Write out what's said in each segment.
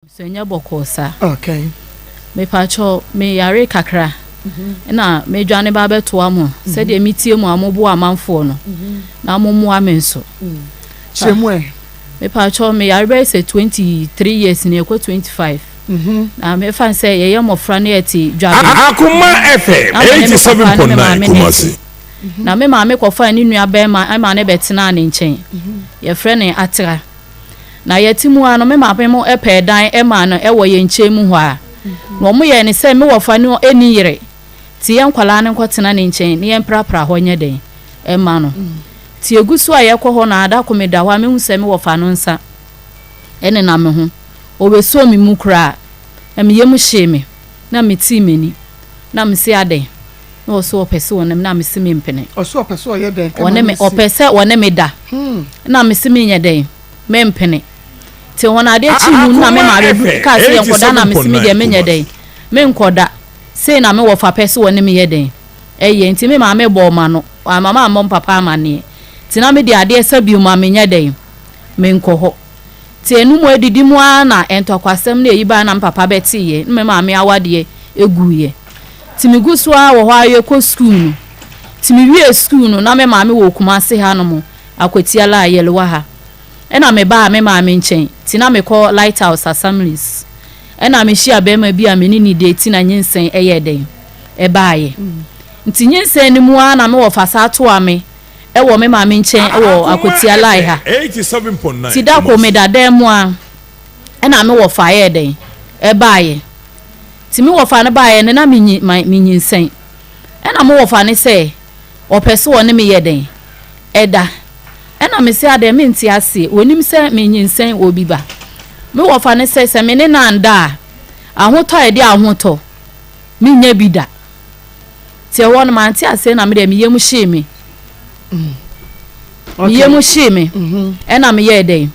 Senya bokosa. Okay. Me pacho me yare kakra. Na me dwane ba beto amo. Se de mitie mu amobo amanfo no. Na amomo amenso. Chemwe. Me pacho me yare be se 23 years na ekwo 25. Na me fan say ye yamofra na eti dwabe. Akoma FM 87.9 Kumasi. Na me ma me kofa ni nua be ma ne betena ne nchen. Ye frɛ ne atra. Na yetimu ano me ma mo epedan e ma no e wo ye nchemu ho a. No mo ye ne se me wofa ne eni yire. Ti ye nkwala ne nkotena ne nchen ne ye mprapra ho nye den. E ma no. Ti egusu a ye kɔ ho na ada komeda ho a me hu se me wofa no nsa. Ene na me ho. Obeso mi mu kra. E me ye mu hye me. Na me ti meni. Na me si ade. No so opese wonem na me si me mpene. Oso opese o ye den. Wone me opese wone me da. Na me si me nye den. Me mpene. Ti wona ade chi mu na me ma be ka se enkoda na me si me de me nye den. Me enkoda. Sei na me wo fa pese wone me ye den. Eye nti me ma me bo ma no. Mama amom papa amane. Ti na me de ade esa bi ma me nye den. Me nkoho. Ti enu mu edidi mu na entokwasem na eyi ba na papa beti ye. Me ma me awade eguye. Ti mi gusu a wo hwa ye ko school no. Ti mi wie school no na me ma me wo kuma se ha no mo. Akwatia la yelewa ha. Ena me ba me ma me nchen. Ti na me call Lighthouse Assemblies. Ena me hia be ma bi a me ni de ti na nyensen eye den. E baaye. Nti nyensen ni mu a na me wo fasa to a me. E wo me ma me nchen e wo akwatia la ha. 87.9. Ti da ko me da dem mu a. Ena me wo fa ye den. E baaye. Ti me wo fa ne baaye ne na me nyensen. Ena me wo fa ne se opese wo ne me ye den. Eda. Ena me se ade me nti ase onim se me nyinsen obi ba me wo fa ne se me ne na nda ahoto ede ahoto me nya bi da ti e won ma nti ase na me de me yemu hye me me yemu hye me ena me ye de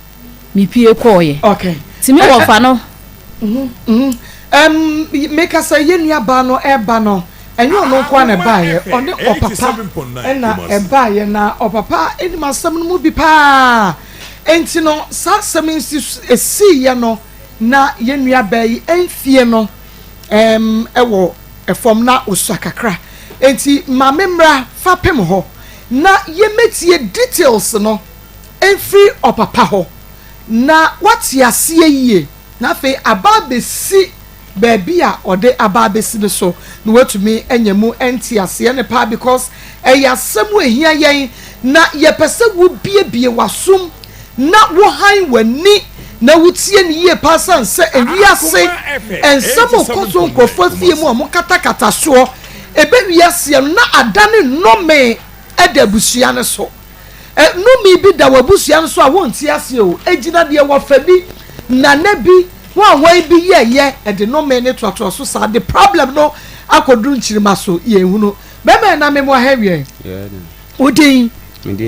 me pie koye okay ti me wo fa no make us say yenua ba no e ba no enyo no kwa na bae one opapa na e bae na opapa eni masam no mu bi pa enti no sa seminsi esi ye no na yenua bae enfie no ewo efom na osakakra enti ma memra fa pem ho na yemetie details no enfri opapa ho na wati ase yie na fe ababesi baby a ode ababesi ne so no watumi enyamu enti ase ne pa because eyasemu ehia yen na yepese wo biebie wasum na wo han wani na wutie ne yie pasan se ewiase ensemo koso nkofo fie mu o katakata so ebe wiase na adane nnome edabusua ne so nnome bi da wabusua ne so a wonti ase o ejina de wafabi na nabi one way be ye and the no many to so sad the problem no akodru nchirima so ye hunu bema na me mo hewe udin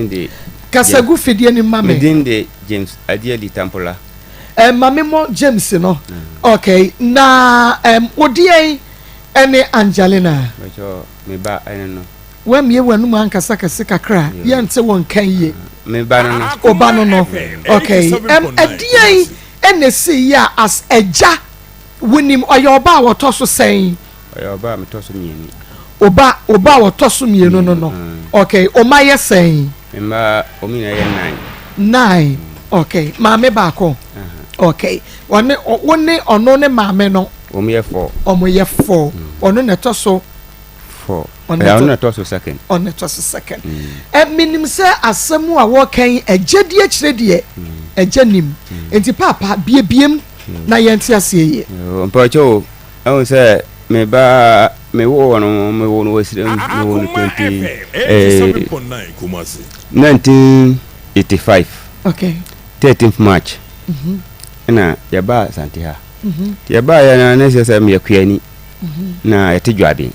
de kasagu fidie ni mame udin de James Adieli Tampola mame mo James no okay na udin ene Angelina me ba ene no wa me wanu man kasa kakra ye nte won kan ye me ba no oba no okay adin ene see ya as eja winim oyoba wotoso sen oyoba metoso mieni oba wotoso mienu no okay o maye sen mema omina ye 9 okay maame ba ko okay one ono ne maame no omoye 4 ono ne toso 4 ono ne toso second minim se asemu a wo kan ejedi akire de ejanim enti papa biebiem na yenti aseye mpacho o se me ba me wo no wasire me wo 87.9 Kumasi 1985 okay 13th March na ya ba santiha ya ba ya na se me yakuani na yetedwabe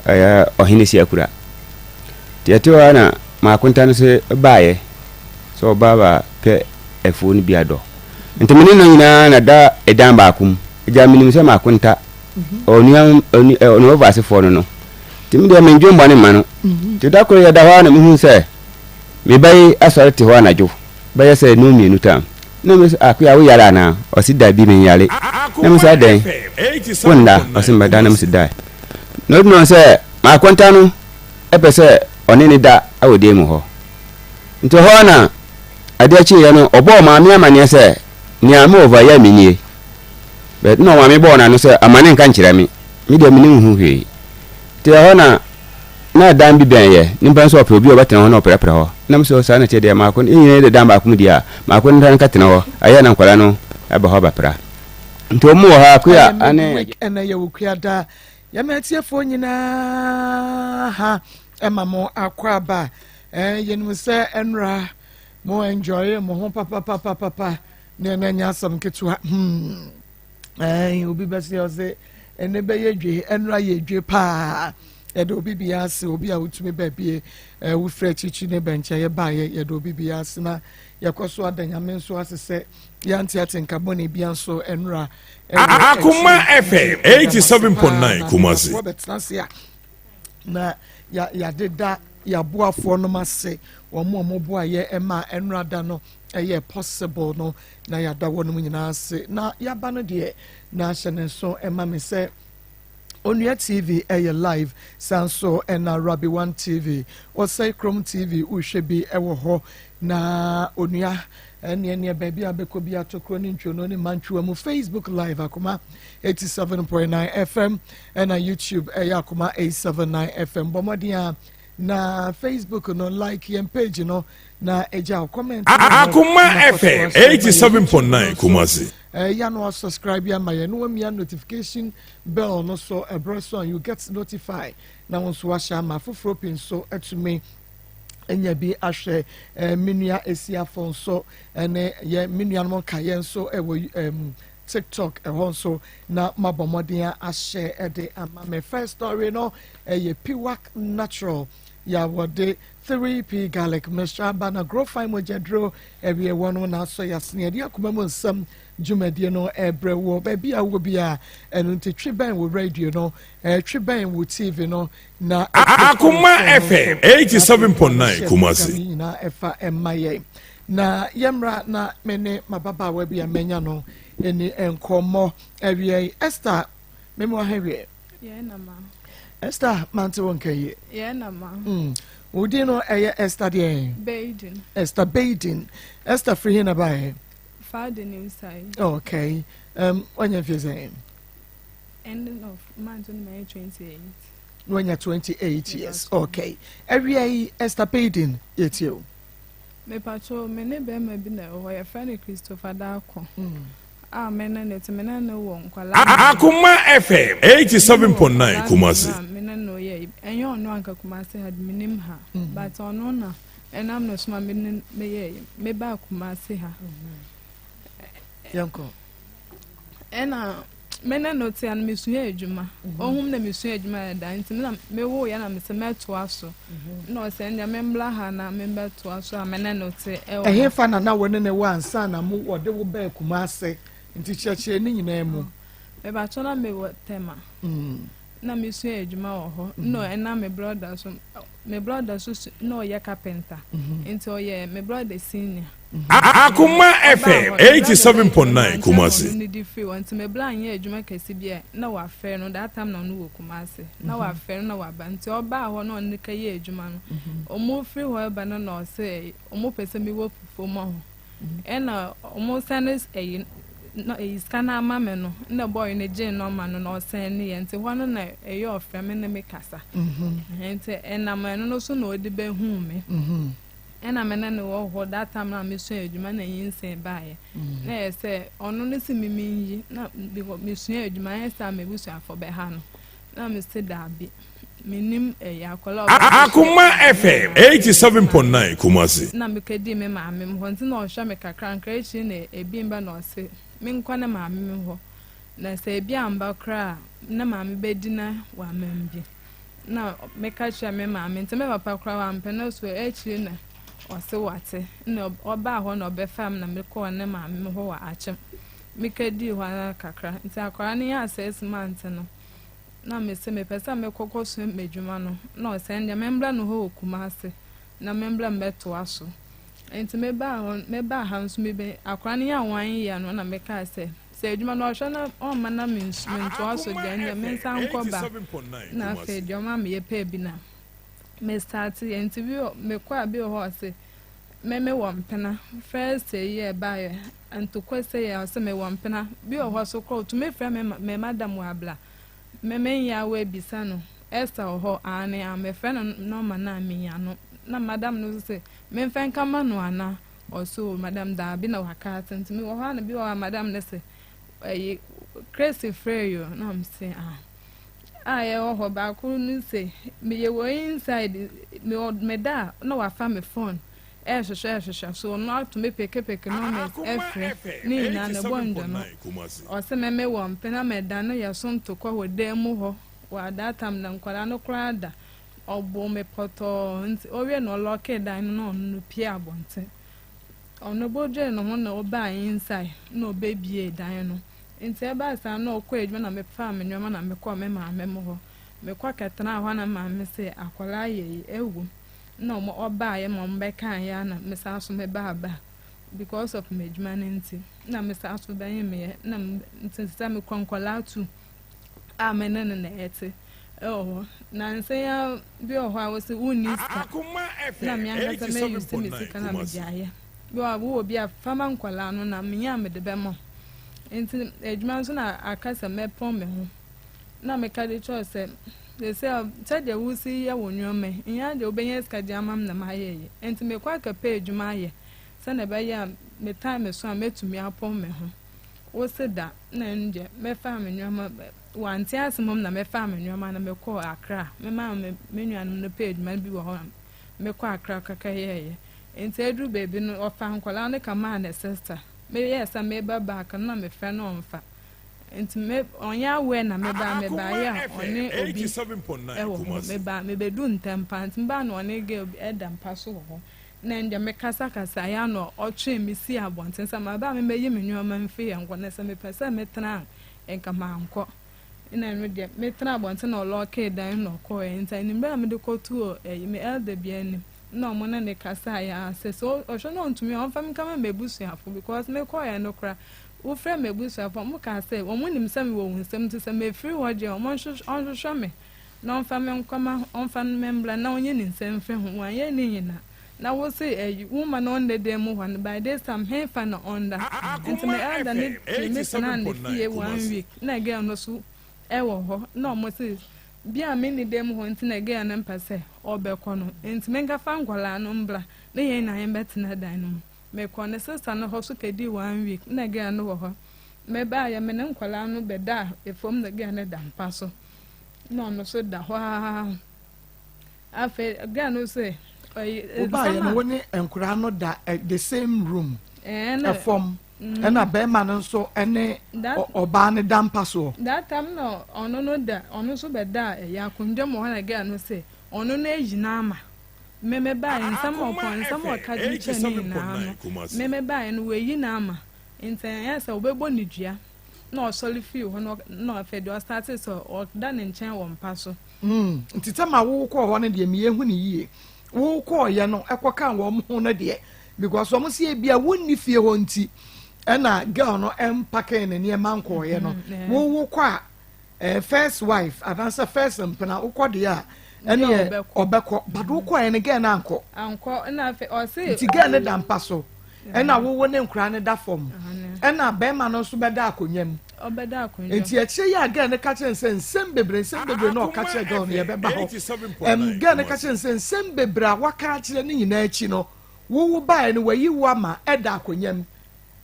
aya ohinesi akura tiato na makunta no se baaye so baba pe efo ni biado ntemene no nyina na da edan baakum eja minim se makunta oni ovase fo no timi de menjo mbane ma no ti da ko ya da wa na mi hu se me bai asare ti ho anajo bai se no mienu tam na me akuya wo yara na o si da bi me yare na me sa den wonda o si mbada na me si da no se ma kwanta no e pe se oni ni da awode mu ho nti ho na ade chi ye no obo ma me amane se ni am over ya minie but no ma me bo na no se amane nka nkire me de me ni hu hwe ti ho na dan bi ben ye ni ban so ope obi obetena ho na opere ho na me so sa na che de ma ko ni de dan ba ku di a ma ko ndan ka tena ho aya na nkwala no aba ho ba pra nti o mu ha ku ya ane ena ye wo ku ya da ya ma tie fo nyina ha ema mo akwa ba yenum se enra mo enjoy mo ho papa ne na nya sam ketua obi bese o se ene be ye dwe enra ye dwe pa do obi biase obi a wutumi ba bie wo fra chichi ne bencha ye ba ye do obi biase na yakoso adanyame nso asese yanti atenka boni bia nso enra Akoma FM 87.9 Kumasi na ya deda ya boafo no mase omo boa ye ema enra da no eye possible no na ya da wono nyina ase na ya ba no de na hyene so ema me se Onua TV live sanso ena Rabi One TV or say Chrome TV ushebi ewo ho na onua ene baby abeko bi atokro ni ntwono ni manchua mu Facebook live Akoma 87.9 FM and YouTube Akoma 879 FM bomodia na Facebook no like yem page no na eja comment Akoma FM 87.9 Kumasi ya no subscribe ya my no me notification bell no so so you get notified na won so asha ma foforo pin so atumi enya bi ahwe menua esia fon so ene ye menua no ka ye so TikTok so na mabomodia ahye ede ama me first story no Piwak natural ya wode 3p garlic mixture bana grow fine mojedro every one na so ya sne dia kuma mo nsam dwumadie no ebrewo baby a wo bia enu nti twiban wo radio no twiban wo TV no na Akoma FM 87.9 Kumasi na efa emaye na yemra na mene mababa wa bia menya no eni enkomo ewie Esther memo hawie ye na ma Esther mante wonkaye ye na ma Udi no Esther de Baden Esther Baden Esther free here na by Father new side okay when you say ending of month on May 28 when you're 28 years okay every Esther Baden yet you me patrol me ne be ma bi na o ya friend Christopher Dako mena net mena no won kwala Akoma FM 87.9 Kumasi mena no ye enyo no anka Kumasi had minim ha but ono na enam no sma me ye me ba Kumasi ha yanko ena mena no te an mesuye adwuma ohum na mesuye adwuma da nti na me wo ya na me se meto aso no se nya membla ha na member to aso a mena no te e fa na wone ne wansa na mo wode wo ba Kumasi nti cheche ni nyina mu me ba chona me wo tema na me su adwuma wo ho no ena me brother so no ye carpenter nti o ye me brother senior Akoma FM 87.9 Kumasi ni di free nti me bla anya adwuma kesi bia na wa fair no that time na no wo Kumasi na wa fair na wa ba nti o ba ho no ne ka ye adwuma no o mo free ho ba no no say o mo pese me wo fofo mo ho ena o mo sanes no is kana mama no na boy ne je no ma no no sen ne yente hono na eyo ofra me ne me kasa ente ena ma no so na odi be hu me ena me na ne wo ho that time na me so adwuma na yinse baaye na ese ono ne si miminyi na me so adwuma esa me busu afo be ha no na me se da bi minim yakola Akoma FM 87.9 Kumasi na me kedi me ma me ho nti na o hwa me kakra nkra echi na ebimba na o se me nkwa na ma me ho na se ebi amba kra na ma me bedina wa mambi na me ka hwa me ma me nti me papa kra wa mpe na so echi na o se wate na oba ho na obefam na me ko na ma me ho wa achem me kedi ho na kakra nti akora ne ya 6 months no na me se me pesa me kokoso medwuma no na o se ndia membla no ho Kumasi na membla mbeto aso enti meba ha nso mebe akwa ne ya wan ya no na meka se edwuma no hwe na o ma na mensumentu aso de nya mensa nkoba na fe edwuma me yepa bi na me start enti bi me kwa bi ho se me wo mpena first year ba antokwa se ya se me wo mpena bi ho so ko to me fra me madam wa bla me ya we bisa no Esther ho ane a me fra no ma na me ya no na madam no se me mfa nka ma no ana also madam da bi na waka enti me wo ha na bi wa madam ne se crazy freyo na am say ye ho ba ku nu say me ye wo inside me da na wa fa me phone hwehwehwehwehwe so no to me peke no me efre ni na ne bondo no o se me wo mpena me da no ye so ntokwa wo da mu ho wa da tam na nkwara no kra da obo me poto nti o we no lock dan no pie abonte ono bodwe no ho na oba inside no bebie dan no nti eba sa na okọ edwuma na me fa me nyoma na me kọ me ma me mo ho me kwa ketena ho na ma me se akwala ye ewu na mo oba ye mo mbe kan ya na me sa so me ba because of me edwuma nti na me sa so ban ye me na nti sa me konkola tu amen na ete na nse ya bi o ho a wo se uni ska na me anga sa me yuse me sika na me jaye bi wo bi a fama nkwala no na me ya me de be mo enti edwuma so na akasa mepon me ho na me ka de cho se they say tade wusi ya wonwome nya de obenya ska de amam na maye enti me kwa ka pe edwuma ye se na be ya me time so a metumi apon me ho wo se da na nje me fa me nwoma wanti asemom na me fa me nwoma na me ko akra me ma me nuanum no pe edwuma bi wo ho me ko akra kaka ye enti edu baby no ofa nkola ne kama na sister me yes me ba back na me fa no mfa enti me onya we na me ba ya oni obi 87.9 me bedu ntempa enti ba no oni ge edam paso ho na ndia me kasa ya no otwe me si abonten sa ma ba me yi me nyoma mfe ya nkọ na se me pesa me tena enka ma nkọ ina no dia me tena abonten na oloke dan no ko enti ni me de ko tu me elder bia ni no mo na ne kasa ya se so o no ntumi on fam kama mebusu afo because me call ya no kra wo frɛ mebusu afo mo ka se wo nim se me wo nsem te se me free wo je o mo hwehwɛ me na on fam nkoma on fam membla na onye ni nsem frɛ ho wan ye ni nyina na wo se woman on the dem ho by this time he fa na onda nti me ada ne me sana ne fie 1 week na girl no so wo ho na mo se bia me ni dem ho nti na girl na mpase obekọ no enti me nga fa ngwala no mbla na ye na yembe tena dan no me kọ ne sister no ho so kedi 1 week na girl no wo ho me ba ya me ne nkwala no beda efom na girl na dampa so no so da ho afa girl no say oba ya no woni enkura no da the same room efom na be ma no so ene oba ne dampa so that time no ono da ono so beda ya kunje mo na girl no say ono na ejina ama meme ba nsam opon nsam okaji cheni na meme ba no weyi na ama nten ya se obebo ni dua na osoli fi ho no afedi o start so o da ne nchen wo mpa so ntita ma wo ko ho ne de me yehu ne yie wo ko ye no ekoka wo mo na de because wo se bia wonni fie ho nti na girl no empake ne ne man ko ye no wo ko a first wife adance first mpena wo ko de a ene obekọ bado ko ene ge na anko na fe o se ti ge ne dampa so ena wo ne nkura ne da fom ena be ma no so be da akonyam obeda akonyam enti eche ya ge ne ka chen sen sembebre no ka che ge no ye be ba ho ge ne ka chen sen sembebre a waka kire ne nyina achi no wo ba ene wayi wa ma eda akonyam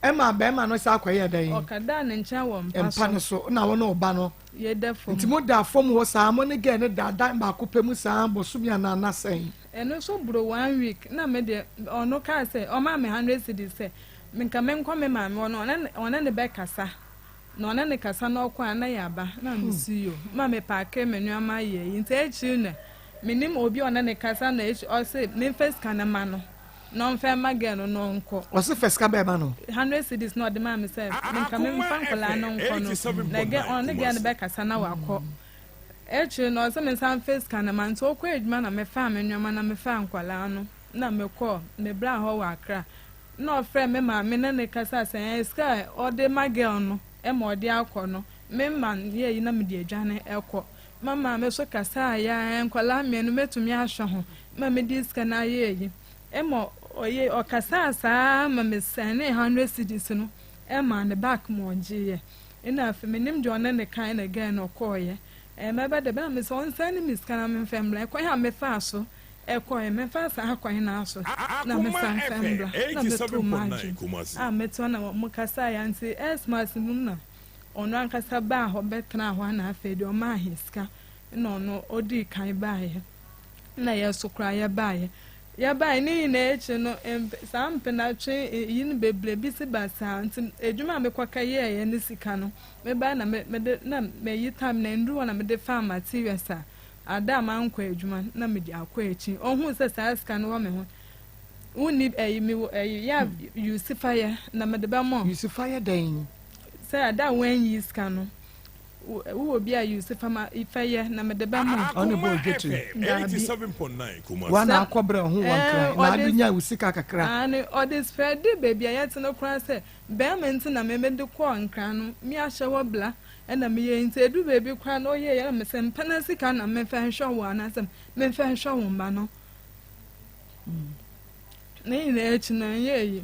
ema be ma no sa akoye den okada ne ncha wo mpa no so na wo no ba no ye da fom nti mo da fom ho sa mo ne ge ne da ba ko pemu sa bo so bia na na sen eno so bro 1 week na me de ono ka se o ma me 100 cedis se me nka me nkwa me ma me ona ne be kasa na ona ne kasa na okwa na ya ba na me si yo ma me pa ke me nu ama ye nti echi na me nim obi ona ne kasa na echi o se me first kana ma no no mfa mageno no nko o se first ka be ma no 100 cedis no de ma me se me nka me mfa nkola no nko no na ge on ne ge na be kasa na wakọ echi no se me san first kana ma nti okwa edwuma na me fa me nwoma na me fa nkola no na me call me bra ho wa akra na ofre me ma me na ne kasa sen sky ode ma girl no e ma ode akọ no me man ye yi na me de adwane ekọ mama me so kasa ya enkwala me no metumi ahwe ho ma me dis kana ye yi e mo oye okasa sa ma me sene 100 cedis no e ma ne back mo ngie ina fe me nim jona ne kan again okoye e me be de ba me so sene mis kana me family ko ya me fa so e ko e me fa sa akwan na so na me san family na me to manage me to na mo kasa ya nti esmas mum na ono ankasa ba ho betra ho na afa de o ma hiska no odi kan ba ye na ye sokra ye ba ye ya ba ni na eche no sam penatwe yin beble bi se ba sa nti edwuma me kwaka ye ne sika no me ba na me me yi tam na ndu na me de farm materials a ada ma nkwa edwuma na me di akwa echi ohun se sa sika no wa me ho uni ya Yusufa na me de ba mo Yusufa den say ada when yi sika no wo bi a Yusufa ma ifaye na me de ba mo on bo dwetu 87.9 Kumasi wana akọbre ho wankra na adunya usika kakra ani odis fedi baby ayet no kran say be menti na me de ko nkra no mi ahye wo bla na me ye nti edu baby kran no ye ya me se mpana sika na me fa hwe wo anasem me fa hwe wo mba no ne ile echi na ye yi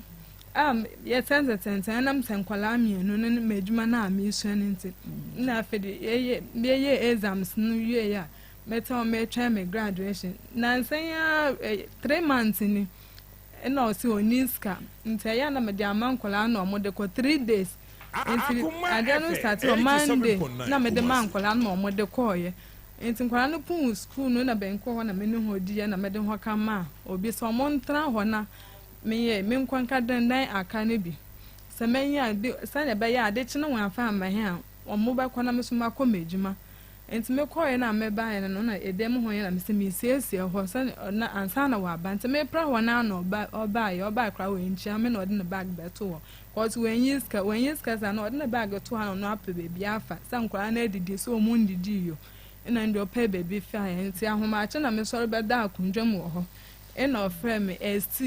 ye sense na msenkwala mienu ne medjuma na amisu nti na afedi ye exams no ye ya meta me try me graduation na nsanya 3 months ni na osi oniska nti ya na me de amankwala na omo de ko 3 days nti adanu start on Monday na me de mankwala na omo de ko ye nti nkwala no pun school no na benko ho na me ne ho di ya na me de ho kama obi so mo ntra ho na me nkwanka dandan aka ne bi se menya de sane be ya de chine wan fa ma he a omo ba kwana me so makọ medjuma enti me koye na me ba ye no na edem ho ye na me se me siesie ho sane na ansa na wa ba enti me pra ho na na oba kra we nchia me na ode ne bag beto ho cause when yiska sa na ode ne bag to ha no ape bebi afa sankwa na edidi so mu ndidi yo ina ndi ope bebi fa enti ahoma ache na me soro be da akundwam wo ho eno frame ST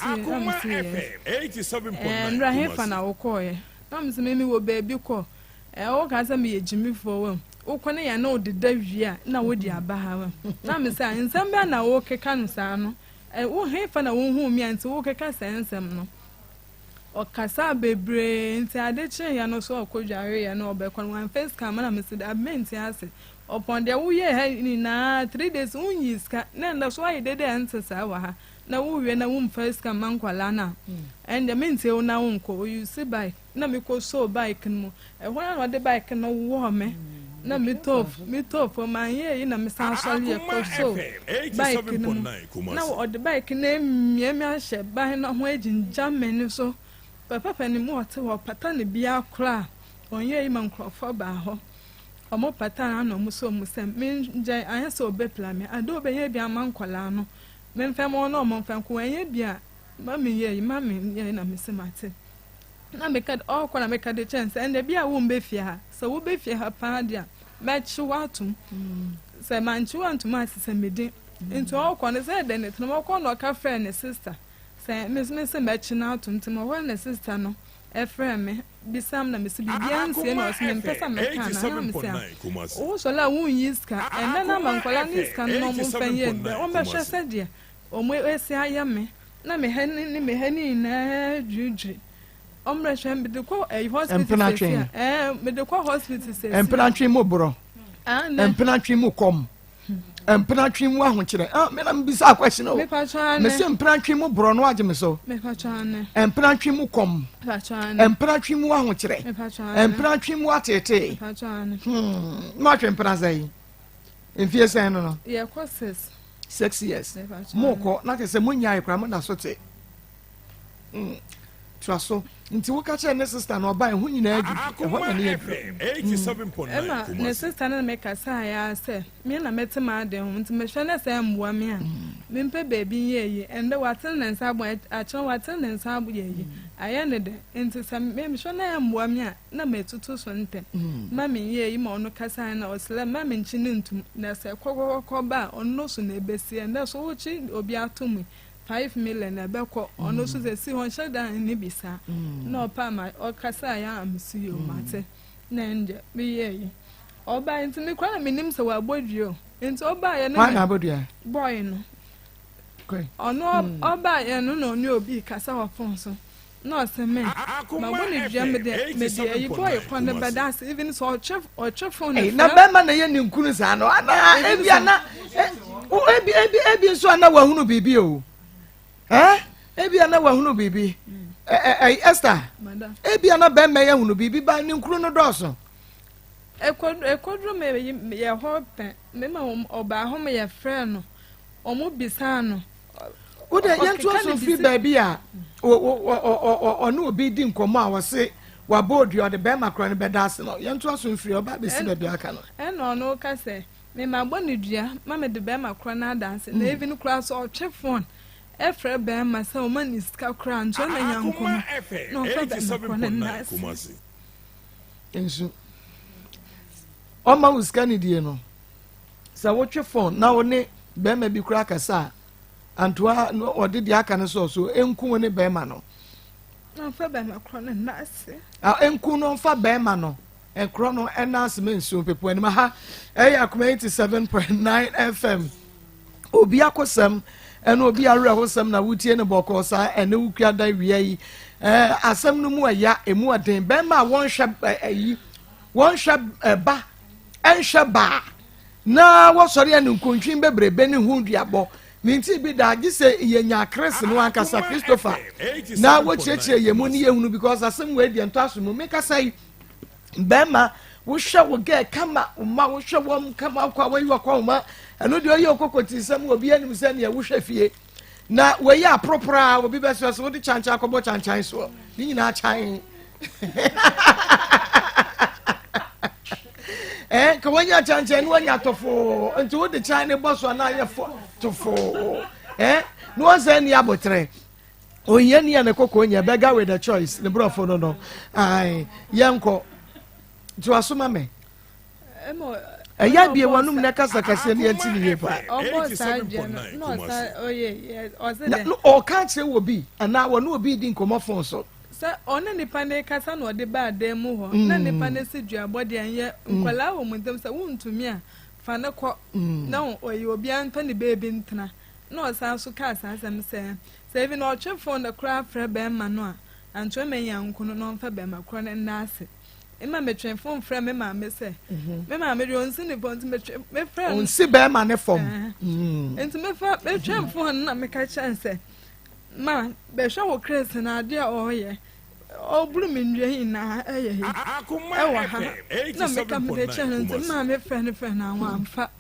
Akoma FM 87.9 Nra hefa na wokoye na mse me wo baby ko wo ka se me yejimi fo wo ukone ya na odida wi na wodi aba ha na mse ansem be na wo keka no sa no wo hefa na wo hu mi anti wo keka sensem no okasa bebre nti adeche ya no so okodware ya na obekon one face camera na mse da menti ase upon the wo ye ni na 3 days unyiska na nda so ayi dede antesa wa ha na wo wie na wo first come mankwala na and the menti wo na wo nko you see bike na me ko so bike no ho na de bike no wo me na me top man ye na me san so ye ko so bike no na wo de bike na miemi ahye ban na ho ajinja meni so papa ni mo te wo pata ne bia kra onye man krofo ba ho omo pata na mo so mo sem menje ayeso obepla me ado be ye bia mankwala no memfem no mo mfem ko enye bia mami ye na mesemate na meka all kwa na meka de chance and bia wo mbefia ha so wo befia ha pa dia mechi watum se manchi wantum asese mede into all kwa ne say de ne tno ko no ka friend ne sister se me mechi na atum timo wo ne sister no e friend me bisam na mesi bibia nsie na osme mpesa meka na mesi o so la won yiska ena na mankola niska no mo fanye de o me hwe se de o mo esi ayame na me hani na juju o mre hwe me de ko hospital me de ko hospital se emplanatwe mo bro emplanatwe mo kom emplanatwe mo ahokire me na mbisa question o me se emplanatwe mo bro no agye me so me pa chane emplanatwe mo kom pa chane emplanatwe mo ahokire me pa chane emplanatwe mo atete pa chane no atwe emplanatwe enfie sen no ye ko 6 years mo ko na ke se mo nyae kra mo na so te traso nti wo ka che ne sister no ba hu nyina adu e ho na ne 87.9 ne sister na me ka sa ya se me na mete ma de ho nti me hwe na se mboa me a me mpe baby ye yi ende waten na nsa abo a chen waten na nsa abo ye yi aye ne de nti se me hwe na ya mboa me a na metutu so ntem ma me ye yi ma ono ka sa na osle ma me nchi ne ntum na se kokoko ba ono so na ebesi ende so wo chi obi atomu 5 million ebeko ono so se si hon shedan ni bisa na opa ma okasa ya amsi yo mate na nje me ye oba nti me kwa menim se wa boduo nti oba ye na na boduo boy no okay ono oba ye no no ni obi kasa wa phone so no se me ma boni dua me de yi boy kwa ne bedas even so chef phone na be ma na ye ni nkunu sa no ana ebia na ebi so ana wa hunu bibi o ebia na wa hunu bibi Esther ebia na be me ye hunu bibi ba ni nkunu no doso ekodro me ye hope me ma oba ho me ye friend no omo bisa no wo de yantu so fi baby a ono obi di nkomo a wo se wa bodu o de be makro ne bedas no yantu so fi oba be si baby aka no no no ka se me ma boni dua ma me de be makro na dance na even kra so chef phone efre be ma se o mani ska kra nto na yanko no fa be makro na nice ensu o ma uska ni die no sa wo chef phone na wo ne be ma bi kra kasa Antoa no odi di aka ne so enku ne be ma no fa be makro na nice enku no fa be ma no ekro no enase mensu pepo ani ma ha Akoma 87.9 FM obi akosam ena obi awura hosam na wutie ne bokosa ene wukua da wiya yi asam no mu aya emu aden be ma won hwa ba enhwa ba na wo sori ene nkontwin bebrebe ne hunduabo minti bi da gise yenya Chris no ankasa Christopher na wo cheche yemu ni yehunu because asem we di ento aso mu meka sai bema wo hwa wo ge kama ma wo hwa wo kama kwa wo yi kwa ma eno de oyi okokoti sam obi anim se ne wo hwa fie na we ya propra obi be so wo di chancha akobo chanchan so ni nyina chan ka wanya chanchan wanya tofo nti wo di chan ne boss na ye fo tofo no say ni abotre oye ni na kokko nya bega with the choice the brofo no ai yanko to asoma me eya bie wanum na kasa kasa ne anti ni yepa no sa oye o se de no o ka che wo bi ana wo no obi di nkomo fon so sa ona nipa ne kasa no de ba da mu ho na nipa ne se dua body anye nkwala wo muntem sa wuntumi a fa ne ko na oye obi anto ne baby ntena no sa so ka sa asem se even no chef phone the craft fra be ma no a anto me yankunu no mfa be ma kro ne nase ima me twen phone fra me ma me se me ma me onsi ne bonti me fra onsi be ma ne fom enti me fa me twen phone na me ka chance ma be hwa wo Chris na ade a oye o buru me ndwe na eye he Akoma na me ka me chance ma me fra ne fra na wa mfa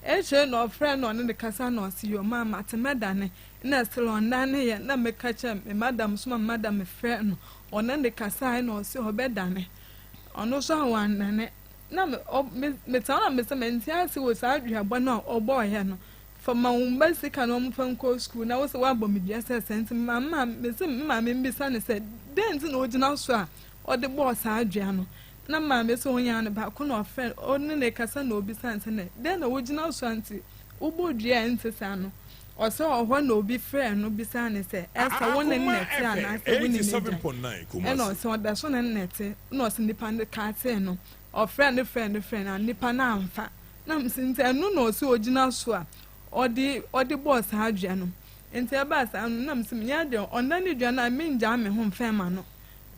eche no friend no ne kasa no si yo mama temedane na salon na ne ye na me ka che me madam so madam me friend no ona ne kasa no si obedane ono so wan ne na me tana me se menti asi wo sa adwabo no obo he no for ma umba sika no mfa ko school na wo se wa bo me dia se senti mama me se mama me mbisa ne se denti no ogina so a ode bo sa adwa no na ma me so onya ne ba ko no friend oni ne kasa na obi sanse ne den na wogina so anti ubodua ntesa no o se ohwo na obi friend no bisa ne se esa won ne net ana se woni ne e no se oda so ne net no se nipa ne ka te no o friend na nipa na amfa na msinti enu no se ogina so a odi boss adua no enti aba sa no na msim nya de onda ne dua na me nja me ho mfema no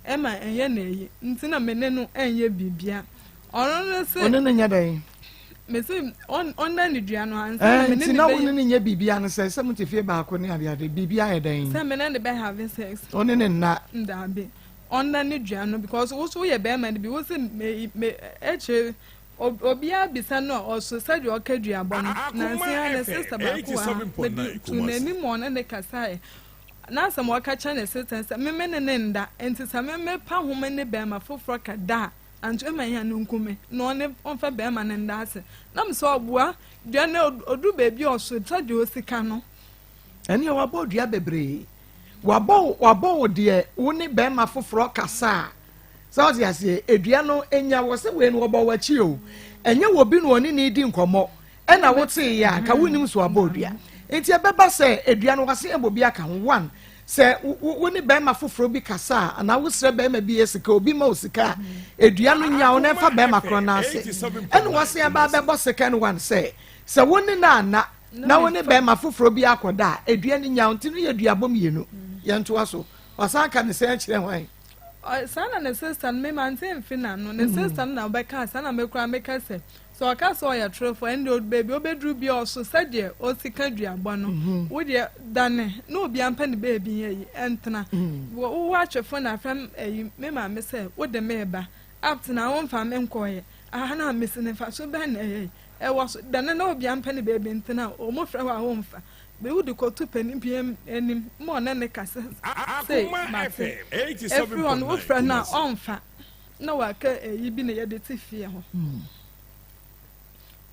ema enye na eyi nti na menenu enye bibia ono no se ono na nya dai me se on na ni dua no ansa na menenu nti na ono ne nya bibia no se mu tefie ba ko ne ade bibia e dai se menenu be have sex ono ne na ndabe on na ni dua no because wo so ye be man bi wo se me eche obia bisa no also said you okay dua bon na se na sister ba ko a me tu na ni mo na ne kasai na some waka chane sisters me ne nda enti sa me pa homa ne be ma foforo ka da anto me ya no nkume no ne onfa be ma ne nda ase na me so obua dua ne odu be bi oso tade osika no eni wa bo dua bebre wa bo de wo ne be ma foforo kasa so dia se edua no enya wo se we no wo bo wachi o enya wo bi no oni ni di nkomo ena wo te ya ka wonim so abodua enti ebeba se edua no wase ebobi aka one se woni be ma foforo bi kasa ana wo sre be ma bi esika obi ma osika edua no nya wo na fa be ma kro na ase ene wase aba be bo second one se woni na woni be ma foforo bi akoda edua no nya ntinu ye dua bom yenu ye nto aso wasanka ne se akire hwan sana ne sister me man say mfina no ne sister na obeka sana me kura me kase so aka so ya trofo and old baby obedru bi oso sade o sika duabo no wo de dane no obi ampa ne baby yi entena wo atwefo na fam me ma me say wo de me ba up na won fa me nkoye aha na me se ne fa so be na e was dane no obi ampa ne baby entena o mo fra wa won fa be would go to penny PM any more than the cassa. Say, everyone would friend now on fat. No, I can't, you been a edited fear.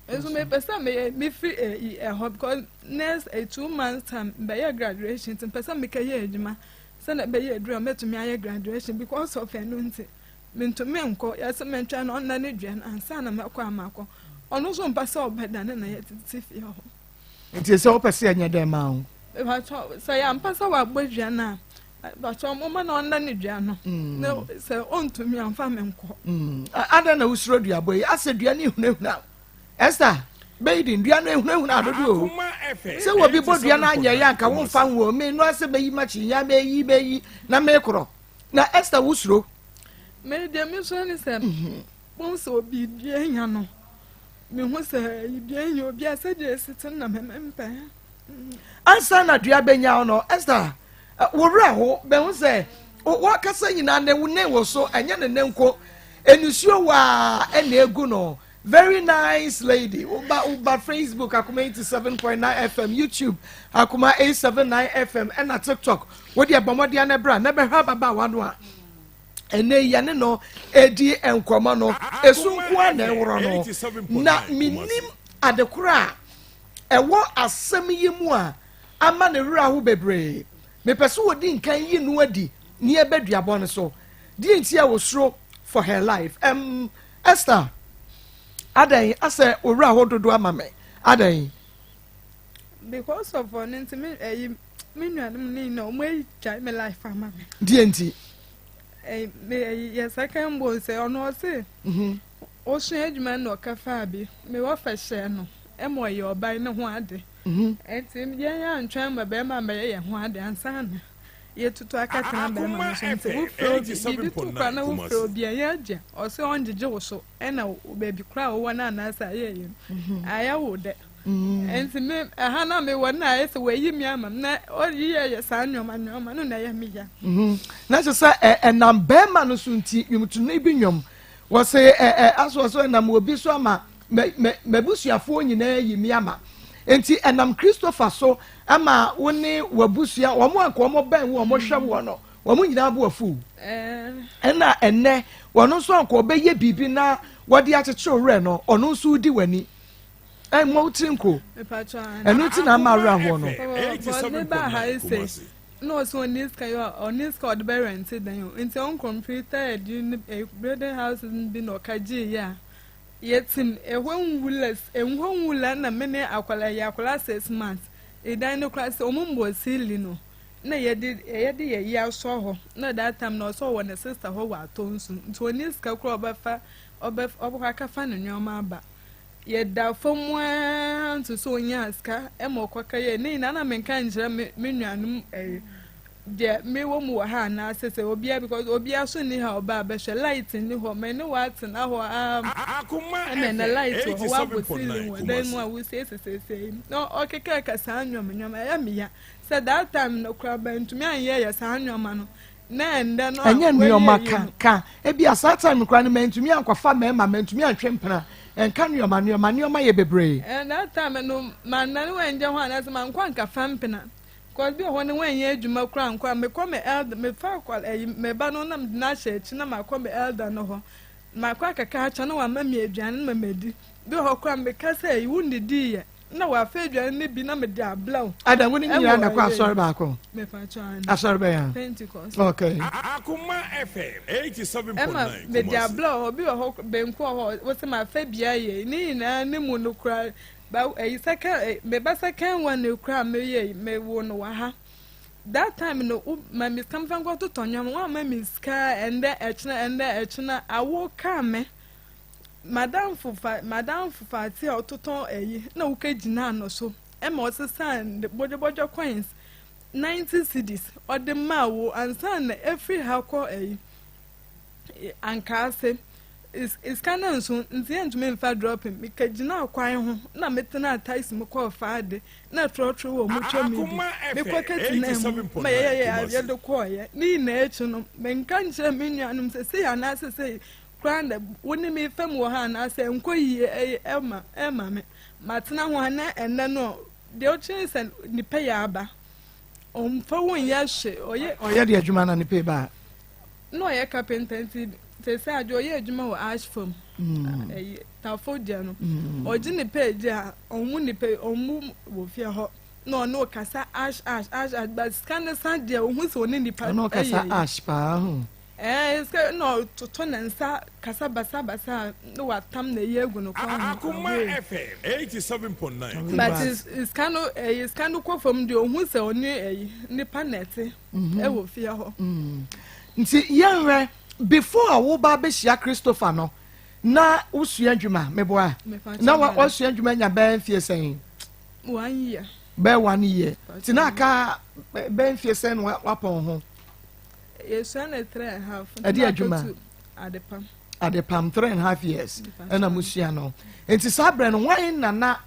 As may person may me free a hop because next a 2 months time by your graduation, and person make a year, Jima. Send it by your drum met to me a graduation because of a nunty. Mean to me, uncle, yes, a man trying on the Nigerian and son of Marco. On also pass out better than I had to see you. It is all per anya dem ma. If I say I'm pass our budget now, but some woman on the Nigerian. No, say on to me and family. I don't know who's road your boy. I said, you knew now. Esther, bathing, do you know how to do? So what people do you yanka won't find woman, no, I say, be much in Yabe, na macro. Now, Esther, who's road? May the mission is won't so be Diano. Me who say, you be a suggestion, na mempe. Answer na dua benya no, Esther. Wora ho, be who say, what can say in an ne was so, and yan and nenko, and you sure wa and egu no. Very nice lady. Uba Facebook, Akoma 87.9 FM, YouTube, Akoma 879 FM, and a TikTok. What you bombardia nebra, never heard about one. Ene yane no edi enkoma no esunkwa na eworo no na minim adekura ewo asem yimu a ama ne wura ho bebre me pese wodi nkan yi no adi ni ebeduabo ne so di ntia wo suro for her life Esther adan ase wura ho dodo ama me adan because of an intimate me nuadum ni no mo try me life ama me di enti yes, I can both say or no say. Ocean Edgeman no cafabi, me offer share no, and more your by no one. And Tim, yeah, and try my bema may and one and son. Yet to talk at Bema, who will be a yaja, or so on the Joe so, and a baby crow one answer. I would. And to me, a hana me one night away, you mamma, or ye, son, your man, no man, I am me. That's a say, and I'm Bema no soon tea, you to Nibinium was say, as was when I'm will be so ma, Mebusia phone in a yamiama. And I'm Christopher so, ama one wabusia, or more como ben, or more shawana, or when you have a fool. And ne, one no song called Bay Bibi now, what the other children or no so do any. I'm more tinko. And nothing I'm around one. No, so in this case, on this called Baron said, in your own computer, a brother house hasn't been or Kaji, yeah. Yet, a one will less, and one will learn a minute, Aquala 6 months. A dino class, or mumbo silly no. No, you did a year saw her. No, that time, no, so when a sister who are tones to a new scalp buffer or Beth of Hakafan in your maba. Yet thou from one to so yaska, and more quacker, nay, none of mankind, minion, dear, me one more hand, I says, Obia, because Obia soon near her barber shall light in the home, and no what's an hour, and then the light to what would see, then one will say, no, okay, Cassandra, I am here. Said that time, no crab, and to me, I hear your man. And then, and your maca, it be a sad time, crying man to me, Uncle Farmer, man to me, and Tramper. And can your man, your may be brave. And that time, no man, no one, Johan, as a man, quanka fampina. Cause be one way, ye, Juma crown, quam, me come elder, me far qual, me banonam, nashe, chinama, come elder, no. My quacker catch, I know a mammy, Jan, mammy, do her cram, because you wouldn't dear. No, I feel you and maybe not a blow. I don't want to be under sorry, Marco. I sorry, Pentecost. Okay. Akoma FM 87.9. Emma, the blow, be a hawk, Ben Quo, what's my Fabia, Nina, Nimuno cry, But second, maybe second one you cry me won waha. That time no, my miss come from go to Tonya, one my miss car and the etchna, I walk come. Madame Fufati or to ton no cage no so. Emma was a son, the Bojo coins. 90 cedis or the Mao and son every how call and case is canon soon in the end to me for dropping because you know quite na metana ties mo call father na true or much me pocket name my the choir ni nature no men can say me and say and I say grand wouldn't me fam wo han I say nko yi Emma me matena ho na and no the ochins and ni pay aba for 1 year she oye the adwuma na ne pay ba no ye carpenter te say ajo ye adwuma wo ash form tafodia no oji ne page a omu ne pay omu wo fie ho no kasa ash but scan san dia ohu se oni nipa no kasa ash pa no to nansa kasa basa no watam na ye egu no kwa Akoma FM 87.9 but is kind of from the ohu se oni nipa nete e wo fie ho nti yenwe before wo ba be hia Christopher no na usua adwuma meboa na wa usua adwuma nya ben fie sen 1 year be 1 year ti na ka ben fie sen wapon ho yes and 3.5 adi adwuma adepam 3.5 years na musua no enti sabre no wan na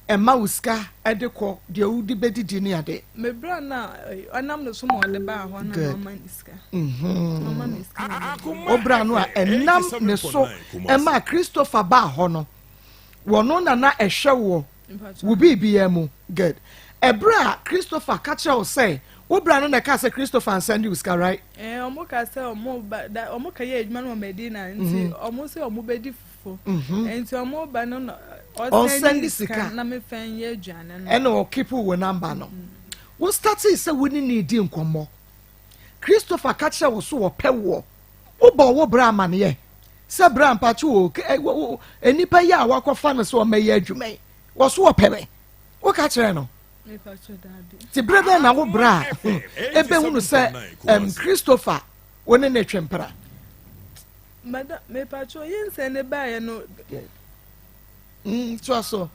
Emma uska edeko de udi bedidi ni ade me bra na anam no so mo de ba ho na mama niska mama niska obra no enam ne so Emma Christopher ba ho no wono na ehwe wo bibia mu good ebra Christopher catch you say obra no na ka say Christopher send you uska right omo ka say omo ka ye adwuma no medina nti omo say omo bedi fo nti omo ba no on send sika na me fan ye adwane no and o keep wo number no wo start say we need nkomo Christopher catch you so wo pe wo wo bra man ye se bra mpachi wo enipa ya awakofa no so o meye adwuma wo so wo pe me wo ka kire no me pa cho dadi ti brother na wo bra ebe hunu se Christopher woni na twempra madam me pa cho yin se ne ba ye no so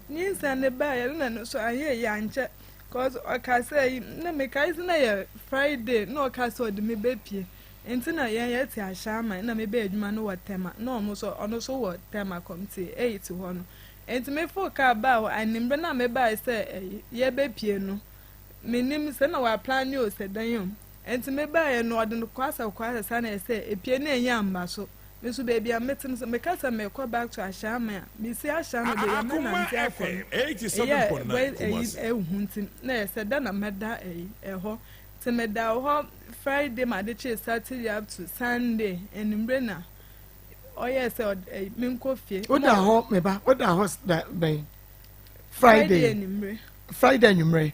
yin se ne ba ye no so aye ya nche cause o ka say na me kai na ye Friday no ka so de me be pie enti na ye ti ashama na me be adwuma no watema no mo so ono so watema committee 8 ho no enti me fo ka ba animbe na me ba say ye be pie no menim se na wa plan yo se dan yo enti me ba ye no ode no kwasa sa na say epie na enya mba so me so baby am metin so me kasa me ko back to ashama me si ashama de ya me na nti akọ 87.9 ehuntin na se da na meda ho te meda ho Friday ma de che Saturday up to Sunday enimbre na yes me nko fie oda ho me ba oda ho that day Friday enimbre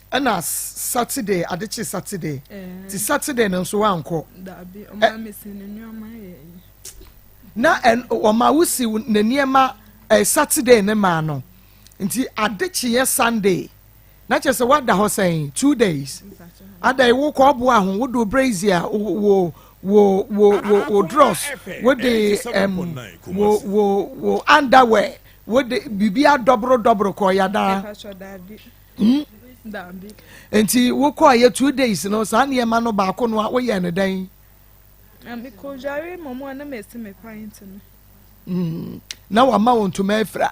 and Saturday adechi Saturday ti Saturday no so wanko da bi o ma me sin nyoma ye na en o ma wusi na niema Saturday ne ma no nti adechi ye Sunday na chese wada ho saying 2 days ada wo ko bo ahun wo do brazier wo dross wo de wo underwear wo de bibia dobro ko ya da enti wo ko ya 2 days no sa na ma no ba ko no wo ye ne dan am ko jare momo na mesi me pint no na wa ma won to ma afra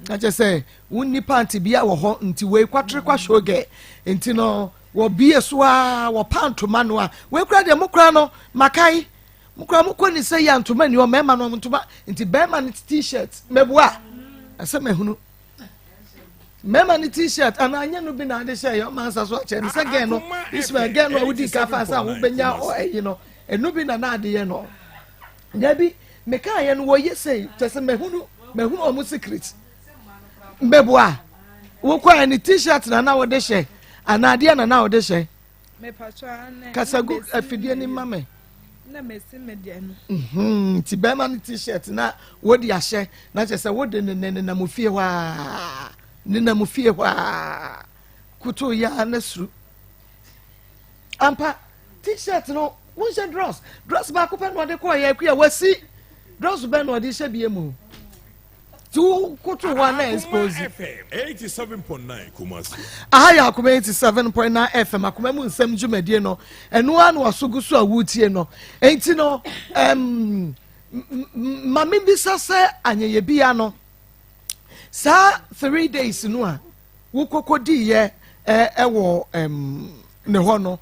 na che say wonni pant bia wo ho nti we kwatre kwa shoge enti no wo bie so a wo pantoma no a we kura de mukura no makai mukura mukoni say ya ntoma ni o mema no ntoma nti bema ni t-shirt mebua ase mehunu mema ni t-shirt ana anya no bi na de say o mansa so che ni say gen no isma gen no wudi ka fa sa wo benya o no enu bi na na de ye no nyabi meka ye no wo ye say tese mehunu o mu secret mebua wo kwa ni t-shirt na wo de she anade na na ode hye me patwa na kasagu afidie ni mame na mesi media no ti bema ni t-shirt na wodi ahye na che se wodi ne na mufie wa ne na mufie wa kuto ya na suru ampa t-shirt no won she dress ba ko pe no de ko ya ku ya wasi dress be no de she bie mu tu kuto wa na expose FM 87.9 Kumasi ahaya Akoma 87.9 FM Akoma mu nsem dwumadie no eno anu asoguso awutie no enti no mami bisa se anyeye bia no sa 3 days no a wo kokodi ye ewo ne ho no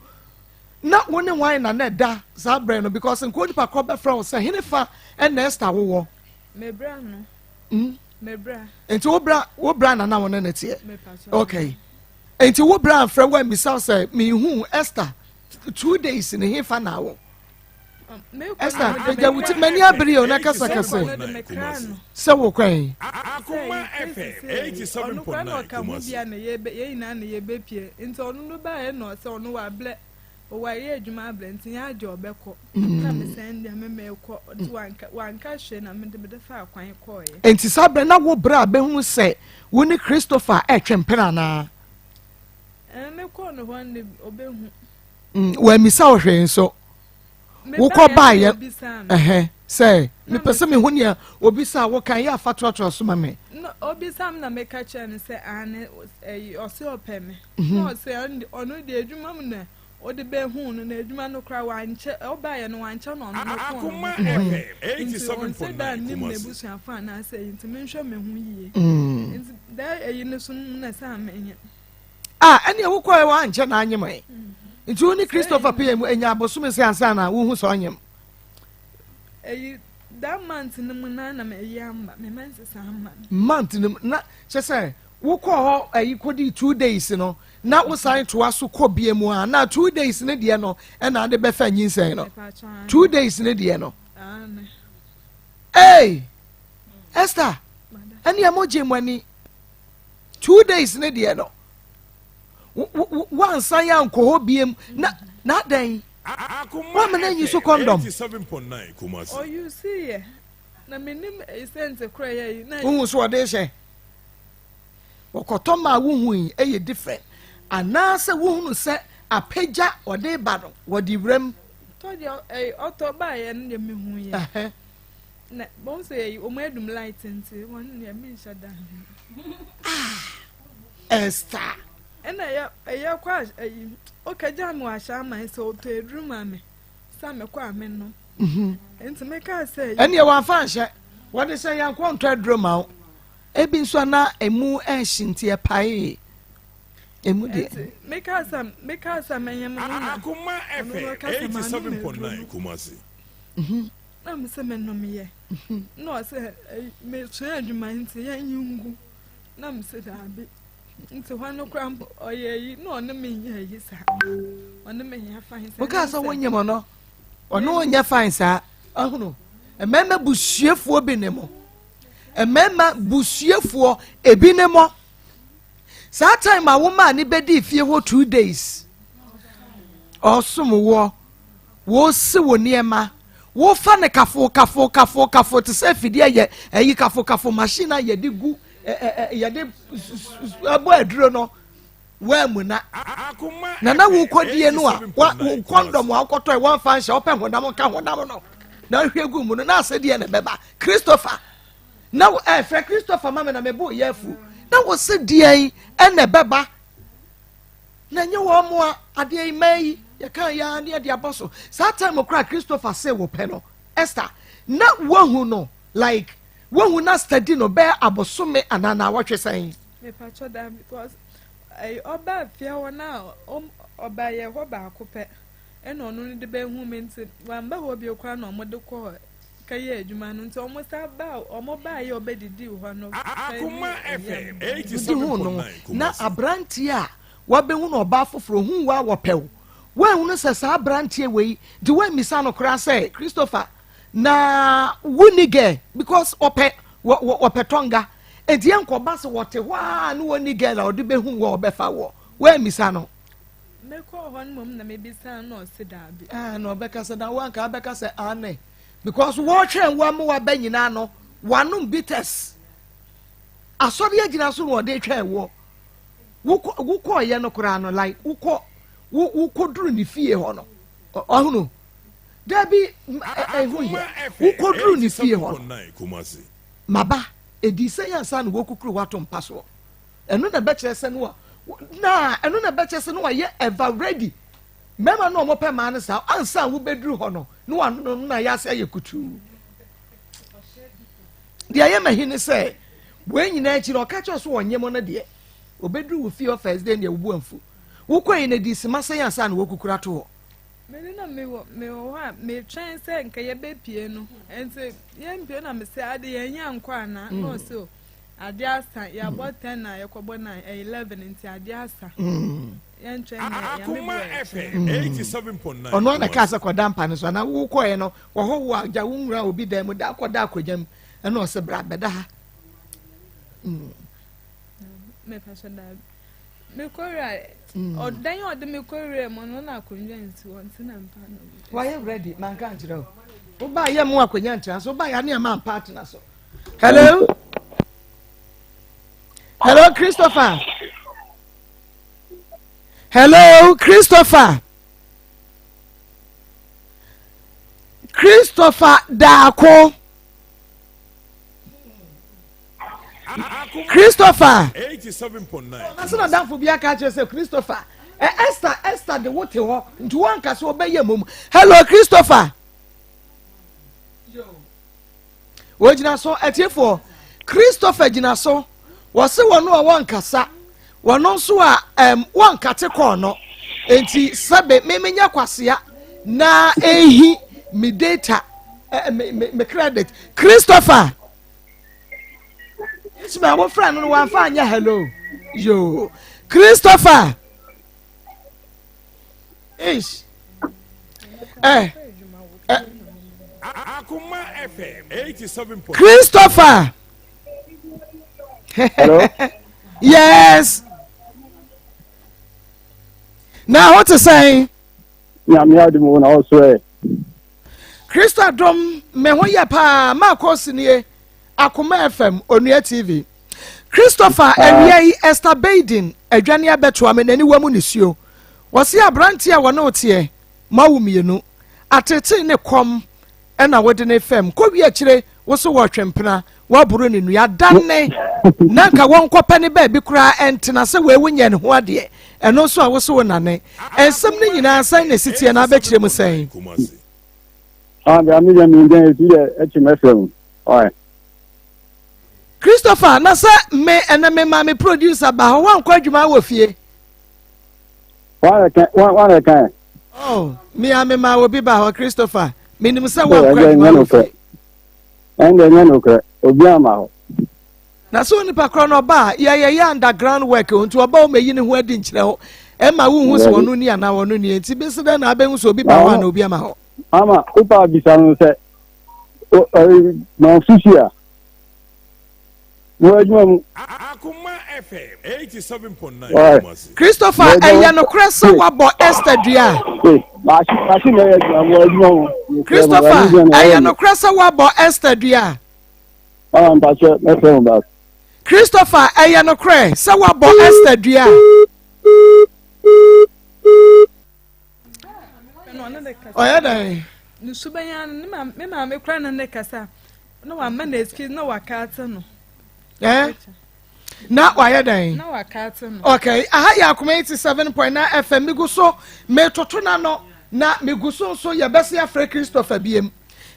na woni wan na da sa bre no because nkodi pa ko be fra say hinifa and Esther wo mebra no mebra enti wo bra na wona na tie okay enti wo bra fra wa mi say me hu Esther 2 days ne hifa na wo Esther ja wuti mani abiri o na kasa se wo kwan Akoma FM 87.9 Kumasi bia na ye na na ye bepie nti onu no ba e no se onu wa ble o wa ye adwuma ble nti ya je obekọ na me send ya me ekọ wanka hwe na me de fa akwan kọ ye enti sabre na wo bra be hu se wo ni Christopher etwempena na me kọ no ho ne obehu wa misa wo hwe nso wo kọ ba ye say me pese me hunia obi sa wo kan ya fatotro so ma me no obi sam na me ka che ne se ane o se opeme no se onu de adwuma mu na o de be hu no na adwuma no kra wanche oba ye no wanche no no Akoma FM 87.9 ne Kumasi busu afa na se nti me hwe me hu yie nti da eyi ne so na sa me ene wo kọ wa anche na anyem nti wo ni Christopher PM enya abosom se ansa na wo hu so anyem that month no na me yamba me mense sama month no na che say wo kọ ho kodi 2 days no na wo sign to aso kọ bie mu na 2 days ne de no e na de be fa nyinsen no 2 days ne de no Esther ani amoje mu ani 2 days ne de no one sign anko ho bie na dan Akoma FM 87.9 Kumasi oh you see na menim sense kra ya na wo so ode hye wokoto ma wo hu e different anase wo hu se apagya ode ba no wodi wram to de auto ba ye ne me hu ye na bon say o madum light nti won ne me shada Esther ena ya kwa okaja mu asha man so to edru ma me sa me kwa me no enti me ka say ene wa fa hye wode say yan kwa ntwa drama o ebi nso na emu ehinte pai emu de me ka sa menyem no Akoma FM 87.9 Kumasi na me se me no me ye no se me so adwuma nti ya nyungu na me se da bi nti hwanu kram oyeyi no ne me nya yi sa one me nya fine sa wo ka so wonyem no ono onya fine sa ahunu emema busuefo bi ne mo emema busuefo ebi ne mo sa time a wo ma ni bedi fie ho 2 days osum wo se wo niema wo fa ne kafo to se fidie ye eyi kafo machine ye di gu yade abo aduro no wa mu na wo kodie no a condom wa koto e wan fan sha open honam ka honam no na hwegu mu no na asede ne beba Christopher na fra Christopher mama na mebo yefu na wo se die ene beba na nye wo mo ade mai ye kan ya ne ade aboso sa time okra Christopher say wo pe no Esther na wo hu no like wo na study no be abosome anana watwe san me pacho that because oba fia wona oba ye ho ba akopɛ eno no ne de be hu me nti wamba ho bi okra na omode kɔ kaye adwuma no nti omo sa ba omo ba ye obedidi ho no Akoma FM 87.9 na abrantie a wabehu no oba foforo hu wa wopɛw wa hu no sɛ sa abrantie wei de wa misa no kra sɛ Christopher na wunige because opetonga edie nkoba se wote wa no wunige la odi behu wo obefa wo wa misa no me ko hon mom na me bisa no se da bi no beka se da wan ka beka se ane because wo twen wa mo wa banyina no wanum bitters asori agina so no de twen wo wo ye no kura no like wo duru ni fie ho no ohunu dabi ehu ye wo duru ni fie ho maba edi se yansa no wo kukuru wato mpaso eno na beche se no na eno na beche se no ye ever ready mema no mo pe ma ne sa ansa wo beduru ho no no na ya se ye kutu dia ye mahini se we nyina echi no ka cho so onyemo no de obeduru wo fie first day na wo buamfu wo kwan na di sima se yansa no wo kukura to ho me na me wo ha me twen se nka ye be pie no ente ye mpie na me se ade ye nya nkwa na no so ade asa ya bo 10 na ye kobo na 11 nti ade asa ye ntwen ya me Akoma FM 87.9 ono na ka se koda mpa ne so na wo koye no wo ho wo agya wo nwura obi dan mu da koda akogyam ena o se bra beda ha me pasha da me kora odan yo de me kora mo no na akonwa nti won ti na mpa no why you ready man kan kire o ba ye mu akonya ntra so ba ya ne ma partner so hello Christopher Dako Christopher 87.9 Asana danfo bia ka che se Christopher Esther de wote ho nti wan ka se obeye mom hello Christopher wo gina so etiefo Christopher gina so wo se wono a wan kasa wono so a wan kate ko no enti sabe memenya kwasea na ehi me data me credit Christopher it's my old friend no wan fa anya hello yo Christopher ish Akoma FM 87.9 Christopher Hello? Yes. Now what to say? Yeah, me had mo na also. Christopher Dom me ho ye pa Maa Akos nie Akoma FM Onua TV. Christopher enye Esther Baden adwane abeto ame nani wamu nisuo. Wose abranti a wona otie mawumienu atete ne kom ena wode ne fam ko wi akire wo so wo twempena wa buru ne nua danne nanka won kopane ba bi kura entena se we wunye ne ho ade eno so a wo so nane ensem ne nyina san ne sitie na abekire mu san Ah, me am me den ti e chimefem. Oi. Christopher na se me ena me ma me producer ba ho wan kwa adwuma wo fie Wa kan. oh me am ma wo bi ba ho Christopher minim se wan kwa adwuma wo fie Enge nyano kre. Obi ama ho. na so nipa kro no ba ye underground work onto oba o meyi ne ho adi nkyere ho e ma wo hu so wonu ni ana wonu ni enti bi se da na abehu so obi ba ho na obi ama ho Ama upa bisanu se no fisia. Wo adwuma Akoma FM 87.9 Christopher eya no kresa wabo Esther dua ma na ya mo adwuma. Christopher eya no kresa wabo Esther dua Ah, mpacho me fem ba. Christopher eya no kre se wabo Esther dua no na de kasa oya dai ni subanya me ma me kra na de kasa no wa ma na excuse no wa kata no na oya dai na wa kata no okay aha ya Akoma 87.9 FM miguso me toto na no na miguso so ye bese afre Christopher biem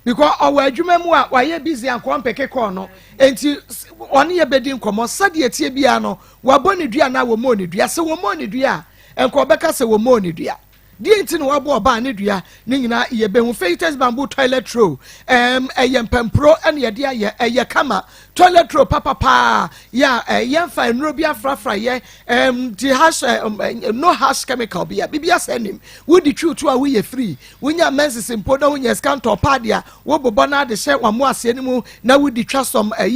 because owa adwuma mu a waye busy anko mpeke ko no enti one ye bedi nkomo sade etie bia no wabɔ ne dua na wo mo ne dua se wo mo ne dua enko beka se wo mo ne dua di enti no wabo oba ne dua ne nyina ye behu fetus bamboo toilet roll pempro ene ye dia ye kama toilet roll papa ya ye fa enro bia frafra ye the has no has chemical bia bibia senim wo di twu a wo ye free wonya menses impoda wonya scanto padia wo bobo na de hye wamo ase nimu na wo di twasom a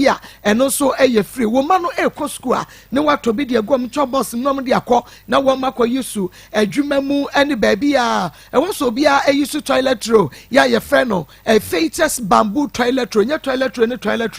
eno so ye free wo ma no school a ne wato bi de agom chobos nom de akọ na wo makọ yusu adwuma mu ene baabi a wo so bia yusu toilet roll ya ye frɛ no fetus bamboo toilet roll nya toilet roll ne toilet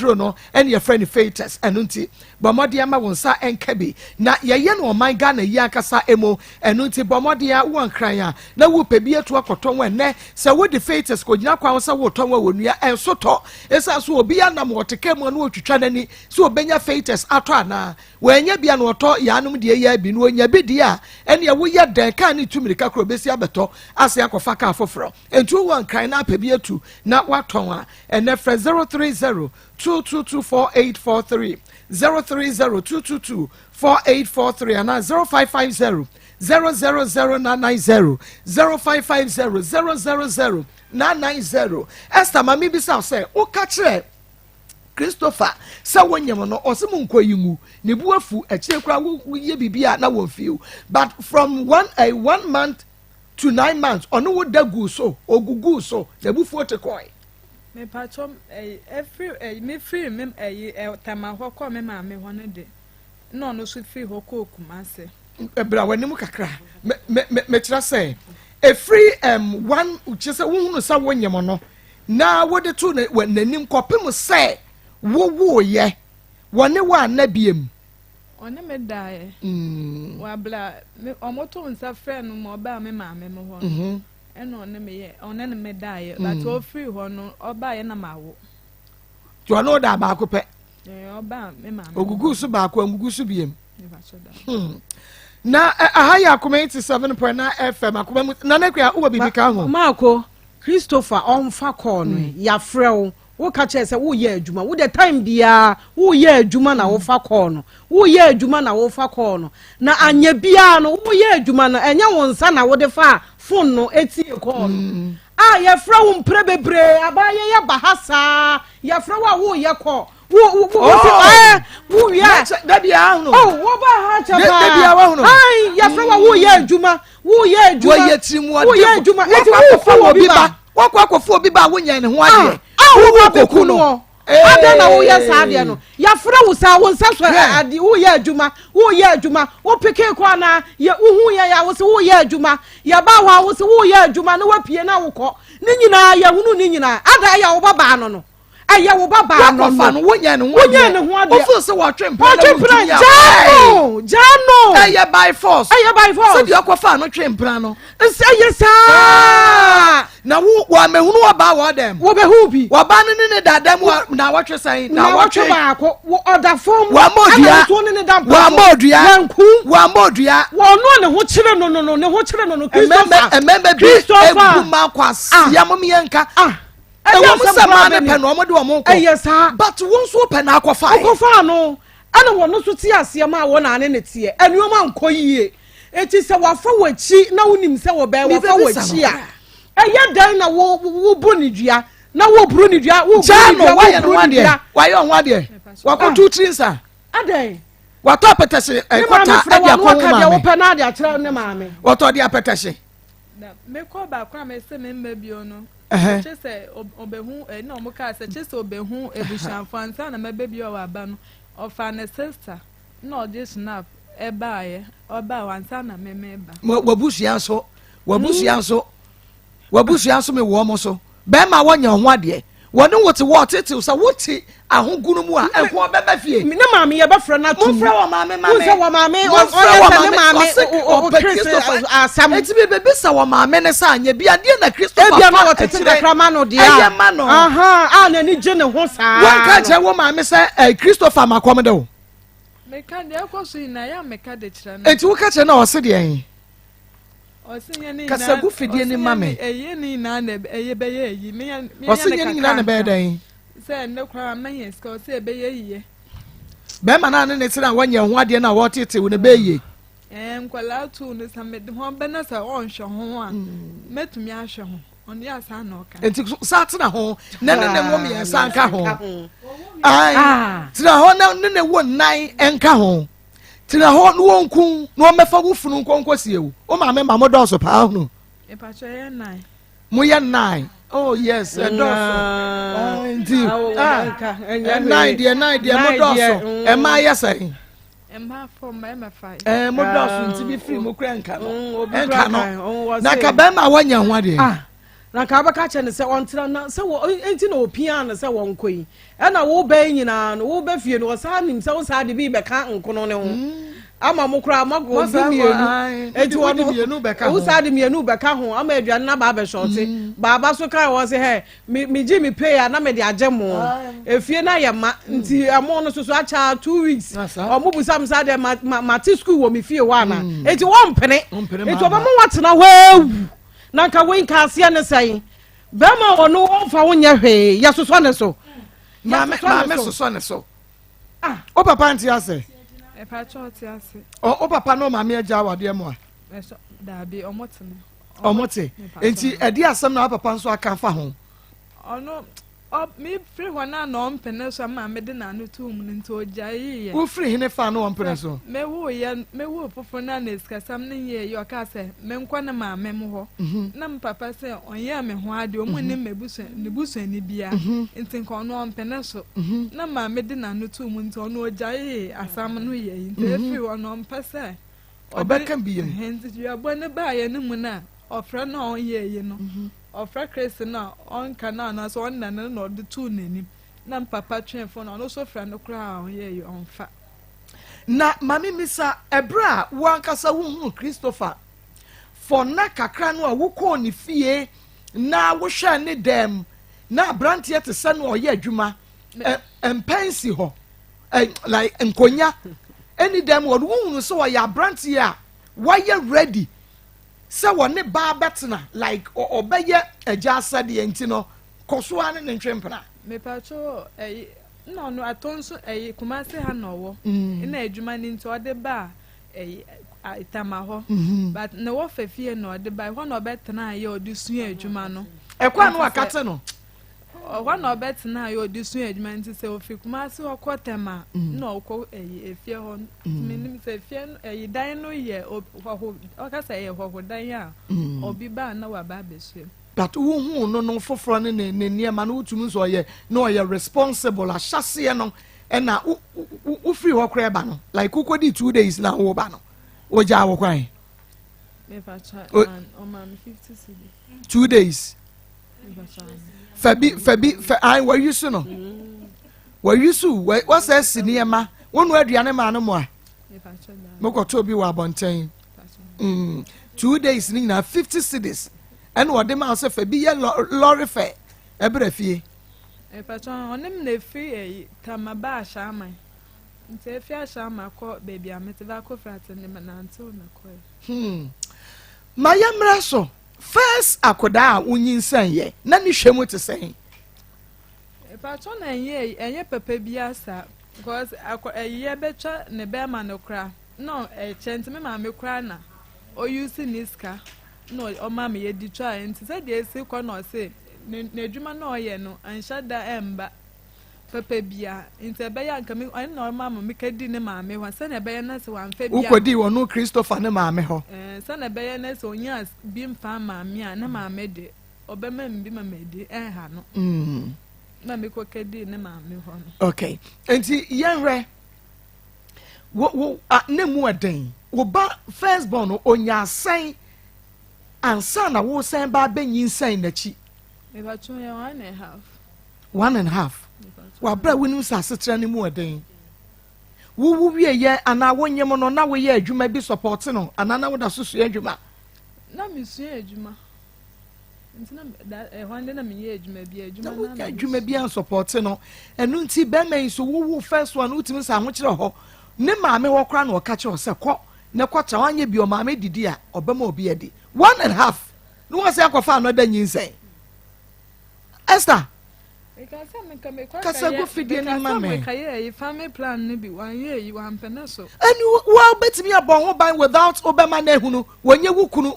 roll no ene ye frɛ no fetus eno nti bomode ama wonsa enkabi na ye no man ga na yi akasa emo eno nti bomode ya wo nkran a na wo pebi etu akoton we ne se wo de fetus ko gina kwa wo ton wo nua enso to esa so obi anam woteka mu no otwitwa nani so obenya fetus ato ana wanya bia no to yanom de ya bi no onya bi de a ene ye wo ye dan kan ni tumirika kro besi abeto ase akofa ka afoforo entu wo nkran na pebi etu na waton a ene fre 030 2224843 030-222-4843 and 0550-000-990 0550-000-990 Esther mami bisa say o ka kire Christopher sa wonyem no osem nkoyimu ne buafu akire kra wo ye bibia na won feel but from 1 month to 9 months ono wo dagu so ogugu so ne bufu otekoi me patchom every me free me tama ho ko me ma me ho ne de no no so free ho ko kumase ebra wanim kakra me tira say a free one chese wo hunu sa wonyem no na wo de to nanim kopem say wo ye wone wa na biem one me dae wa bla me omoto nsa frɛ no mo ba me ma me ho eno ne me ye one ne me dae but o free ho no oba ye na mawo to no da ba ko pe oba me ma ogugu so ba ko agugu so biem na ahaya Akoma 87.9 FM Akoma na na kwa wo bibi ka ho Maako Christopher onfa call no ya frɛ wo ka che se wo ye adwuma wo the time bia wo ye adwuma na wo fa call no wo ye adwuma na wo fa call no na anya bia no wo ye adwuma na enya wonsa na wo de fa phone no etie call no ya frɛ wo mpre bebre abaye ya bahasa ya frɛ wo ye call wo ya da bia hu no wo ba ha cha ba da bia wa hu no ai ya frɛ wo ye adwuma wo ye adwuma wo ye adwuma eti wo fa wo bi ba wakwa obi ba wonya ne ho ade wo koku no ada na wo ye sa ade no ya frɛ wo sa wo nsa so ade wo ye adwuma wo peke kwa na ye uhu ye ya wo se wo ye adwuma ya ba ho wo se wo ye adwuma na wapie na wo kɔ ni nyina ya hunu ni nyina ada ya wo baba no aya wo baba no no wonya ne ho ade wo fo se wo twempa jano aya by force se di akɔfa no twempa no aya sa na wo amehunu wa ba wo dem wo be hu bi wa ba ne dadam na watwe san na watwe ba ko oda form wa modua wo no ne ho kire no Christopher egu ma kwase ya mo mienka ewo musama ne pe no mo de wo ko but won so pe na akɔfa no ana wo no so ti ase ma wo na ne tie anuoma nkɔ yie eti se wafa wachi na wonim se wo be wafa wachi a eye dan na wo bu ni dua na wo buru ni dua wo jano wa ye no ade wa ye onwa de wa ko two trees a adan wa to apetese kwata ade akɔ ma wo pe na ade akere ne maame wo to de apetese me ko ba kwa me se me mbabio no chese obehu na omuka se chese obehu ebushanfo ansa na mababio wa ba no ofa ne sister na odi snap ebaaye oba wansa na memeba wabusia so me wo mo so be ma wonya ho ade woni wote wo tete so wote ahogunu mu a enko beba fie ne maame ye befra na tu mo fra wo maame o se wo maame o Christopher asam eti be bisa wo maame ne sa anya bia de na Christopher bia na wote te krama no de aha na ni je ne ho saa wan ka je wo maame se Christopher makom de wo me ka de akoso ina ya me ka de kira na eti wo ka che na o se de en osinya ni kasa gu fidie ni mame eye ni na na eye be ye yi me osinya ni na be dan se ne kwa ma yen ska se be ye yi be ma na ne tira wanya ho ade na wo tete wo ne be ye Nkwala tu no sa me de ho be na sa on hwe ho a metumi ahwe ho on ya sa na oka enti sa tena ho na ne wo me yansa nka ho ai tena ho na ne wo nan enka ho tena ho no wonku no mefa wo funu nkonkosie wo o ma me ma mo do so pa ho e pa cho ye nine mo ye nine oh yes do so enti nine dia mo do so e ma yesai Emma from Emma 5. Mo do so nti bi free mo kura nka no na ka ba ma wanya ho ade na ka ba ka che ne se on tira na se wo enti na opia na se won koi e na wo ba nyina no wo ba fie no sa nim se wo sa de bi be ka nkono ne ho ama mo kura mago mienu enti wo wo sa de mienu be ka ho ama aduane na ba be shorty baba so kai wo se he mi ji mi pay ya na me de agemo efie na ye ma nti amo no so acha 2 weeks o mo busam sa de ma ti school wo mi fie wa na enti wo mpene enti oba mo watena wa na nka we nka ase ne sai be ma ono wo fa wo nya hwe ya soso ne so ma me soso ne so o papa nti ase e pa cho ti ase o papa no ma me agya wade mo a da bi omote enti edi asem na papa nso aka fa ho ono me free hona no mpene so ma me de na no tum nti ojaye ye wo free hine fa no mpene so me wo fofo na na eskasam ne ye yo ka se me nkwa na ma me mo ho na papa se onye me ho ade o mu ne mebuso ne buso ni bia nti nko no mpene so na ma me de na no tum nti ono ojaye asam no ye nti free ono mpese obeka bi nti ya bo ne ba ye ne mu na ofra na onye ye no ofra Chris na on kana na so on na no de tu nani na papa twen fo na no so fra no kra onye ye onfa na mami misa ebra wankasa wo hu Christopher for na kakra no a wo ko ni fie na wo hwa ne dem na brantie te se no oye adwuma empensi ho like nkonya any dem wo hu so ya brantie a why ready se wone ba betna like obeye agya asade enti no kosoa ne ntwempena me pacho no atonso kumase ha no wo ina adwuma ni nti ode ba itama ho but na wo fafie no ode ba ho no betna ye ode sua adwuma no ekwa no akate no ho no betna ye ode sua adwuma nti se ofi kumase ho kotema no ko efie ho minim se efie dan no ye ho ka se ye ho dan ya obi ba na wa ba besu but wo hu no foforo ne niema no utumi so ye no ye responsible a hyase no na wo free ho kra ba no like wo kodi 2 days na wo ba no wo ja wo kwan me pacha on my 50 cedi 2 days fabi I were you so no were you so what says niema wo no aduane ma no mo a me pacha mo ko to bi wa bonten 2 days ni na 50 cedis and what the man say fabi ye lorry fair ebra fie e pacha onim na fi tamaba ashama nti efi ashama ko baby amete ba ko frat ne mananto na ko maya mraso first akoda a unyinsan ye na ni hwemu te sen e pacha na enye papa bi asa because ye betwa ne be ma no kra no chenti me ma me kra na o use niska no o ma me ye di twa nti se de esi ko no se na adwuma na oye no anhyada emba papa bia nti be ya nka me no ma me kadi ne ma me ho se na be ya na se wan fa bia ukodi wono Christopher ne ma me ho se na be ya na se onya bi mfa ma me a na ma me de obema mbi ma me di ha no na me ko kadi ne ma me ho no okay nti yenre wo ne mu adan wo ba first born onya san ansa na wo san ba benyin san na chi me ba tun ya 1.5 wa bra wonu sa setra ne mu adan wo wie ye ana wonyem no na wo ye adwuma bi support no ana na wo da so adwuma na me su adwuma ntina da hwande na me ye adwuma na adwuma bi an support no enu nti be men so wo first one utimi sa ho kire ho ne maame wo kra na o ka kire se ko ne kwata wanye bi o maame didi a obema obi edi 1.5 no wa se akofa no da nyinsen Esther kasa go fidie ni mame family plan ni bi wan ye wan pene so ani wa betimi abon ho ban without obema na ehunu wonye wukunu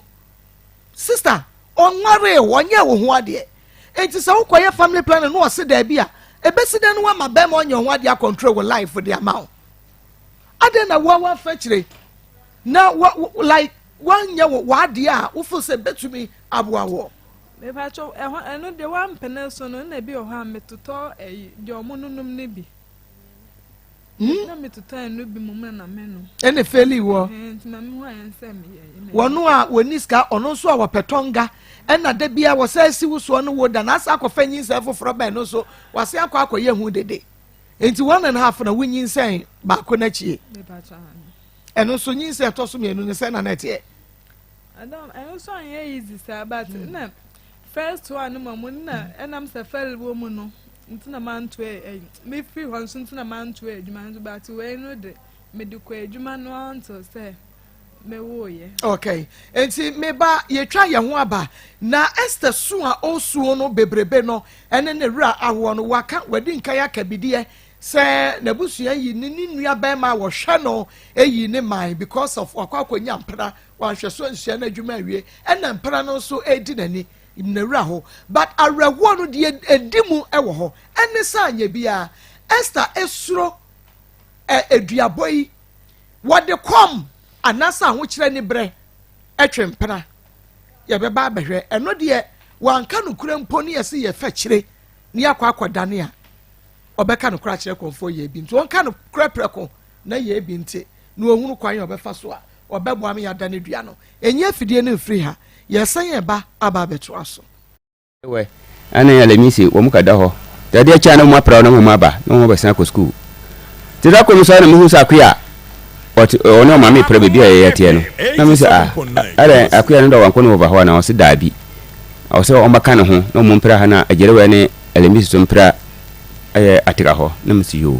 sister onware wonye wo ho ade enti se wokoye family plan no o se da bia ebesida no wa mabem onye ho ade control life for the amount ade na wa fa kire na like wanye wo ade a wo fo se betumi aboawo me ba cho eno de wan pene so no na bi o ha metoto de omununum ne bi na metoto eno bi mum na meno ene feli wo enti mame ho ayense me ye wono a woniska ono so a wapetonga ena da bia wo sa si wo so no wo da na asa akofa nyinsa foforo ba no so wase akoye hu dede enti 1.5 na wunyinsa ba ko na chie me ba cha eno so nyinsa to so mienu ne se na na tie adam eno so an ye easy say but na first one mamun na enam se fel wo mu no ntina man to me free hon so ntina man to adwuma nso but we no de me de ko adwuma no until say me wo ye okay enti me ba ye twa ye ho aba na Esther su a osuo no bebrebe no ene ne wura awo no waka wadi nkan ya kabidie se na busua yi ni nua ba ma wo hwe no eyi ne man because of akwakonya mpra wa hwe so nsia na adwuma awie ena mpra no so edi nani imnewura ho but arewo no de edimu ewo ho ene sa anya bia Esther esuro eduaboyi wode kom anasa ho kire ni bre etwempena ye beba abehwe eno de wanka no kure mponi yesi ye fa kire ni akwadane a obeka no kura kire konfo ye bi nti wonka no kura preko na ye bi nti na ohunu kwan ye obefa so a obebo am ya dane dua no enye afidie no free ha yesan ye ba aba beto aso we ana ya lemisi wo muka da ho dade a cha na mu apra na mu aba na mu besan ko school ti da ko mu sa na mu hu sa akua ono mama pra bebi a ye tie no na me se are akua no da wanko no over ho na o se dabi o se o maka ne ho na mu mpra ha na agere we ne lemisi so mpra atira ho na me se yo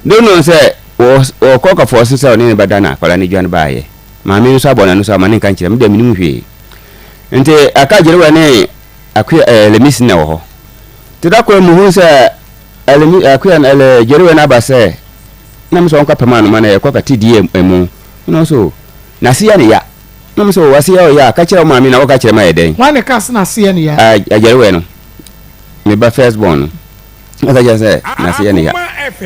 no se o koka fo se se ne badana kwala ne dwan ba ye mama no so abona no so amane kan kire me da minim hwe nte aka gere we ne akua lemisi na wo ho ti da ko mu hu se akua na gere we na ba se nam so onka pema no mana ye kwa tidie emu no so na sia ne ya nam so wase ya ka kire maami na wo ka kire ma ye den wane ka se na sia ne ya agere we no me ba first born no ka je se na sia ne ya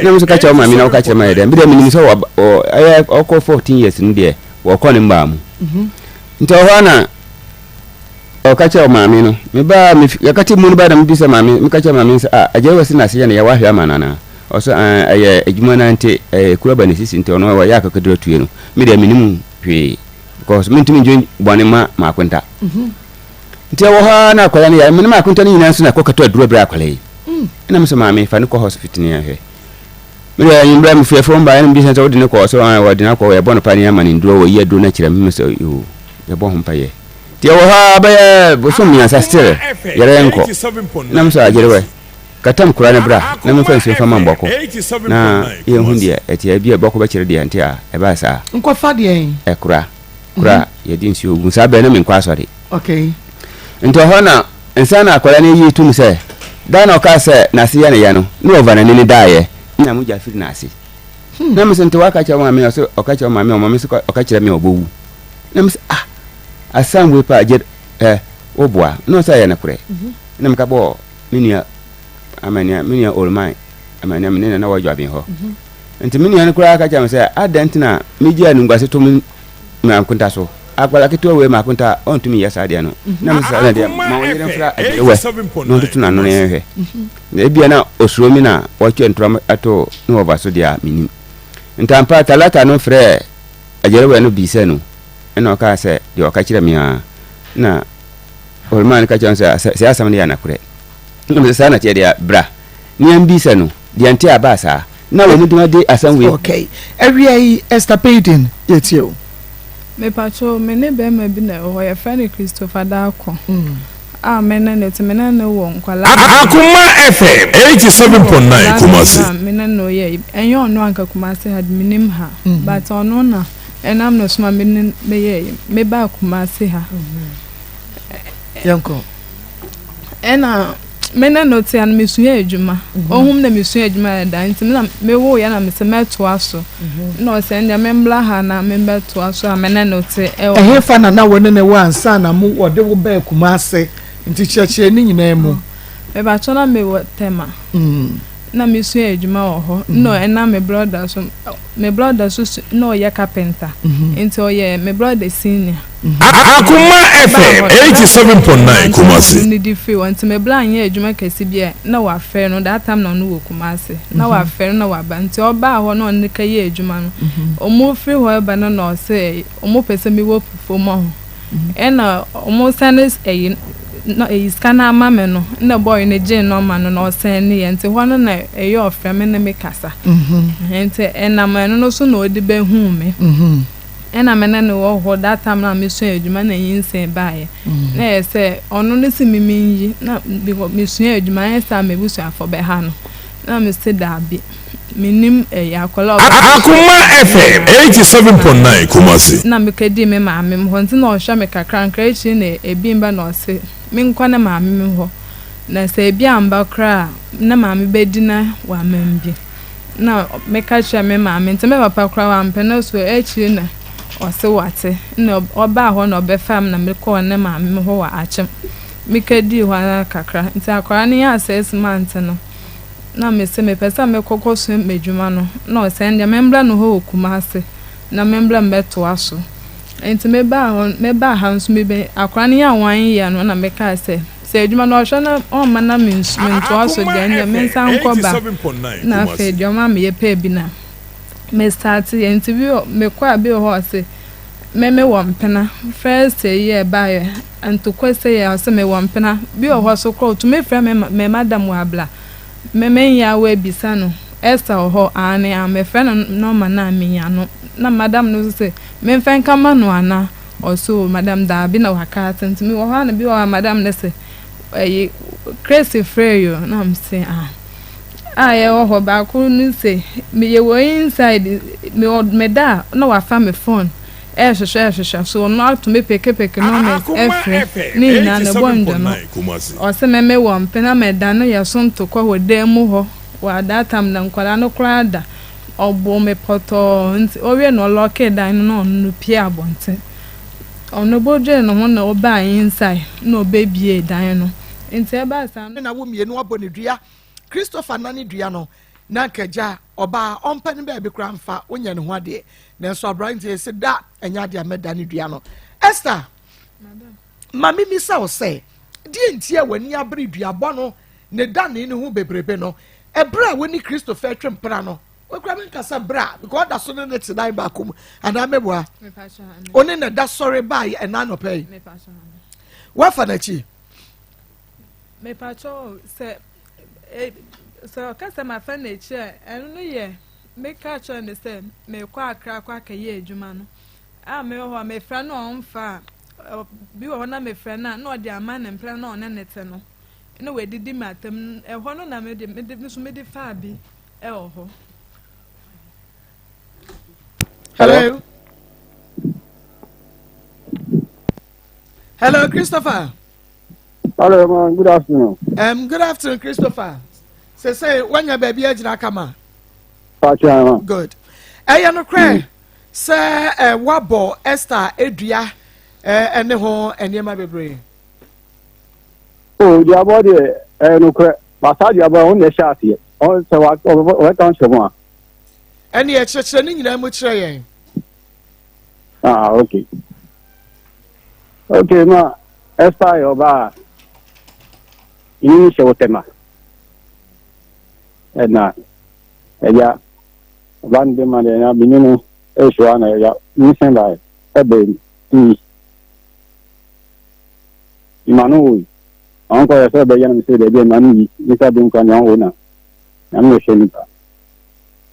nam so ka kire maami na wo ka kire ma ye den bi de minim so o ko 14 years ndi wo ko ne mbaamu nti ho na o ka kire maami no me ba ya ka ti mu ba da me bi se maami me ka kire maami se agere we se na sia ne ya wa hwa manana also aye ejuma na nte kura ba ne sisi nte ono wa ya kakadro tuye no me de minimu hwe because me ntimi njo bone ma akwenta nte wo ha na akwala ne ya me ma akwenta ni nyina so na kokato aduro bra akwala yi ina me so ma me fa ne ko hospital ne ya hwe me ya yimbra me fie from ba ya me bisa wo de ne ko so wa de na ko ya bono pa ne ya ma ne nduro wo yi aduro na kire me so yo ya bo hom pa ye te wo ha ba ya bo so mi asa still yare enko na me so agere we katam kurane bra na me fansi fama mboko na ye hundie etia bia boko ba kire de ante a e ba sa nko fa de kura ye din si ogun sa be na me nkwa sori okay nto ho na ensana akwara na yi tum se da na ka se na se ye ne ya no na over na ni da ye na mu ja firi na ase na me se nto waka cha ma me so oka cha ma me o ma me se oka kire me obowu na me se asam we pa je oboa no sa ye na kure na me ka bo minia amania minia olmai amania menena na wajo abin ho enti minia ne kura aka cha me se adantina miji anu ngwase to me akunta so akwala keto we ma akunta on to me yesa dia no na me sa na dia ma woni fra we no tutu na no ne hwe na bia na osuro mi na wacho ntro ato no over so dia minim ntampa talata no frɛ agere we no bise no ena ka se dia o ka kire mi na olmai ka cha se asam ne ya na kure no se na tie dia bra ni ambisa no dia ntia abasa na we muduma de asanwe okay every Esther Payden yetio me pacho me ne be ma bi na ho ya friend Christopher Dako mena ne te mena no wo nkwala Akoma FM 87.9 Kumasi mena no ye enyo no anka Kumasi had minim ha but ono na enam no suma me ye me ba Kumasi ha yanko ena mena no te an mesua adwuma ohum na mesua adwuma da nti na mewo ya na mese meto aso no se ndia membla ha na membeto aso amena no te ehe fa na wone ne wansa na mu wode wo ba Kumase nti cheche ni nyina mu me ba chona me wo tema na mesua adwuma wo ho no ena me brother so no ya carpenter nti o ye me brother senior Akoma FM 87.9 Kumasi. Ni di free want me bla anya adwuma kesi bia na wa fe no that time na no wo Kumasi na wa fe na wa ba nti oba ho no ne ka ye adwuma no omo free ho ba no no say omo pese mi wo perform ho ena omo sanes no scanner amame no na boy ne je no ma no no sen ne nti ho no na eyo ofra me na me kasa nti ena ma no so na odi be hu me ena mena no wo ho that time na me so adwuma na yinsen baaye na ese ono ne si miminyi na me so adwuma esa me busu afo be ha no na me se dabi minim yakola Akoma FM 87.9 Kumasi. na me kedi me maame m ho nti na ohwa me kakra nkra echi na ebimba na ose me nkwa na maame m ho na se ebi amba kra na maame bedina wa mambi na me ka cha me maame nti me papa kra wa mpe na so echi na ose wate na oba ho na obefam na me ko na maame m ho wa achem me kedi ho na kakra nti akora ne ya 6 months no na me se me pesa me kokoso medwuma no na se ndia membra no ho Kumase na membra mbeto aso enti me ba ha nso me be akora ne ya wan ya no na me ka se edwuma no hwa na o ma na me nso aso dia ndia me san ko ba na fe dioma me ye pa bi na me start interview me kwa bi ho se me wo mpena first year ba ye anto kwese ya se me wo mpena bi ho so ko to me frɛ me madam wa bla me ya we bisa no esa ho ane ame frɛ no ma na me ya no na madam no se me mfa kama no ana also madam da bi na waka tent me wo ha na bi wa madam ne se crazy freyo na am say ye ho ba ku ni se me ye wo inside me da na wa fa me phone hwehwehwehwehweh so no to me peke no me efe ni na ne bondo no o se me wo mpena me da no ye so ntokwa wo da mu ho wa that time na nkwala no kra da obo me poto nti o we no lock dan no no pia abonte ono bodwe no ho na oba inside no bebie dan no nti e ba sa na wo mienu abone dua Christopher nani dua no na kaja oba ompani be be kra mfa onya ne ho ade na so abranti se da enya de ameda ne dua no Esther madam mami mi sa o se die ntia wani abere dua bo no ne da ne ho bebrebe no ebra woni Christopher twempra no okra men kasa bra because that so ne tedai ba kom ana meboa me pasha oni na da sorry ba e na no pay me pasha wa fa na chi me pacho se so kasa ma fa na chi enu no ye me ka cho ne se me kwa akra kwa ka ye adwuma no me ho me fra no onfa bi ho na me fra na no de ama na mpra na one nete no no we didi matem ho no na me de so me de fa bi ho. Hello. Hello, Christopher. Hello, man. Good afternoon. Good afternoon, Christopher. Say when your baby ejina kama. Pacha. Good. You no cry. Say wabo Esther Edria ene ho enema bebre. Oh, the body no cry. Basa the body on the shot here. On so what can you Any church ni nyina mu kire yen. Okay. Okay, ma. Esther oba. Ini se wotema. Na. Ya. Van de man ya bininu eswa na ya. Ni sen ba. Ebe ni. Imanu. Anko ya se be ya mi se de bi manu ni sa bi nkan ya wona. Na mi se ni pa.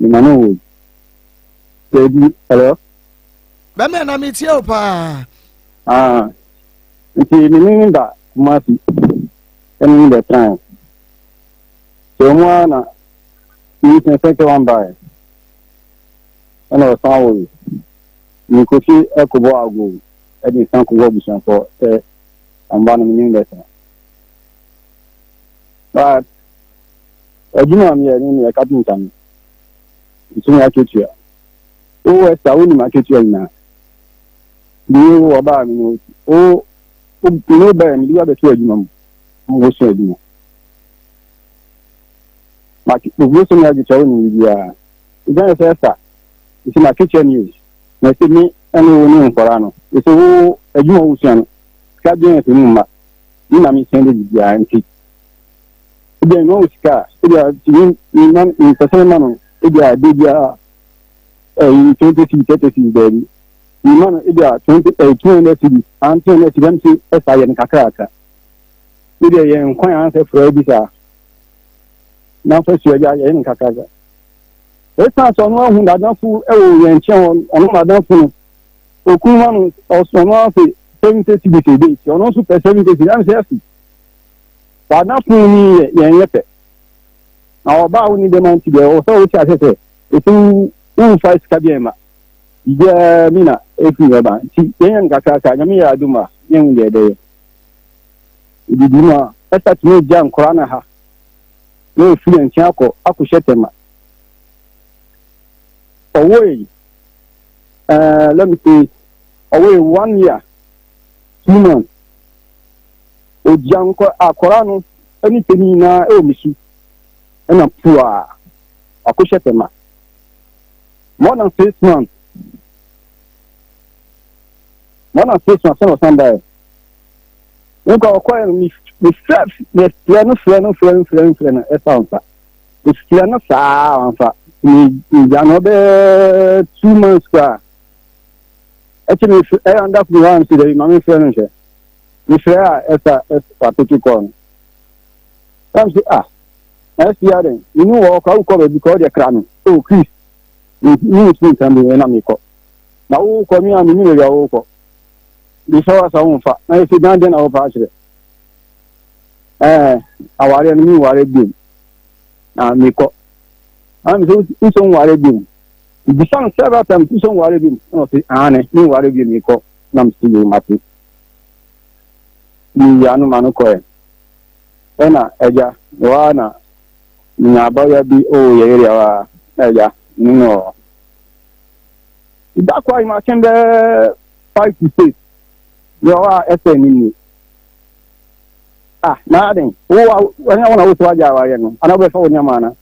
Imanu. Baby, hello. Bame na mi tie o pa. Nti ni nda Kumasi. Eni the time. So mo na ni se se wan ba. Ana sa wo. Ni ko fi ekobo ago. Edi san ko wo bisan for amba na ni nda sa. but adwuma mi yɛ ne yɛ carpenter no nso yɛ aketua o ɛsa wo ni ma aketua nyinaa bi wo ɔbaa mi no o no bɛyɛ mi bi abɛto adwuma mu mo so adwuma ma wo so mi aketua wo ni bia ìgbà yẹn fẹ́ sà ìsì ma aketua news na ɛsɛ mi ɛne wo ne nkɔla no ɛsɛ wo adwuma wo sua no sika bi yɛn fɛ mu ma ni na mi sɛn de bibia nti ebi ɛnyɛ wo sika ebi a ti ni na mpɛsɛn ma no ebi a de bia 20 cities 30 cities baabi ni ma no ebi a 200 cities and 200 cities ɛm si ɛsa yɛ no kakraka ebi a yɛn kwan a ansɛ fura bi sa na fɛ sua gya yɛ no kakraka ɛsan sɛ ɔno ahu n'adanfo ɛwɔ yɛn nkyɛn ɔno n'adanfo no okun ma no ɔno afɛ 70 cities ebe ti ɔno nso pɛ 70 cities ɛm sɛ ɛsi n'adanfo ni yɛn yɛ pɛ na ɔbaa wo ni dɛm anti deɛ ɔsɛ ɔwɔ ti asɛ sɛ etu nfa sika bi ɛma ìjẹ́ mi na efi yɛ ba nti yɛn yɛn kakraka nyame yɛ adum a yɛn hu deɛ ɛdɛyɛ ìdìdì mu a ɛsɛ tumi gya nkora na ha na efi yɛn nkyɛn akɔhyɛ tɛma ɔwɔ yi let me say ɔwɔ yi 1 year 2 months ogya akora no ɛne panyin na ɛwɔ misu ɛna pua akɔhyɛ tɛma more than 6 months sɛ ɔsan baɛ nka ɔkɔɛ no frɛ no ɛsa nsa mefrɛ no saa amfa megya no ɔbɛɛ 2 months koraa ɛkyɛ ɛyɛ andafo mi hɔ sɛ dɛbi ma mefrɛ no nhwɛ mefrɛ a ɛsa atoto kɔɔ no ɛm sɛ ɛsia den menu wɔ ɔkɔ wokɔ baabi kɔ ɔdeɛ kra no Chris ni nsi ntam bi na mekɔ na wokɔ mi a meni baabi a wokɔ bisɛ wasa wo mfa na yɛsɛ dan den na wɔpa akyerɛ awareɛ no menware biom na mekɔ ana mesɛ wosɛ nware biom bisa no several times wosɛ nware biom na ɔsɛ ane menware biom mekɔ na mesɛ yɛ mate meyia no ma no kɔɛ ɛna agya wɔa na menya abɔya bi yɛ area wa na agya no da kwa ima kende 5 to 6 yo wa SN na den wo wana wo so aja wa ye no ana be fa wo nyama na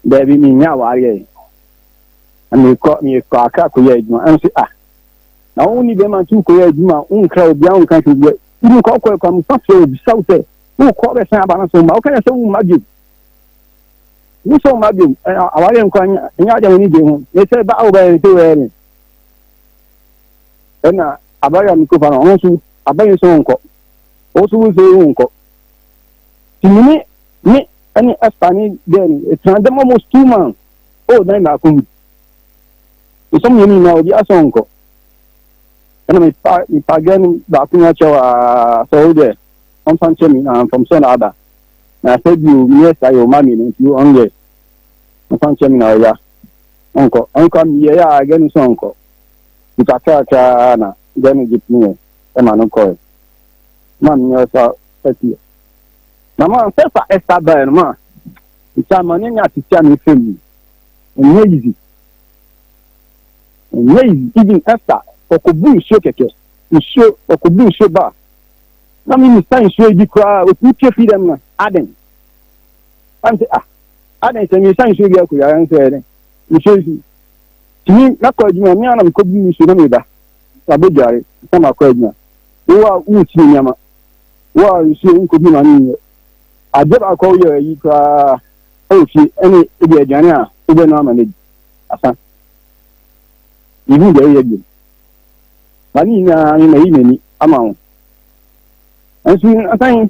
da bi mi nya wa ye ani ko mi ko aka ko ye adwuma an si na wo ni be man tu ko ye adwuma unkra obi an kan tu ibi ko ko am fa so bi sauce wo ko be san aba na so ma o kan se wo ma bi ni so ma bi aware nkwan nya aja woni de ho ye se ba wo ba ye te we ni na abaya mikofa na onso abaye so nko oso wo se nko timini ni ani espani den it's them almost 2 months na na ko so mo ni na obi aso nko na mi pa gan ba kunya chewa so de on fan chemi na from son ada na said you yes ayo mami no you onge on fan chemi na ya nko mi ya again so nko ikaka na gani jipni ema no koy man nyo sa eti na man sefa esta ba ma ita mani nya titia ni femi easy even esta okobu show keke show okobu show ba na mi stand show di kwa o tu ke fi dem na aden anti aden se mi stand show bi akuya yan se den mi show tini na kwa juma mi ana mi ko bi show na mi da abejare sama kwa juma wa uti nyama wa show nko bi na ni ajeba ko yo yi kwa o fi ene ebi ajane a ebe na manage asa ihu de ye bi mani na ni na yi ni ama ho ansu asan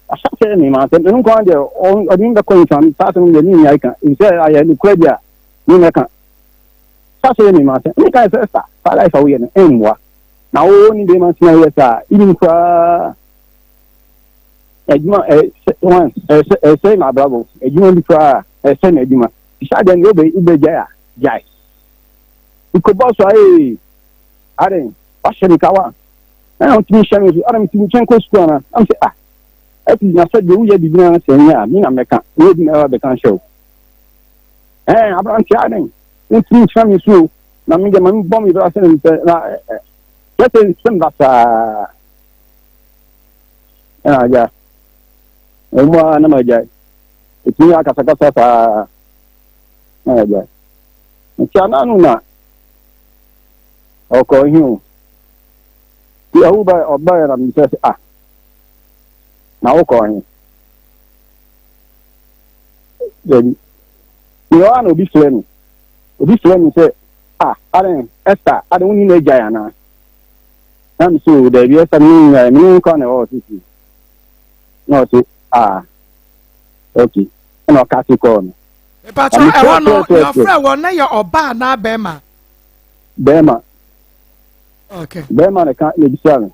asase ni ma te nko ande o odin da ko ntan ta so ni ni ya ka nse aya ni kwa dia ni na ka asase ni ma te ni ka se sta fa life awo ye no enwa na wo ni de ma tina ye sa ibi kwa ejuma say na bravo ejuma bi kwa say na ejuma isa de ni obe jaya jai iko boss are wa sheni kawa na o timi shemi so ara mi timi chen ko school na am say ati na sɛ de woyɛ bibi na sɛ nya me na mɛka we bi na be kan show abranti aden ntumi twami so na me de ma bɔ me bra sɛ na yɛte sem basa ja ɛmo na ma ja etumi akasakasa sa ja ntiana no na ọkọ hiu ti awu ba ọba ya na mi sɛ na ọkọ hin jadi yo ana obi fle mi sɛ aren Esther ade woni na gya ya na am so da bi Esther mi ko na o sisi no so okay no ka ti ko no Pacho e wono your friend won na your oba na bema okay bema na ka e bisa no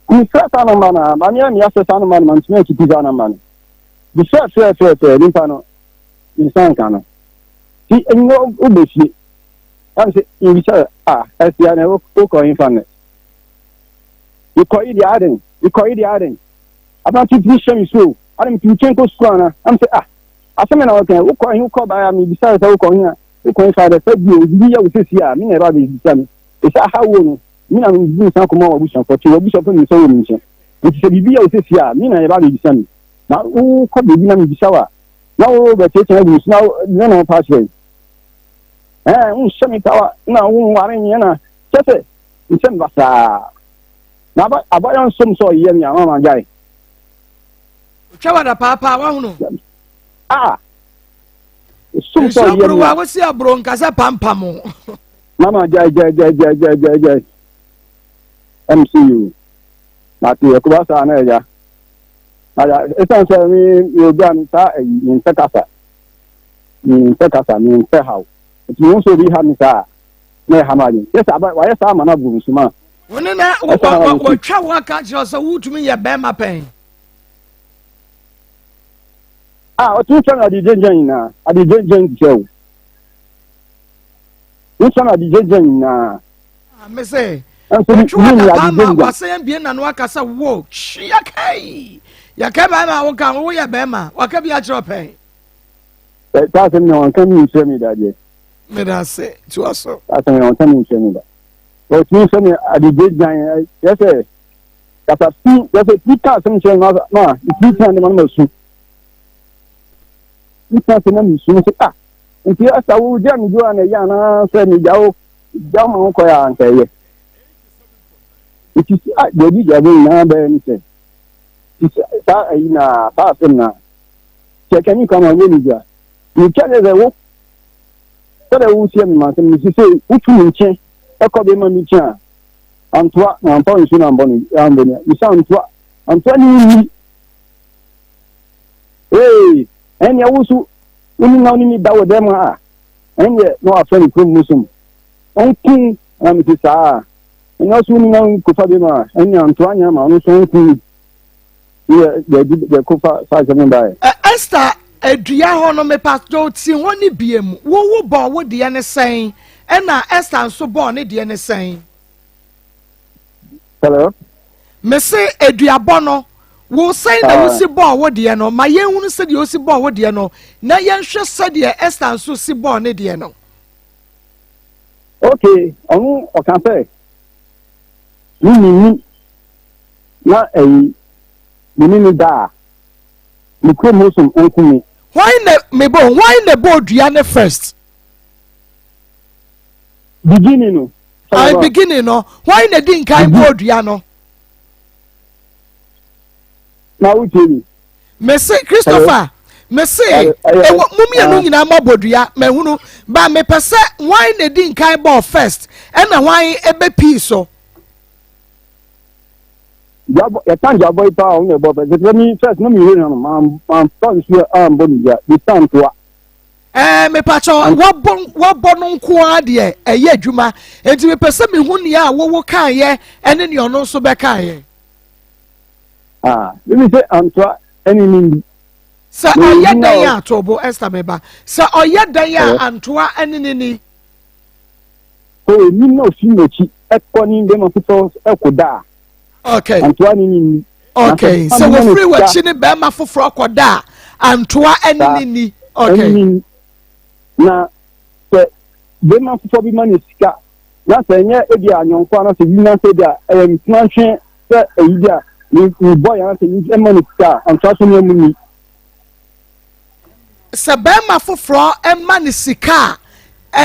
ni fata no mana ma mi asesa no mana ntime ki pizza na mana the fair ni pa no insan kan no ti enyo obesie am se e bisa asia na o ko infan you call it the aden about to push me so I'm thinking ko squana am se aseme na wokan wo ko ba ya mi bisa se wo ko nya wo ko fa da se bi o bi ya wo sesi a mi na ba bi bisa mi e sa ha wo no mi na mi san ko mo wa busan ko ti wo busan ko mi so wo mi nche o ti se bi ya wo sesi a mi na ba bi bisa mi na wo ko bi na mi bisa wa na wo ba che che bu na na pass way un shami tawa na wo ware nya na tete nsem basa na ba abayan som so ye mi ama jai twa da papa wa hunu some so ye mi wa si abro nkasa pampam mama jai MCU mati ko ba sa na ya aya esan so mi yo gan ta in takasa mi how ti mo so bi ha mi sa na ha ma ni yes aba wa yes ama na bu nsuma woni na wo twa wa ka je so wutumi ye be ma pen o tu twa na di jenjen na adi jenjen show tu twa na di jenjen na me say wa say bien na no aka sa wo ya kai ba ma wo kan wo ye be ma wa ka bi a chiro pen ta se no kan mi se mi da je me da se tu aso ta se no kan mi se mi da o tu se mi adi jenjen yes kata ti ka se mi se na ti ta ni ma su ita se na mi su se nti asa wo dia mi do na ya na se mi jawo ma ko ya anka ye iti de bi jabe na be ni se ta ina ta se na che kani kama ye ni ja ni kale de wo tele wo sie mi ma se mi se utu mi che e ko be ma mi cha antwa na antwa nsu na mboni amboni mi sa antwa ni enya wusu uni na uni dawo dem enye no afani ko musum onkin am ti sa enya su ni na ko fa be ma enya ntwanya ma no so onkin ye ko fa se me bai Esther edua ho no me pastor ti woni biem wo bo wo de ne sen na Esther nso bo ne de ne sen hello me say edua bo no wo say na wo si ball wo de no ma yen hunu se de wo si ball wo de no na yen hwe se de Esther so si ball ne de no okay onu o kan say ni na ni da ni ko mo so onkumi why na ball dua ne first beginning no beginning no why na din kai ball dua no na utini me say Christopher me say mummy anu nyina mabodua me hunu ba me pese why na din kai ball first na why ebe pii so ya tan ja boy pa on ebo be let me first no me hear no man ton sure am boni ja the stand to me pacho wo no nko ade eye adwuma enti me pese me hu ne a wo kan ye ene ne ono so be kan ye let me say Antoine enemy sa oye dan ya tobo Esther meba sa oye dan ya Antoine enini ni o ni no fi mechi ekoni de mo fito ekoda okay Antoine ni okay so we free we chini be ma foforo koda antoa enini okay na se be ma foforo bi ma ni sika na se nye e dia anyonko na se bi na se dia mtwanhwe se e dia ni boy na se ni e ma ni sika antoa so ni amuni se be ma foforo e ma ni sika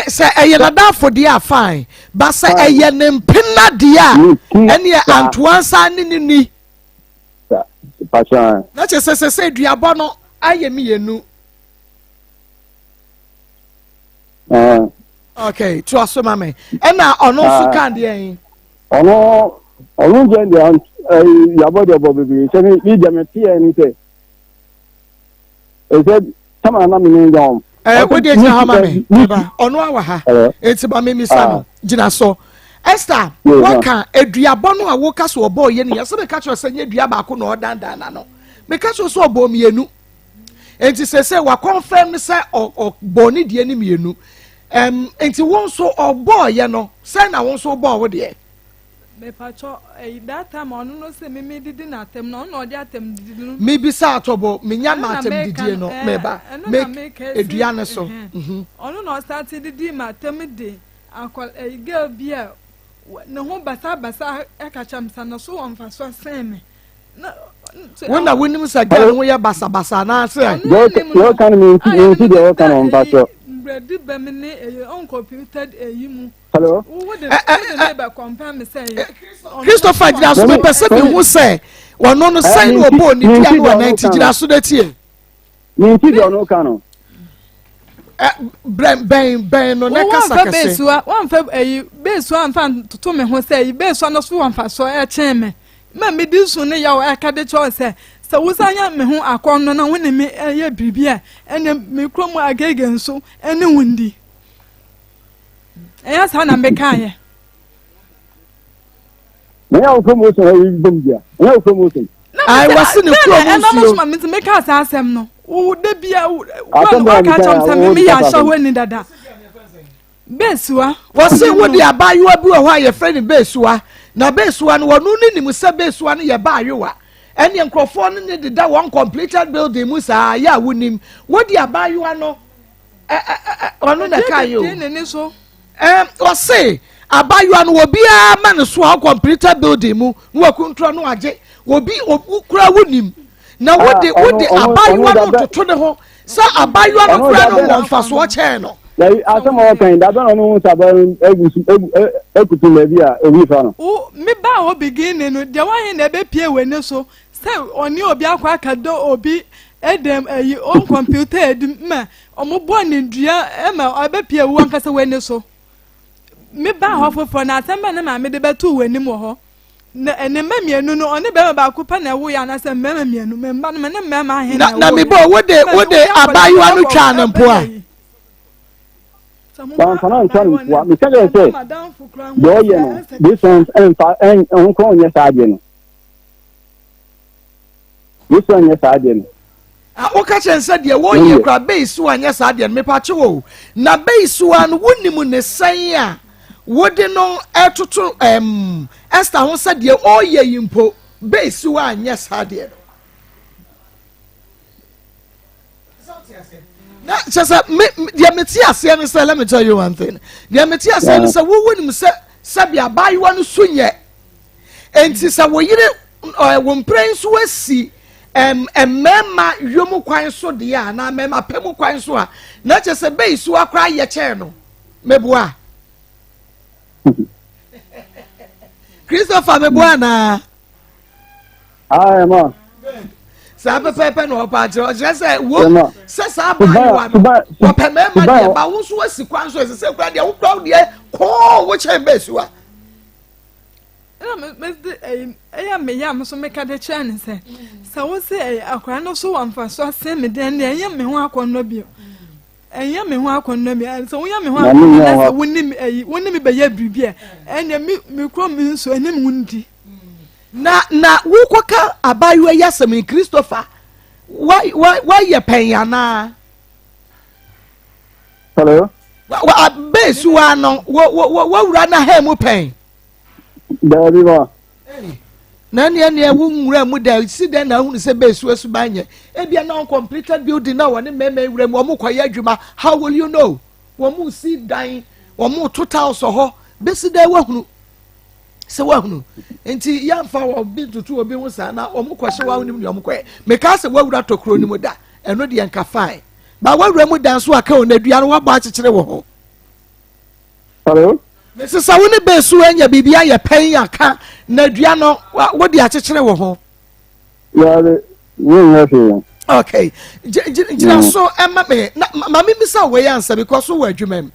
se eye na dafo dia fine but se eye ne mpena dia ene antoa sa ni pacha na che se duabo no aye mienu okay to aso mame na ono so kan de yin ono je de yabo de obo bebe se ni je tie ni se e se sama na mi ni dom we de ha mame baba ono awa ha enti ba me misa no gina so Esther waka eduabo no a wo ka so obo ye ni ya se be ka cho se nya dua ba ko no dandan na no me ka so obo mienu enti se wa confirm se obo ni de ni mienu enti won so obo ye no se na won so obo wo de me pacho that time onu no se me didi na atem no no de atem didi no me bi sa atobo me nya na atem didi no me ba make edua ne so onu no start didi ma atem de akol girl bia ne ho basa e ka chamsa na so won fa so seme na wona wonim sa girl ho ya basa na se yo kan me nti de yo kan on pacho bredi be me ne on computed mu hello Christopher did so me person me who say wono no sign obo ni dia no 90 did so that tie me nti de no kan no ben no na kasa kase wan fa besu an fa toto me ho say besu no so wan fa so e chen me ma me di su ne ya o aka de cho say so wusanya me ho akon no na woni me ye bibia ene me krom agege nso ene wundi eya sa na me kan ye me ya o promotion e bombia me ya o promotion I was in the promotion na me me ka sa asem no wo de bia wo aka chom sa me ya sha weni dada besua wose wo de abayewa bi wo ha ye friend besua na besua no wonu ni nim se besua no ye baayewa ene nkrofo no ne de da one completed building mu sa ya wonim wo de abayewa no onu na kan yo wose abayewa no obi a ma no so completed building mu wo kuntro no age obi kura wonim na wo de abayewa no toto ne ho sa abayewa no kura no won fa so chen no asema kan da don no saba ekutu le bia obi fa no me ba o begin no de wan na be pie we ne so say oni obi akwa akado obi edem on computer edim ma omo bo ne dua ma obe pie wo ankasa we ne so me ba ho fofo na asema na ma me de betu we ni mo ho na ene mamienu no oni be ba ko pa na wo ya na se mamienu me ba no me ne me ma he na me bo wo de abayewa no twa na mpo a Sana trying to me tell you say do you know this one and uncle yes again this one yes again o ka chen say de wo ye kra base one yes again me pa che wo na base one wonim ne san a wo de no etoto Esther ho say de o ye yimpo base one yes again just the Metias, let me tell you one thing. The Metias is a woman say Sabia buy one soon yet. And since I will when Prince was see memma yomu quine so dear, na memma pemu quine so not just a base who are cry your channel. Mebois Christopher Mebuana. I am Sabe pepe no patro just say wo se sabe you wo pe me ma de ba wo so asi kwan so se kura de wo kura de ko wo che besu a me ya so me ka de chen se wo se akwa no so wamfa so se me de ne enya me ho akonnwa bi enya me ho akonnwa bi so wo ya me ho akonnwa se wonni me be ya bibia enya me kro me nso enim wundi na wo koka abayewa yasem Christopher why ye penya na hello wa besu ano wo wura na ha mu pen David na ne wo nwura mu da si den na hu se besu esu banye e bia na completed building na woni meme nwura mu omukoye adwuma how will you know wo mu si dan wo mu total so ho besi da wahunu se wahunu enti yamfa wo bi tutu obi hu sa na omukose wa hu ni omukoye meka se wawura tokro ni mu da eno de enka fine ba wawura mu dan so aka onadua no waba akekere wo ho. Hello. Mrs. Sawuni besu enya bibia ye pen aka na dua no wo de akekere wo ho. Yeah, we okay. Jina so emma me ma me misa we answer because we adwuma.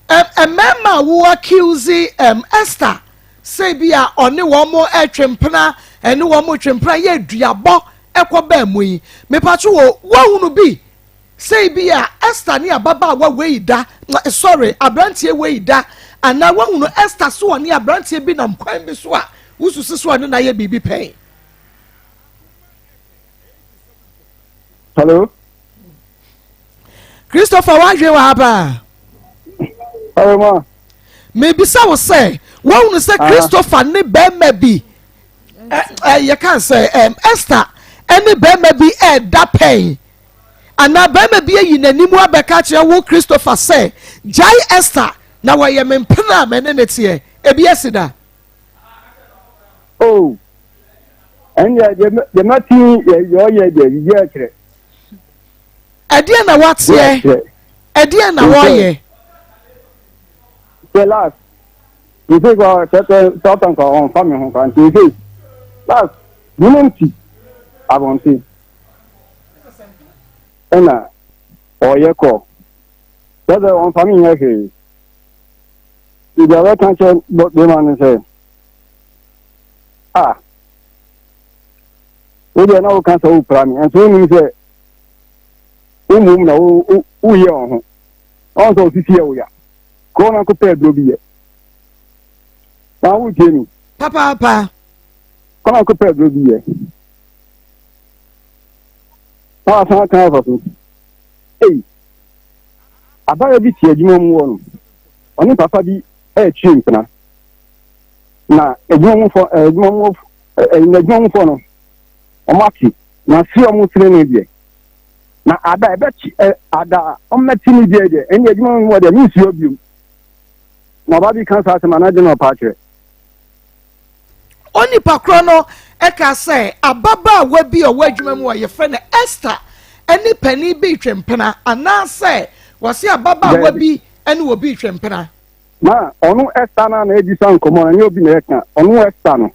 Mema wo accuse Esther say bia one wo mo atwempena ene wo mo twempena ye duabo ekoba mu yi. Me pacho wo hunu bi say bia Esther ni ababa wa we da sorry abrantie we da ana wo hunu Esther so ni abrantie bi na mkwan bi so a ususu so ne na ye bibi pen. Hello. Christopher wajwe wa haba. Hello ma. Maybe so say wo say Christopher ne be bi you can say Esther any be bi da pain ana be bi yi nanimu abeka kire wo Christopher say jai Esther na wo ye mempena me ne netie ebi esida. Oh, and the mati ye kire Edia na what ye edia na wo ye the last you say go certain ko on family hon kan you say last minimum abonti ena oye ko that on family here you the right can but the man say we dey now can so prami and so mean say umum na u ye on so sisi e wo ya ko na ko Pedro bi ye na u jeni papa ko na ko Pedro bi ye pa sa kan so abaya bi tie adwuma mu wonu oni papa bi chimpna na adwuma mu fo no omaki na si omu tire ne bi na ada ebechi ada ometi ni bi de eni adwuma mu de mi si obium na ba bi kan sa manager no pa kire oni pakro no e ka say ababa wa bi o wadwuma mu ye fe na Esther eni pani bi twempena ana say wase ababa wa bi eni wo bi twempena ma onu Esther na edi san komo na obi na eka onu Esther no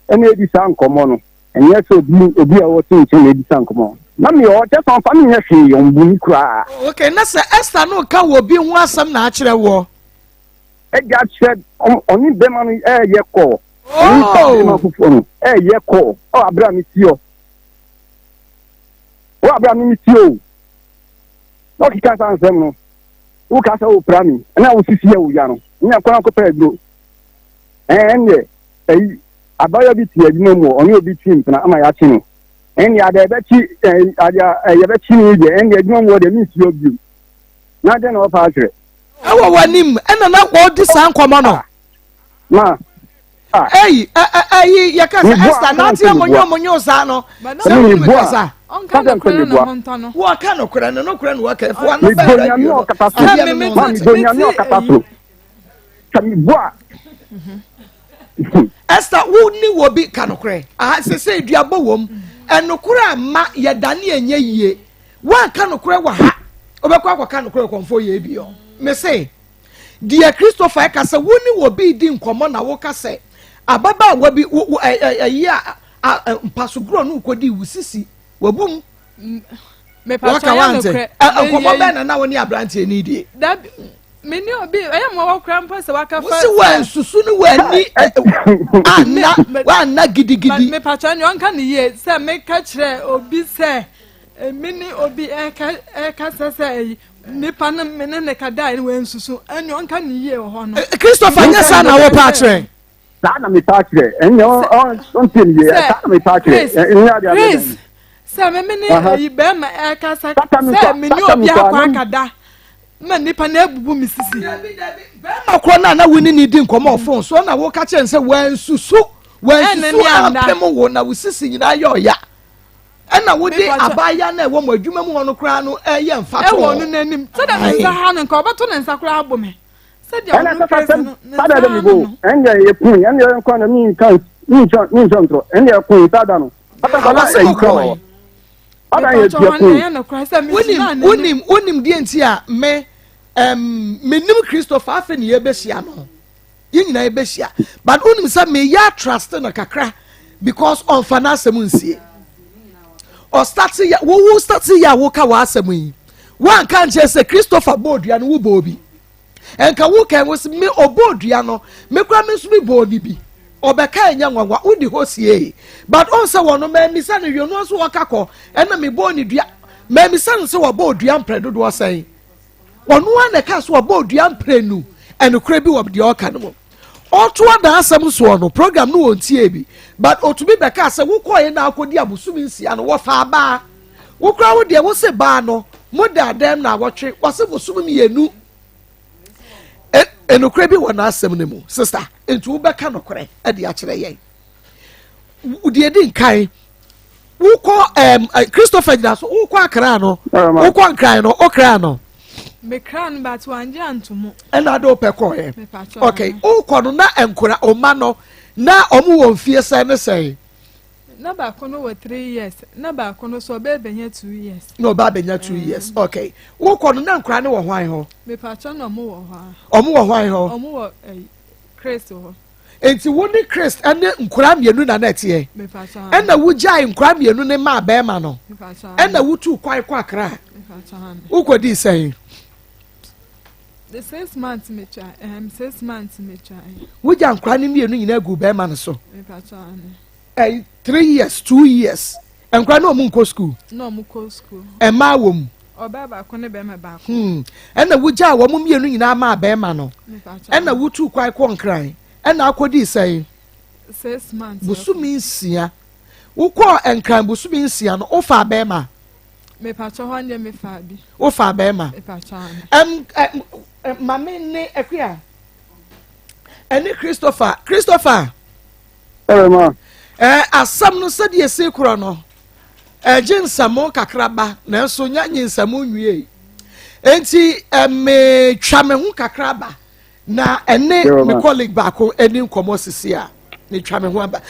eni edi san komo no enye so obi a wo tin tin edi san komo na me o te son fa me hwe yon bu ni kura. Okay, na say Esther no ka wo bi hu asam na akire wo eja said oni be man ye ko ye ko o abra mi tio no ki ka san sem no u ka sa o pra mi na o sisi e o ya no nya kwa ko Pedro enye abaya bi tie adwuma mu oni obi team na ama ya chi no enye ada be chi ye be chi ni je enye adwuma mu de mi si obi na de na o pa akere ewo wanim ena na wo di san komo no ma ya ka Esther na tie monyo sa no se ni mo boa sa onka no kure no hontano wo ka no kure no wo ka fo mi donya mi o katastro mi donya mi o katastro kami boa Esther wo ni wo bi ka no kure se duabo wom enokura ma ye dane enye yie wa ka no kure wa ha obekwa akwa no kure konfo ye bi o me say dear Christopher ka se wo ni wo bi di nkomo na wo ka se ababa wa bi ya mpasugro no kodi wusisi wabum me pa cha no kure nkomo be na wo ni abrante ni die da me ni obi mo wo kra mpa se waka fa si wa susu ni wa ni ana gidigidi me pa cha ni onka ni ye se me ka kire obi se mini obi eka sese nipa na mene ne ka dai we nsusu enyo onka ni ye ho no Christopher nyesa na wo pa kire sa na me pa kire enyo on tin ye sa na me pa kire enya dia se me mini be ma eka se mini obi akwa akada ma nipa na ebubu misisi be ma kro na wini ni di nkomo phone so na wo ka kire se we nsusu when so apem wo na wo sisi nyina yo ya ɛna wo de abaya na ɛwɔ mo adwuma mu hono kra no ɛyɛ mfa to ɛwɔ no nanim so da nsa ha no nka obato ne nsa kra abo me said you ana sada dem go enye ye kun enye nko na mi ntro enye kun sada no ata bala say ko ata ye kun wonim die nti a me menim Christopher afa ne ye behia no ye nyina ye behia but wonim say me ya trust na kakra because on finance mu nsie or start ya wo start ya wo ka wa asem yi wan kan je say Christopher bodua no wo bobi enka wo kan wo me obodua no me kura me so me bodi bi obeka enya nwanwa wo di hosie but on say wono me misa ne hwe no so wakakọ ena me boni dua me misa no say wo bodua mpredo do say wono an ka so wo bodua mprenu eno kura bi wo de oka no oto ada asem so no program no wontie bi but otubi beka say wo koye na akodi abusumi nsia no wo fa ba wo kura wo de wo se ba no mo da dem na wotwe wo se busumi yenu enokre bi wona asem ne mu sister entu beka nokre e de a kire yen udi edi nkai wo ko Christopher Jaso wo ko akra no wo ko nkran no okra no me kran but wanje antumo ena do peko ye okay wo ko no na enkura o ma no na omu won fie sai ne sai na ba kono wo 3 years na ba kono so be benya 2 years no ba benya 2 years okay wo ko no na nkura ne wo hwan ho me pacho no mo wo ha omu wo hwan ho omu wo Chris ho enti wo ni Chris ene nkura mienu na na tie me pacho ena wo jai nkura mienu ne ma ba ma no me pacho ena wo tu kwai kwa kra me pacho wo ko di sai the 6 months me try 6 months me try wo ja nkura ne mienu nyina gu ba ma no so me pacho 3 years 2 years enkura no mu nko school no mu ko school ma wom oba ba ko ne be me ba ko ena wo ja wo mu mienu nyina ma ba ma no ena wo tu kwai kwa nkran ena akodi sai 6 months busumi nsia wo ko enkran busumi nsia no o fa ba ma me pacho ho ande me fa bi o fa ba ma me pacho mame ne akua ene Christopher ma asam no se de ese kro no jinsamo kakraba na so nya nyinsamo nwie enti me twa me hu kakraba na ene me colleague ba ko eni nkomo sisi a me twa me hu aba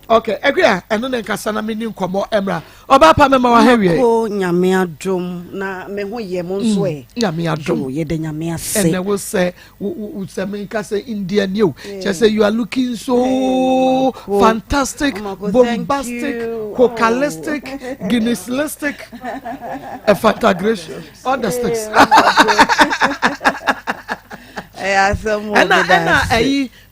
okay akua eno ne nkasa na me ni nkomo emra oba pa me ma wa hawie ko nyame adom na me ho ye mo nso nyame adom ye de nyame ase and we say we say me nkasa India new just say you are looking so fantastic, bombastic, vocalistic, Guinnesslistic, fantagracious, all the sticks.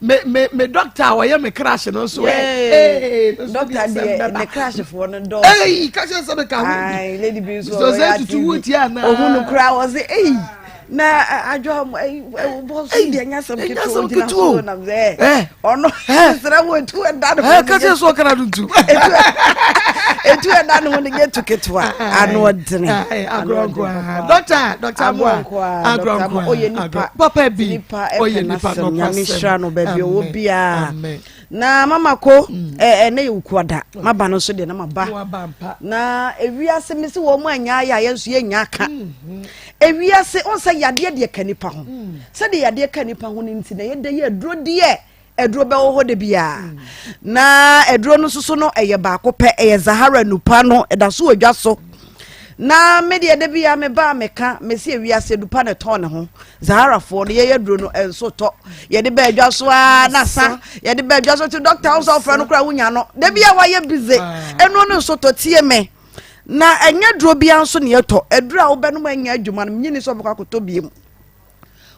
Me doctor wa me crash no so doctor the crash for no door catch us the car ai lady be so say to wood ya na ohunu kra was na ajo boss dey nya some kito dina so na ze ono sra wo tu and that catch us so kra do tu etu and that one get to kitwa anu odene agronko doctor agronko oye nipa papa bi oye nipa no nyamishra no ba bi wo bia na mama ko ene yukwada maba no so de na maba na ewiase me se wo mu anya ya yesu ye nya aka ewiase on say yade de kanipa ho se de yade kanipa ho ni nti na ye de ye duro de eduro be wo ho de bia na eduro no susu no eye ba ko pe eye Zahara nupa no eda so odwa so na me de bia me ba meka me se ewiase dupa ne ton ne ho Zahara fo no ye duro no enso to ye de ba adwa so na sa ye de ba adwa so to doctor house of no kra wunya no de bia wa ye busy eno no so to tie me na enya duro bia nso ne yeto eduro a wo be no enya adwuma no nyini so bokwa koto biem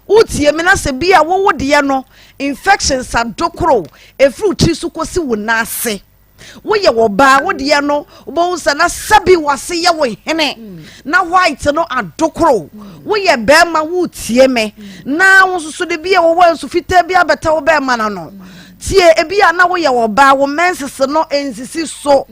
utie me na se bia wo wo de no infections adokro efru tri su kosi wo na ase wo ye wo ba wo de no wo sa na sabi wase ye wo hene na white no adokro wo ye be ma wo tie me na wo so de bia wo wo so fita bia beta wo be ma na no tie e bia na wo ye wo ba wo menses no ensisi so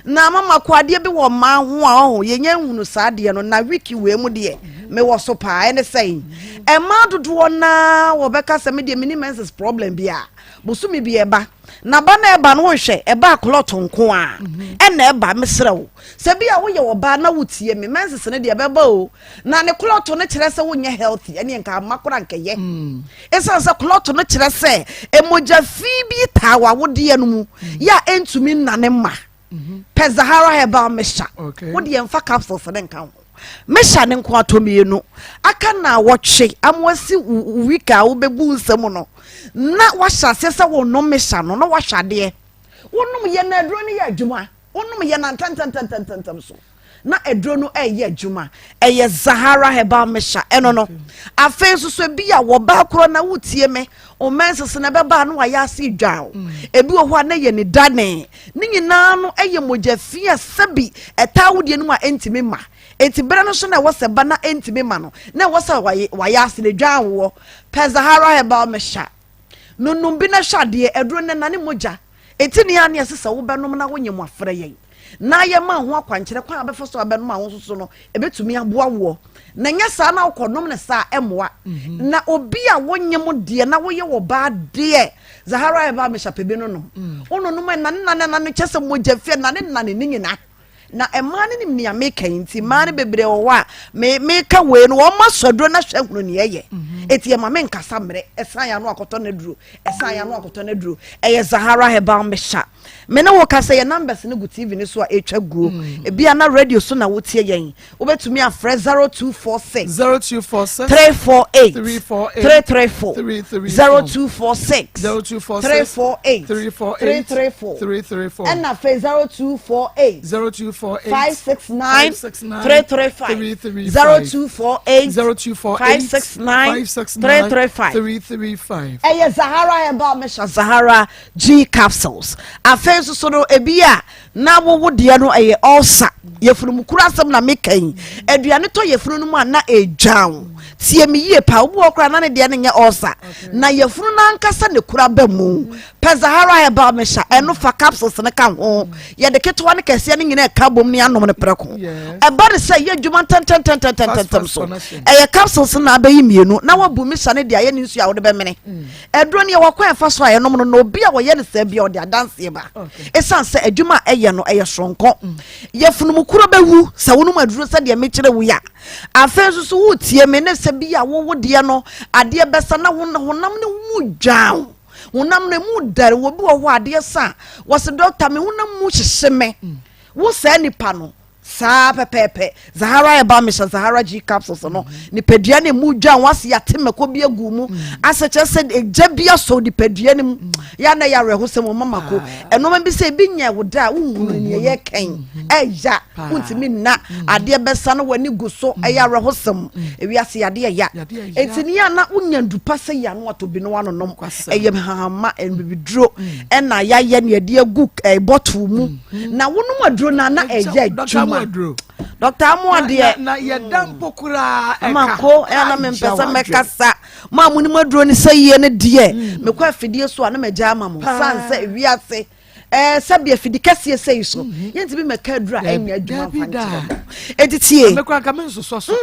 na mama kwade bi wo ma ho a ho yenya hunu saa de no na wiki we mu de me wo so pa ene sei e ma dodo na wo beka se me de mini menses problem bia bosumi bi eba na ba na eba no hwe eba clot nko a ena eba mesrew se bia wo ye wo ba na wotie me menses ne de beba o na ne clot no kire se wo nye healthy ene nka makora nkeye esa se clot no kire se emoja fi bi tawa wo de no mu ya entumi na ne ma pezahara heba mesha wo de mfa capsules ne nka ho mesha ne nko atomienu aka na wotwe amwasi wika wo bebu nsem no na washa sesa wo no mesha no no washa de wonum ye na aduro ne ye adwuma wonum ye na tantantantantam so na aduro no ye adwuma eye Zahara heba mesha eno no afen so bia wo ba kro na wotie me o mensese na beba no ya ase dwan ebi wo ho na ye ne dane ni nyina no eye moja fia sabi eta wodie no a entime ma enti bere no so na wose ba na entime ma no na wose wa ya ase le dwan wo pe Zahara heba mesha nunum bi na hwade eduro ne nane moja enti ne ya ne sesa wo benom na wonyem afre yen na ye ma ho akwankyere kwa abefo so abenom a wo so no ebetumi aboa wo na nya sa na okonom ne sa emoa na obi a wonyem de na wo ye wo ba de Zahara heba mesha pebe no no ono no nane kyese moja fie nane nyina na emane nim nia meka nti mane bebre wo wa me ka we no wo masodro na hwahunu ne ye eti e ma me nkasa mre esan ya no akoto na duro eye Zahara heba mesha me na wo kasa ye numbers ne go TV ne so a etwa guo e bia na radio so na wo tie yen wo betumi afre 0246 348 334 0246 348 and na 0248 569 335 569 eye Zahara heba mesha Zahara G capsules afenso so no ebia na wo de no eye ulcer yefunu kurasem na mekan aduane to yefunu no mu na ejwan tie me yie pa wo okra na ne de ne nya ulcer na yefunu na nkasa ne kura ba mu pe Zahara heba mesha eno fa capsules ne kan ho ye de ketwa ne kase ne nyina ka bom ne anom ne preko e ba de say ye dwuma tan so eye capsules na abayi mienu na wabu mesha ne de aye ne nsu a wo de be mene edro ne wakwa fa so aye nom no obi a wo ye ne sa bia wo de adanse ba esan se adwuma eye no eye sonko yefunu mukuro bewu sa wonum aduro sa de mekire wo ya afenso so wo tie me ne sa bia wo de no ade besa na honam ne mu dwan honam ne mu dare wo bi wo ade sa wo se doctor me honam mu hyehye me wo sa nipa no sa pepepe Zahara heba mesha Zahara G capsules no ni pedua ne mu dwan wase ya temako bi agu mu aseche se eja bia so di pedua ne mu ya na ya rehosem mama ko eno ma bi se bi nya woda wo ne ye kan eja untimi na ade besa no wani guso ya rehosem ewi ase ade ya etini ya na unya ndupa se ya no to bi no wano nom eye hama enbibidro ena ya ye ne ade agu bottle mu na wonum adro na eja juma Dr. Amuade na ye dampo kura mako na me mpesa mekasa ma muni maduro ni saye ne de me kwa afidie so na meja ama mo sanse ewiase sabe afidi kase sei so yenti bi meka dura enya adwuma fa editie me kwa kama nso so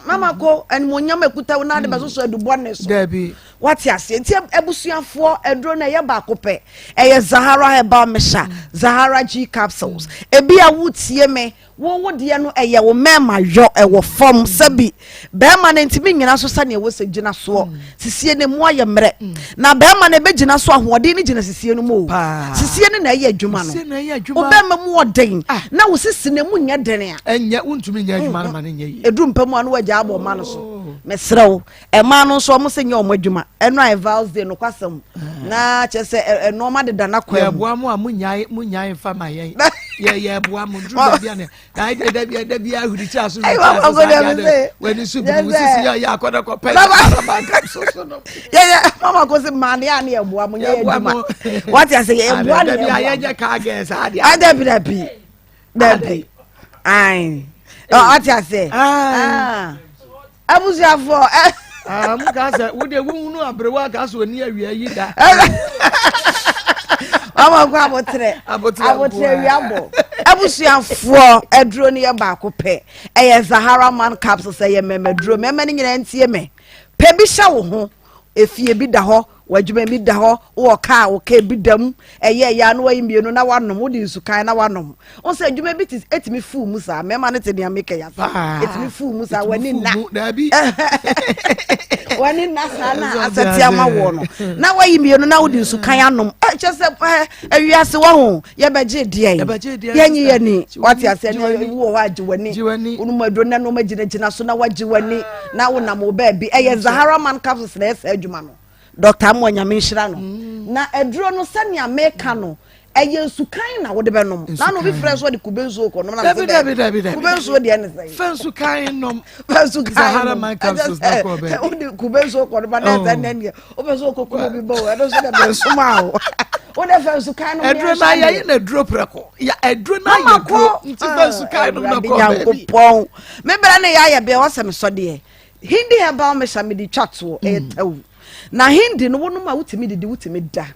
mama ko en monyam ekuta na de beso so adubo ne so dabi wati ase enti ebusuafo edro na ye ba kope eye Zahara heba mesha Zahara G capsules ebi a wutie me wo de no eye wo mema yo wo fom sabi be ma na ntimi nyina so sane wo segina so sisie ne mu aye mre na be ma na be gina so ahode ni gina sisie no mu sisie ne na eye adwuma no wo be ma mu oden na wo sisi ne mu nya den a enya untumi nya adwuma no ma ne nya yi edu mpam anu waja abo ma no so mesrew e ma no so mo se nya o adwuma eno ai vows de no kwasam na chese eno ma de dana kwa ya boa mu a mu nya fa ma ye ye boa mu dru da bia ne da bia hudi cha so when su bu sisi ya akoda ko pe so no ya mama ko se mane ya ne boa mu nya adwuma what you say e boa ne ya nya ka ga sa dia ada bi ai what you say abuziafo mu ka say wo de wunu abrewa ka so ni awia yi da mama ko abotre wiabo abusuafoɔ aduro no yɛ baako pɛ ɛyɛ Zahara man capsules ɛyɛ mɛmɛduro mɛmɛ no nyinaa ntie me pɛ bi hyɛ wo ho efie bi da hɔ wadwuma bi da hɔ wo ka wo ka bi dam ɛyɛ ya no wayi mienu na wanom wo di nsukan na wanom on sɛ adwuma bi etimi fu mu saa mɛma no te nea meka ya etimi fu mu saa wani na wani na saa na asati ama wo no na wayi mienu na wo di nsukan anom kyɛ sɛ awiase wo ho ye bɛgye die yenyi yani wate ase ne wo hɔ agye wani unu madro na no magina so na wagye wani na wo nam wo ba bi ɛyɛ Zahara man capsules na ɛsɛ adwuma no Dr. Mwanyame nhyira no na eduro no sɛnea meka no ɛyɛ nsukan na wode bɛnom na no bi frɛ so de kubenso kɔ nom na kubenso de ne sɛ fansukan nom fansukan Zahara man capsules na kɔ bɛ wode kubenso kɔ no ba na sɛ ne obenso kɔ kɔ bi bo ɛdo so de benso ma wo wode fansukan no eduro na yɛ na eduro prɛko ya eduro na yɛ eduro nti fansukan nom na kɔ bɛ pɔn me bra ne ya be wasɛm so de hindi herbal mesha me di twatwo ɛtawu na hindi no wonu ma wutimi didi wutimi da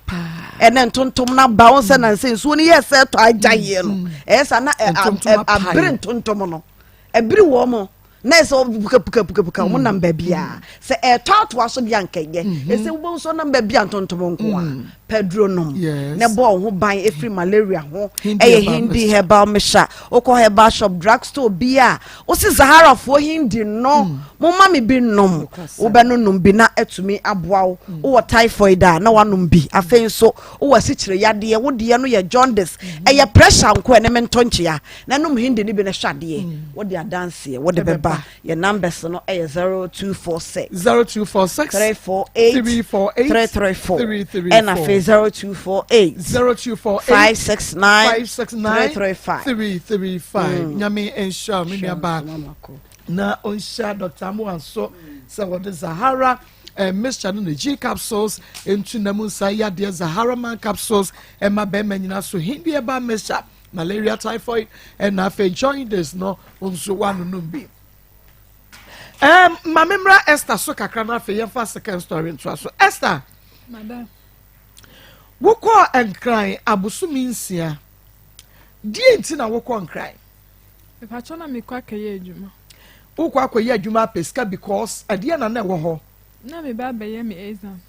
ene ntontom na ba won se na nse nsuo ni yese to agyaye no esa na abere ntontom no ebiri wo mo na ese puka mo namba bia se to aso bia nkeye ese wo so namba bia ntontom nko a pedro nom ne bo ho ban efri malaria ho eye hindi herbal mesha okọ herbal shop drugstore bia o si Zahara fo hindi no mo ma me bi nom wo be no nom bi na atumi aboa wo typhoid a na wanom bi afen so wo asikyire yade wo de no ye jaundice eye pressure nko ene mentonchia na nom hindi ni bi na hwade wo de adanse wo de beba your numbers no eye 0246 348 334 and afen 0248 569 335 nyame ensure me ba na onsha Dr. Mwanso se wode Zahara Mr. no G capsules entu namu sa ya de Zahara man capsules e ma be manyina so hindi e ba Mr. malaria typhoid and afa join this no onso wanu no bi mamemra Esther so kakra na afa yefa second story nto so Esther madam woko enkran abusumi nsia die nti na woko enkran e pa chona me kwa keye adwuma woko akoye adwuma peska because adie na na wo ho na me ba beye me exam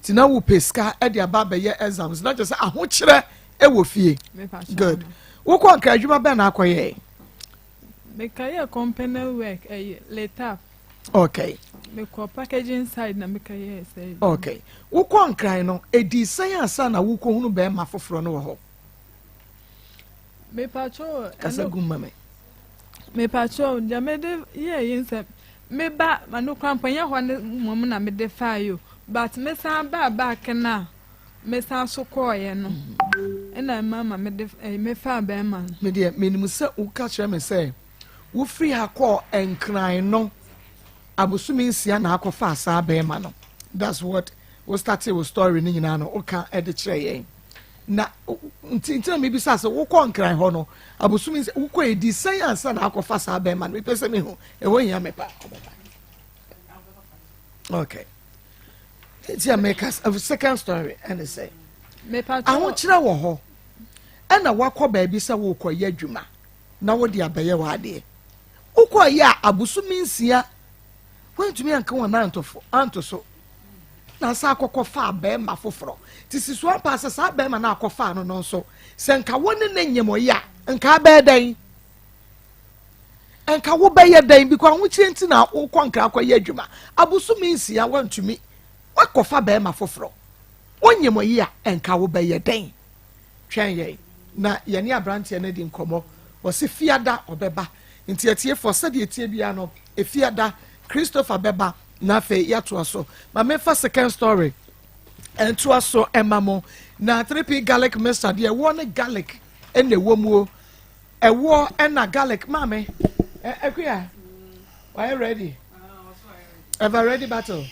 tina wo peska e de aba beye exams na just ahokyere e wo fie good woko enkran adwuma be na akoye me kaya company work later okay me ko packaging side na me kaya say okay woko enkran no edi science na woko hunu be ma foforo no wo ho me pacho kasa gumame me pacho jamede ye yinse me ba manu kwampanya ho ne mom na me de fayo but me san ba kana me san so koye no ena mama me de me fa ba ma me de menimu se uka kire me se wo free ha call enkran no abusumi nsia na akofa asa ba ma no that's what we started with story ni nyina no uka e de kire ye na ntintina me bisa se wo kɔ nkran hɔ no abusumi wo kɔ edi science na akofa asa ba ma no me pese me ho e wo hia me pa okay it's a make us a second story and say me pacho aho kyerɛ wo hɔ ɛna wakɔ baabi se wo kɔ yɛ adwuma na wo de abɛyɛ wa ade wo kɔ yɛ abusumi nsia wantumi anka wona anto so na sa akɔkɔ fa ba ma foforo tisiso apa sa ba ma na akɔfa no no so se nka woni na nyemoya nka ba dan nka wo ba yɛ dan bi kwa ho kyerɛ nti na wo kɔ nkra akɔ yɛ adwuma abusumi nsia wantumi wakɔfa ba ma foforo onyemoya nka wo ba yɛ dan twɛn yɛ na yɛ ne abrante na di nkɔmɔ wo se fiada obeba nti atie for said etie bia no efiada Christopher beba na fe yato aso ma me fa second story and to aso emamo na 3p garlic mustard ye one garlic ene womuo ewo ena garlic mame ekuya why ready ever ready battle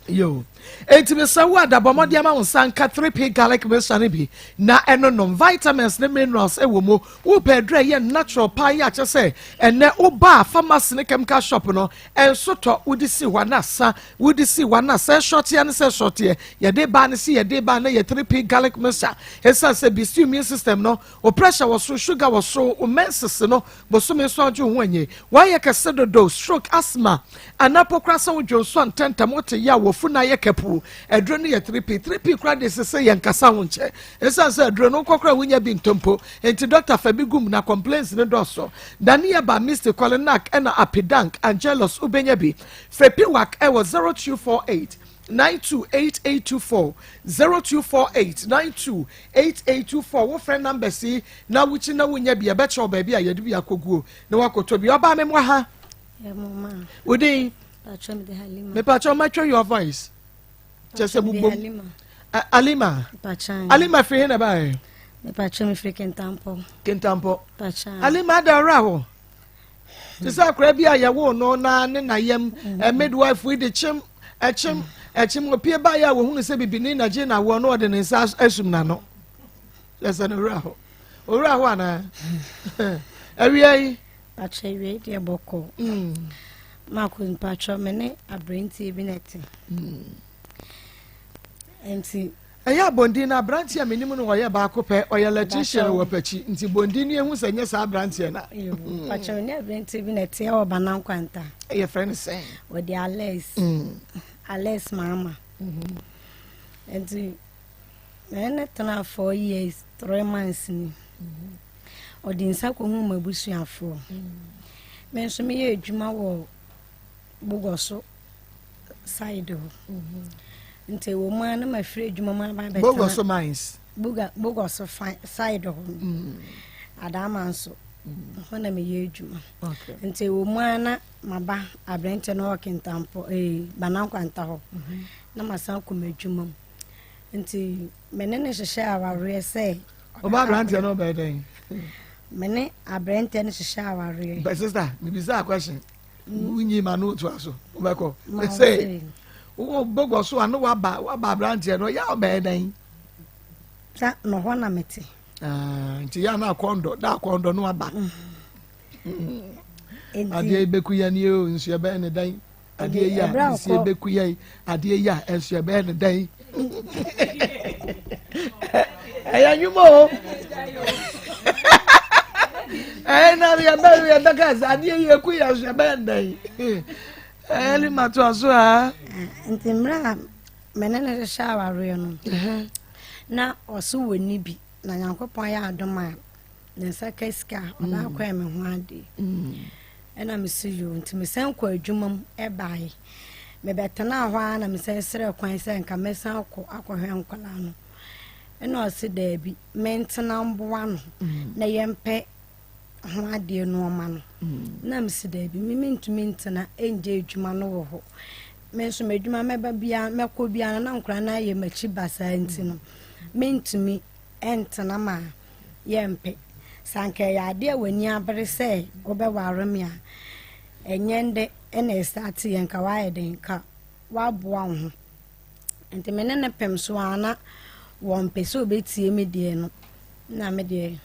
yo enti me sa wo adabomode ama wonsan ka 3p garlic mixture bi na eno no vitamins ne minerals e wo mo wo pedra ye natural pa ya che se ene wo ba pharmacy ne chemical shop no enso to wodi si wana sa short ya ne se short ye de ba ne si ye de ba na ye 3p garlic mixture esa se bi immune system no o pressure was so sugar was so o menses no bo so me so ajo ho anye why ye kese do stroke asthma anapokrasa wo jo so antenta mote ya wo fu na ye kepu edro no ye 3p kra de se ye nkasa ho nche esa se edro no kokra wonya bi ntompo enti doctor fa bi gum na complaints ne do so dania ba Mr. Colinak ena apidank angelos ubenya bi fepiwak e wo 0248 928824 0248 928824 wo friend number si na wuchi na wonya bi e be cho ba bi a yede bi akoguo na wakoto bi oba memwa ha mama udi pacho me de Halima me pacho match your voice just bubum Alima pacho Alima free na ba me pacho me free kentampo pacho Alima da raho just akra bi a yawo no na ne na yam midwife we the chim opie ba ya wo hu se bibini na je na wo no ode ne sa asum na no lesa no raho ana awie pacho we de boko Mako pacho mene abrenti bineti MC eya bondi na branti a menimu no ye ba akopɛ oye electrician wo pachi nti bondi ni ehu sɛ nye sa branti na pacho ne abrenti bineti e wo banan kwanta ye friend say wo di Alex mama enti mene tana 4 years 3 months ni odi nsa ko hu mabusuafo men so me ye adwuma wo Bogoso side ho nte wo ma na mafire adwuma ma ba beta Bogoso mines Bogoso side ho adama nso ho na me ye adwuma nte wo ma na maba abrente no okentampo banankwanta ho na masan ko madwuma nte mene ne hyehyɛ aware sɛ oba abrante no ba den mene abrente ne hyehyɛ aware but sister me be say a question unyi manu to aso obeko say wo Bogoso anu wa ba abrante no ya ba den sa no ho na mete nti ya na kondo no aba ade beku ya ni o nsu ya ba ne dan ade ya nsu beku ya ade ya nsu ya ba ne dan aya nyumo na ya ba ya daga ade ya ku ya nsu ya ba ne dan eli mato aso ha nti mra menene shawari no na oso woni bi na Nyankopon ya adoma na saka ska oda kwa me ho ade ena mesiyo nti mesen kwa adwumam e bae me betena ho na mesen sere kwan se nka mesen akɔhwe nkola no ena osi da bi mentena mboa no na yempe ho ade no ma no na mesi da bi ntumi ntena enje adwuma no wo ho menso medwuma meba bia mekɔ bia na nkora na ye machi basa nti no mentumi entena ma yempe sanke ya ade wani abere se obeware me a enyende ena start yenka wae den ka waboa ho enti mene ne pem so ana won pese obetie me de no na me de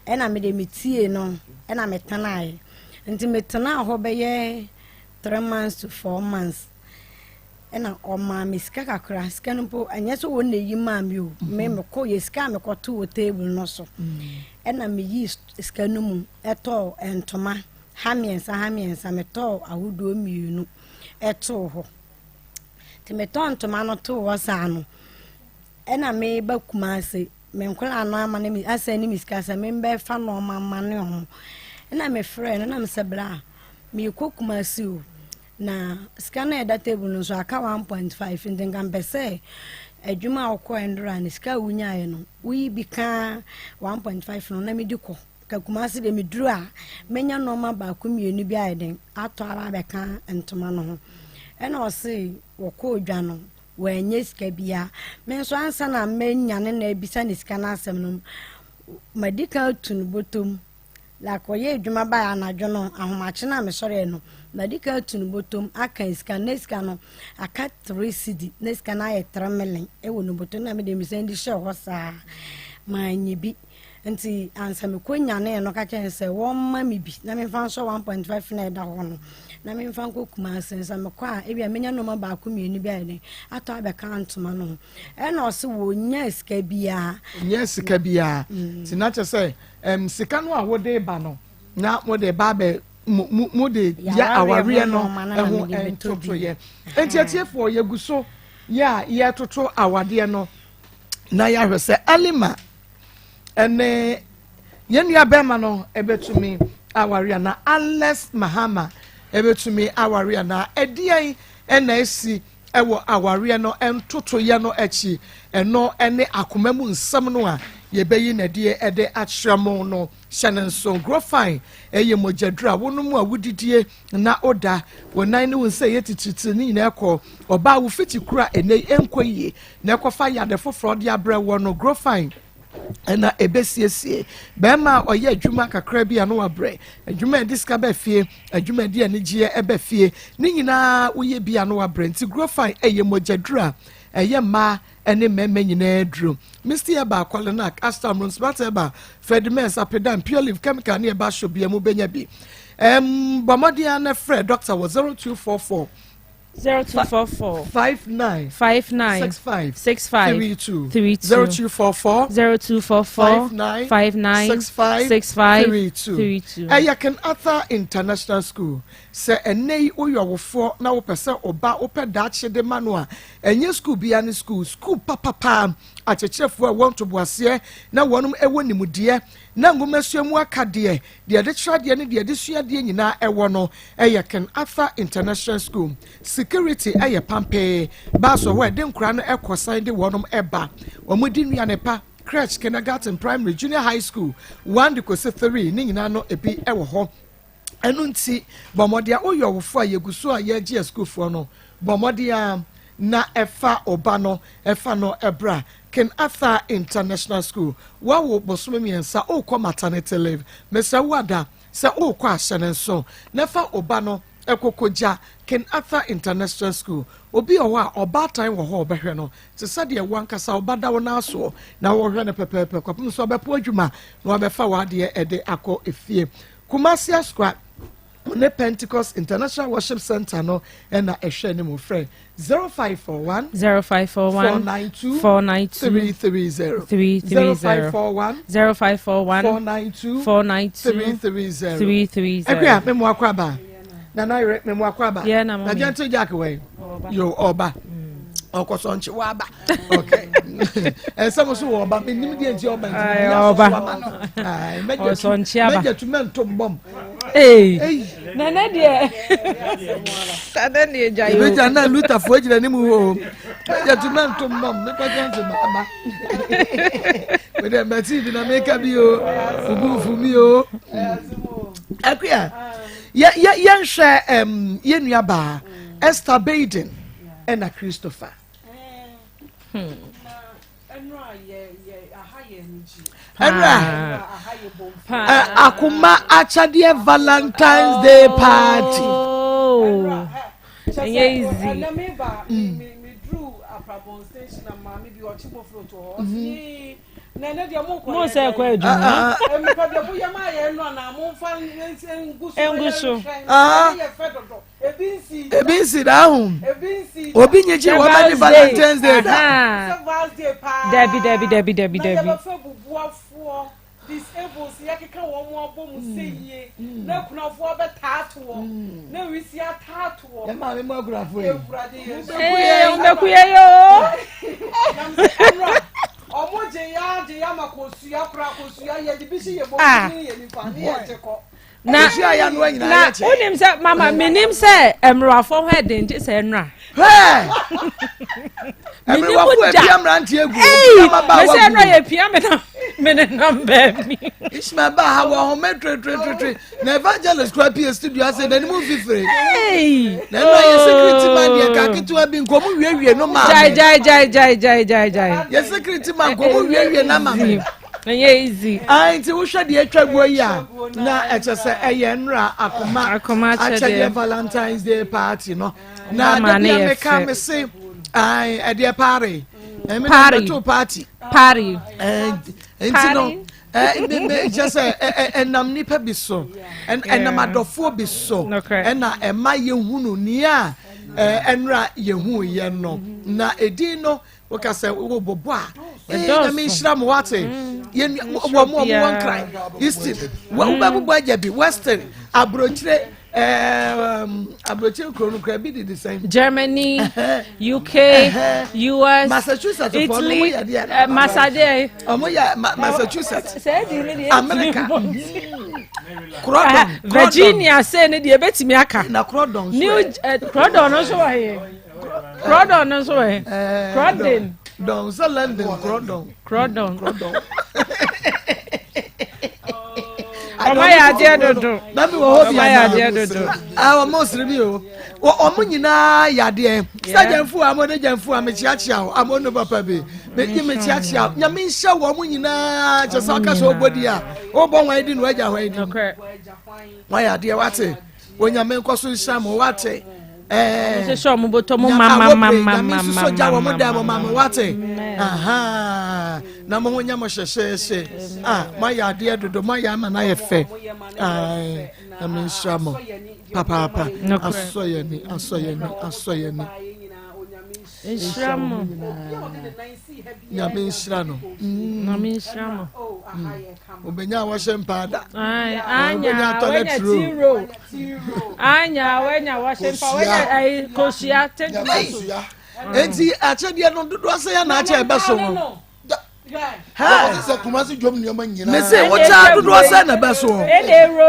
ena me de metie no ena metanae enti metana ho beye 3 months to 4 months ena oma miska kakra ska no po anya so won na yi ma mi o me ko ye ska me ko to table no so ena me yi ska no mu eto entoma hamiensa me to ahudo mienu eto ho ti me to entoma no to wo sa no ena me ba kumase me nkola no ama na mi asa ni miska sa me be fa no ma ne ho ena me frɛ no na me sebra me ko kumase o na scanner that table no so aka 1.5 ndinga mbese adwuma akɔ endura ne ska wunya ye no wi bika 1.5 no na me dikɔ kakumase de meduru a menya no ma ba ko mienu bi ayeden ato ara beka entoma no ho ɛna ɔse wɔkɔ odwa no wanye ska bia me so ansa na menya ne na bisa ne ska na asɛm no madika tunu botom la koye adwuma ba anadwo no ahomache na me sɔre no medika tunu botom aka iska neska no aka 3 cd neska na ye 3 million ewo no botom na me de mi sendi hye ho saa manyi bi nti ansa me konya na no ka chen se won ma mi bi na me fa so 1.5 na da ho no na me fa nko kuma sensa me kwa e bia menya no ma ba ko mienu bia ne ato abeka ntoma no e na o se wo nya iska bia ti na che se sika no a wo de ba no na mo de ba be mo de ya aware no eho entoto ye entiatiefo ye guso ya ye toto awade no na ya hwese alima ene yenua bema no ebetumi aware na unless mahama ebetumi aware na edian ena esi ewo aware no entoto ye no echi eno ene akoma mu nsam no a yebeyi na die ede akyeramo no shanenso grow fine eye mojadura wonumu a wudidie na oda wonan ne wonse yetititi ni na ekọ oba wo fiti kura ene enkoyie na ekofa ya de foforo de abre wo no grow fine ena ebesiesie bema oye adwuma kakra bia no wabre adwuma diska ba fie adwuma dia ne gie ebe fie ni nyina woye bia no wabre nti grow fine eye mojadura eye ma ene meme nyina drum Mr. Eba Kwalenak Astamrun Smart Eba Fedmens Apedan Pure Leaf Chemical ne ba shobia mu benya bi Bamodia na Fred Doctor was 0244 59 65 32 0244 Ayakan Arthur International School se enei oyowofo na wo pese oba opeda chede manua enye school bia ni school papa achechefo a won to boase na wonum ewo nimude na ngomasuamu akade de de trade ne de suade nyina ewo no Ayakan Arthur International School security aye pampe baso we de nkura no ekosan de wonum eba omudi nuanepa crèche kindergarten primary junior high school 1 to 3 ni nyina no ebi ewo ho enunti bomodia oyowofo ayeguso ayegie school for no bomodia na efa obano efa no ebra Ken Arthur International School wawo bosome miensa okọ maternity leave Mr. Wada se okọ asenenso nefa obano ekokoja Ken Arthur International School obi owa oba time wo ho obehwe no se sade wankasa obada wo na aso na wo hwe ne pepepe kwapum so obepo adwuma na obefa wade ede akọ efie Kumasi Square ne Pentecost International Worship Center no na ehwe ne mo frɛ 0541 492 330 492 330 Ekwa memo akwaba na na memo akwaba na gentle jack way yo oba okoso nchi waba okay some so oba nim die nti oba meje so nchi aba meje tumento mbom nana die tada nie jayo meje na luta fo ejira ni mu ho meje tumento mbom me kwa nti aba we dey meti bi na make bi o fugu fumi o akua ya nhwe ye nuaba Esther Baden ena Christopher Akoma achadie Valentine's Day party. Easy. Mo say kwa edwuma ebinsi da hum obi nyeje wo ba ni Valentine's Day Debbie disables yakeka wo mo abom seye na kunafo be tato wo na wisi atato wo e ma me mo agrafo e mbekuye yo omoje ya makosu ya kura kosu ya ye dibishi ye bo ni ye nifa ni ye cheko na unim se mama menim se emrafo ho eden ti se nra emrafo e pia mranti egu mama ba wa se nra ye pia me na number mi isma ba ha wo metro na evangelist kwa pia studio ase na ni mu fifre na no ye security man ye ka kitu abi nko mu wiwie no ma jai ye security man ko mu wiwie na ma easy nti wo hwɛ de atwa go yi a na ɛkyɛ sɛ ɛyɛ nra akoma akyɛ Valentine's Day party no na de bia me ka me se ɛde party to party nti no me just enam nipa bi so enam adofo bi so na ema yehunu ni a enra yehu ye no na edin no woka se wo bobo a na me nhira mo wate ye wo mo wan cry east wo babu aja bi western abrochire abrochire kro no kra bi the same Germany UK US Massachusetts Italy Massachusetts America Virginia say ne de betimi aka na Crodon New Crodon no so wa here Crodon no so wa here Crodon Don so London Crodon Omaya dia dodo na mi wo hobi Omaya dia dodo omo siribi o omo nyina yade sajanfu amode janfu amechiachia o amono papa be me mechiachia nya me nhya wo omo nyina chesa aka so obodi a obo wan di no agya hwan di wa yade wate wonya me nkoso nhya mo wate se so mo boto mo mama so ja wo mo da mo mama wate aha na mo nya mo hwehwehwe ma yade dodo ma ya ma na ye fe na me nhya mo papa asoyeni Inshramo nyame nhyirano nyame nhyiramo obenya wo shempada anya toilet roll anya wenya wo shempa wenya ai kosia tenkosia enti achede no dodo ase ya na acha ebeso no ha se kumasi jom nyoma nyina me se wo cha dodo ase na beso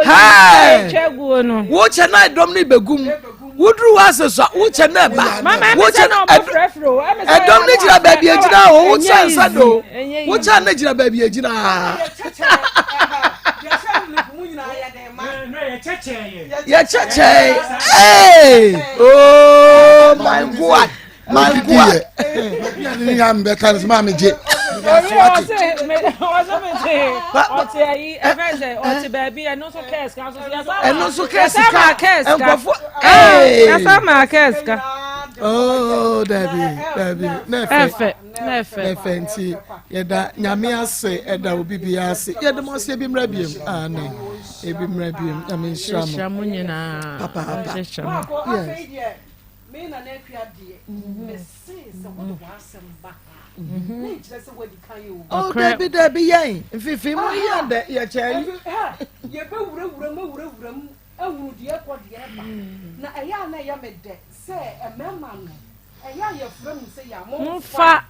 ha chegu no wo cha na dom ni begum wudru wase so wo cha na ba wo cha na frefro edom ni jira ba bi ejina o wo cha nsa do wo cha na jira ba bi ejina ya cheche oh my god ni ngam be kan ma me je oh Debbie nefe nti yeda nyame ase eda obi bi ase yeda mo ase bi mra biem ane ebi mra biem na me nhyira nyina papa yes me na na akua de me se se wo wasem ba na nkyere se wodi kan yo oh Debbie yen fifi mo yen de ye chai ye be wura mu ehunu de ekọ de ba na eya na ya me de se emema no eya ye fra mu se ya mo fa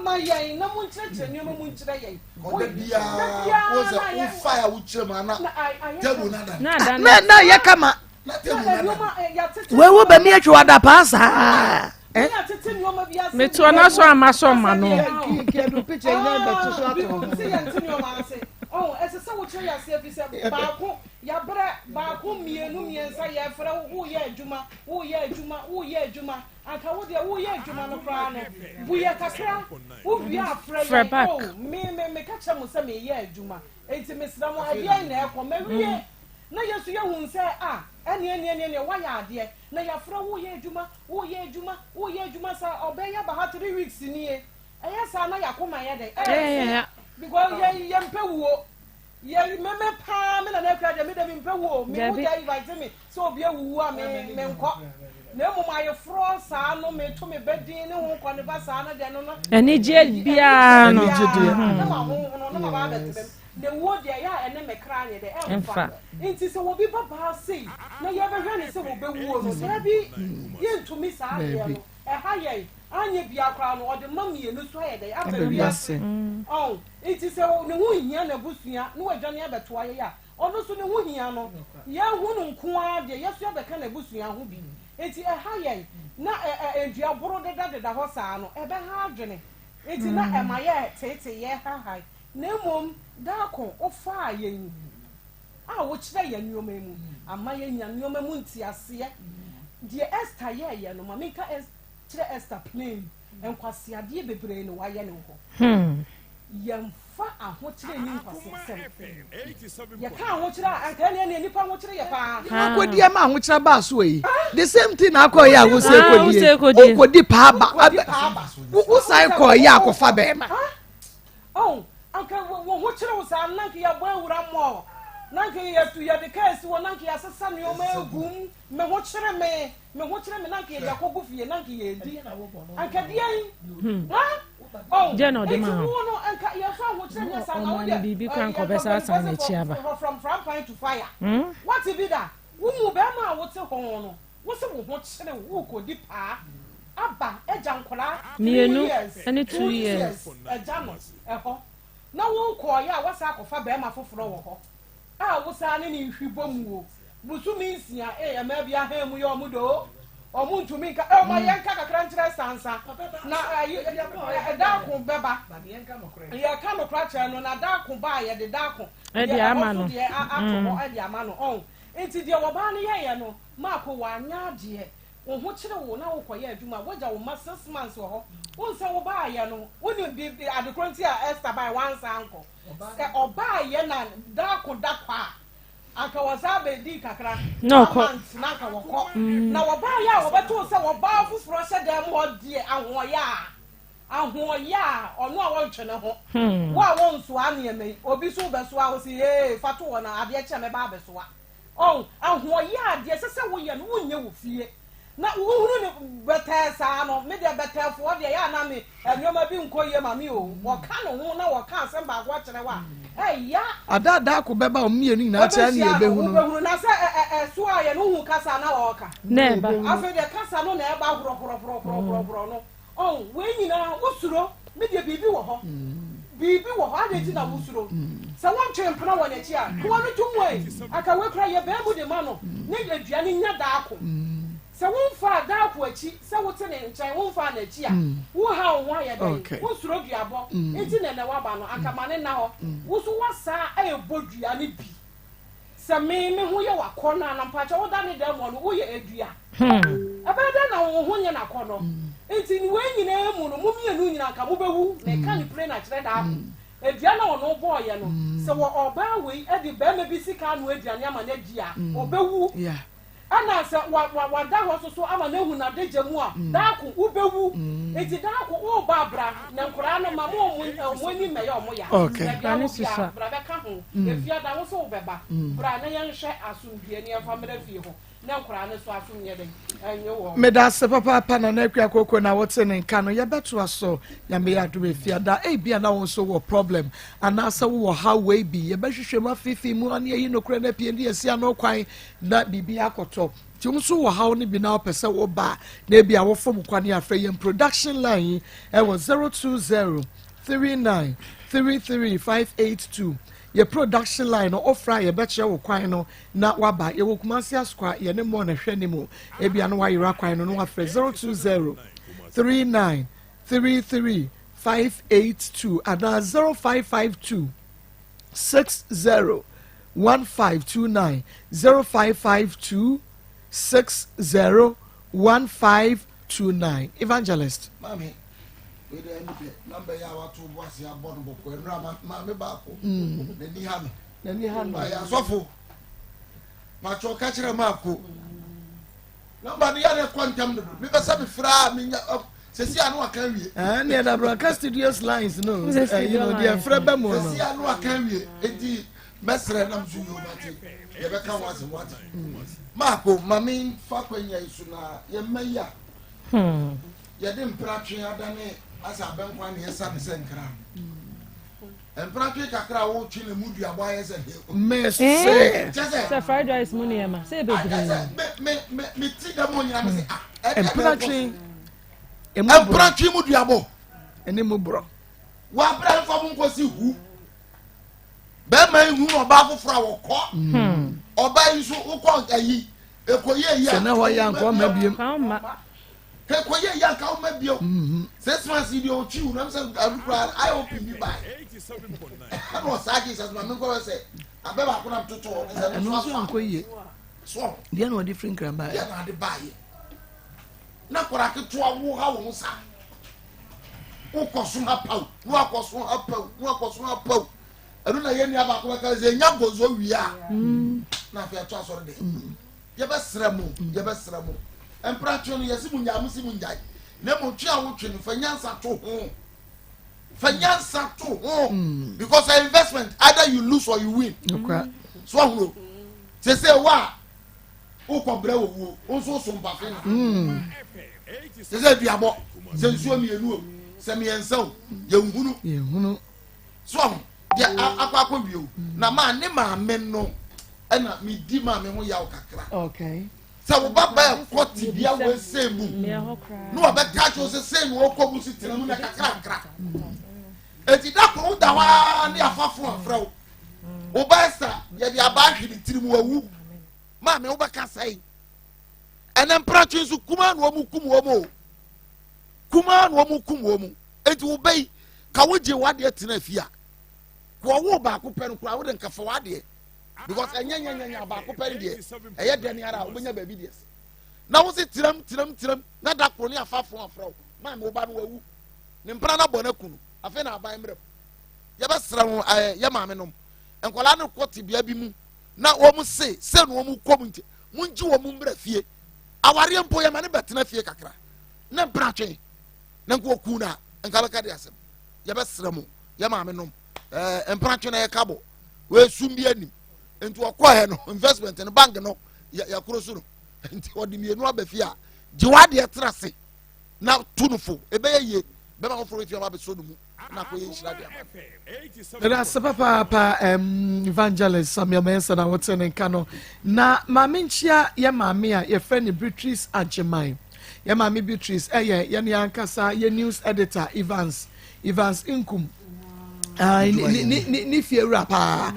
ma yen na mo nkyere ni mo nkyere yen o de bia wo ze wo fa ya wo kyere ma na tebu na ye kama wewe be mi atwa da pasa me to na so amaso ma no oh ese se wo kire ya se bi se baako ya bra baako mienu miensa ya fra wo ye adwuma aka wo de wo ye adwuma no kra no bu ye kakra wo bi afra ye oh me ka cha mo se me ye adwuma enti me sra mo ade na ekọ mawie na yesu ye hun se ene wa ya ade na ya fra wo ye adwuma sa obeya ba ha 3 weeks ni e sa na yakoma ye de because ye mpewo ye meme pa me na na kwa de me de mpewo me wo dey invite me so obi awuwu a me nko na emu ma ye fro sa no me to me bedin ne ho ko ne ba sa na de no eni je bia no na ma ho no ma ba betem de wo de ya ene me kra nye de emfa nti se wo bi baba sei na ye be hwe ne se wo be wuo no se bi ye ntumi sa de no ha ye anye bia kra no ode mamie no so ye de abia oh iti se ne hu hia na busua no adwane abeto aye ya ono so ne hu hia no ye hu no nko a de ye so abeka na busua ho bi iti ha ye na edua boro de ho saa no ebe ha adwene iti na ema ye tete ye ha na mom da ko ofa ye wo kire ye nyoma mu ama ye nya nyoma mu ntiase de Esther ye no mamika kire Esther plain enkwasiade bebre no wa ye ne ho yɛmfa ahokyerɛ ni nkɔsɛsɛm yɛka ahokyerɛ a anka ne nipa ahokyerɛ yɛ paa akɔdi ma ahokyerɛ ba so yi the same thing akɔ yɛ a wo kɔdi paa ba wo sai kɔ yɛ akɔfa bɛɛma anka wo hokyerɛ wo sa nanka yɛ bɔ awura mmɔ nanka yɛ tu yɛ de kaasi wɔ nanka yɛ asesa nneɛma egum me hokyerɛ me nanka yɛ akɔgu fie nanka yɛ di anka deɛ Jeno de ma. Bibi kan ko besa san na chi aba. From point to fire. What be that? Wo mu be ma wo te ho no. Wo se wo ho kyere wo kodi pa. Aba eja nkola. Mienu ene 2 years. Eja no eho. Na wo ko ya wo sa akofa be ma foforo wo ho. Ah wo sa ne ni hwi bom wo. Busu mi nsia e ma bia ha mu yo mu do. Omu ntumi nka e ma yenka kakra nkyere sansa na da ko beba ye ka no kra kire no na da ko ba ye de da ko e di ama no ato e di ama no on enti de wo ba ne ye no ma ko wa anya de wo ho kire wo na wo koye adwuma woja wo ma 6 months wo ho wo nse wo ba ye no wo ni bi adekronti a Esther by once anko se oba ye na da ko da kwa aka wasabe di kakra no ko na ka woko na wo ba ya wo beto se wo ba fufuro se dem ho die ahoya ono a wo ntwene ho wo a wo nso ane me obi so be so a wo si fato wo na ade che me ba be so a ahoya de se wo ye no wo nye wo fie na wo huru ne beta sa no me de beta fo de ya na me enwoma bi nkoye ma me o wo ka no ho na wo ka asem ba go kire wa ya ada ko beba o mienu na tia ne ebehu no na se so aye no hu kasa na wo ka na ba afi de kasa no na e ba horo no we nyina usuro me de bibi wo ho ade ti na usuro se won twempena wo na chi a ko no tumwe aka we kra ye be mu de ma no ne aduane nya da ako se won fa da ako achi se wo te ne nkyɛn won fa na achi a wo ha wo aye dai wo suro duabɔ enti na wa ba no aka mane na ho wo so wasa e boduane bi se me ho ye wakɔ na mpacha wo da ne da mo no wo ye adua abada na wo ho nye na kɔ no enti ni we nyina mu no mo mienu nyina ka mo bewu na ka ni pray na kyerɛ da adua na wo no bɔ ye no se wo oba we e di ba me bi sika no aduane ama na dia obewu ana se wa da ho so ama na hu na deje mu a da ko ubewu enti da ko o ba bra na nkura no ma mo ni me ya o mo ya okay ani sisa bra be ka ho e fia da wo so beba bra na ye nhwe asomdue ne family fie ho na nkura no so asomye den enye wo me da se papa na na akua koko na wote ne nka no ye beto aso ya me ya do e fia da e bia na wo so wo problem ana se wo how we bi ye be hwehwe ma fifi mu ane yi no kura na pie ndi esi ano kwan na bibi akoto ti umso wo how ne bi na opese wo ba na bia wo fom kwane afre ye production line e was 020 39 33582 ye production line no ofra ye beche wo kwan no na waba ye wo kumasi askwa ye ne mo na hwe ne mo e bia no wa yira kwan no no afre 020 39 33582 and 0552 60 1529 0552 60 1529 evangelist mami we dey number ya wa to boss ya bono boko enra ma me ba ko na ni ha ya sofo ma cho ka kire ma ko number ni ya ne kwantam no me be sabe fra me nya sesi anu aka wie ne da broadcast studios lines no you know dia fra ba mo no sesi anu aka wie enti mesre nam su yo mate ye be ka wase wate ma ko mami fa kwanya isu na ye meya ye de mpratwe adane asa benkwa ne yesa ne senkra mpratwe kakra wo twi ne mudu abo ayese messe se fried rice mu ne ma se be me ti da mo nyina me se mpratwe mpratwe mudu abo ene mu bro wa bra fa mo nkosi hu be ma hu no ba fofora wo ko oba yiso wo ko ayi ekoye ya na ho ya nko ma biem ekoye ya ka o ma bio 6 months idi o chi na se arukra I open me by 87.9 no sagi says ma nko say abeba ko na toto no so nko ye so dia no different gramba dia na de buy na kora ke to wo ha wo sa ukoso hapaw no akoso hapaw enu na yeni aba ko ka ze nya gozo wia na fa to asoro de ye be sramo empratio no yesi mu nya musi mu njai na mo twa wo twe no fa nyansa to ho because an investment either you lose or you win okay so ho say wa ukobre wo so mba fe na say biabo say nsuo mienu o say miensa ye nhunu so dia akwa bio na ma ne ma me no na mi di ma me ho ya kakra okay so wo baba kwoti bia we say mu no wa be catch o say no ko mu si tena mu na kakra eti da ko da wa ne afafo afra wo ba sa ye di aba hwiri tiri mu wawu ma me wo ba ka sai enen prachi su kuma no mu kum wo mu eti wo bei ka wo je wade tena fia ko wo ba ko pɛ no ko wo de nka fa wade because enya ba ko pɛ de eye de ne ara wo benya ba bi de na wo se tiram na da ko ne afafo afra ma me wo ba no wawu ne mpra na bɔ na kunu afa na aban mrem ye ba sra wo ye ma me nom enkola no kwoti bia bi mu na wo mu se no wo mu kom nti mu nji wo mu mra fie aware mpo ye ma ne betena fie kakra na mpra twen na nko ku na enkala ka de asem ye ba sra mu ye ma me nom mpra twen na ye kabo we sum bi anim enti wo kɔ he no investment in bank no ya kroso no enti wo di mienu abafie a jiwade ye trase na tunufo ebe ye be ma wo foro fie ma be so no mu na ko ye nshira dia That's papa evangelist Samuel Mensa na what's in Kano na maminchia ye mame a ye friend Beatrice Ajemai ye mame Beatrice ye ne ankasa ye news editor Evans Inkum ni fiera pa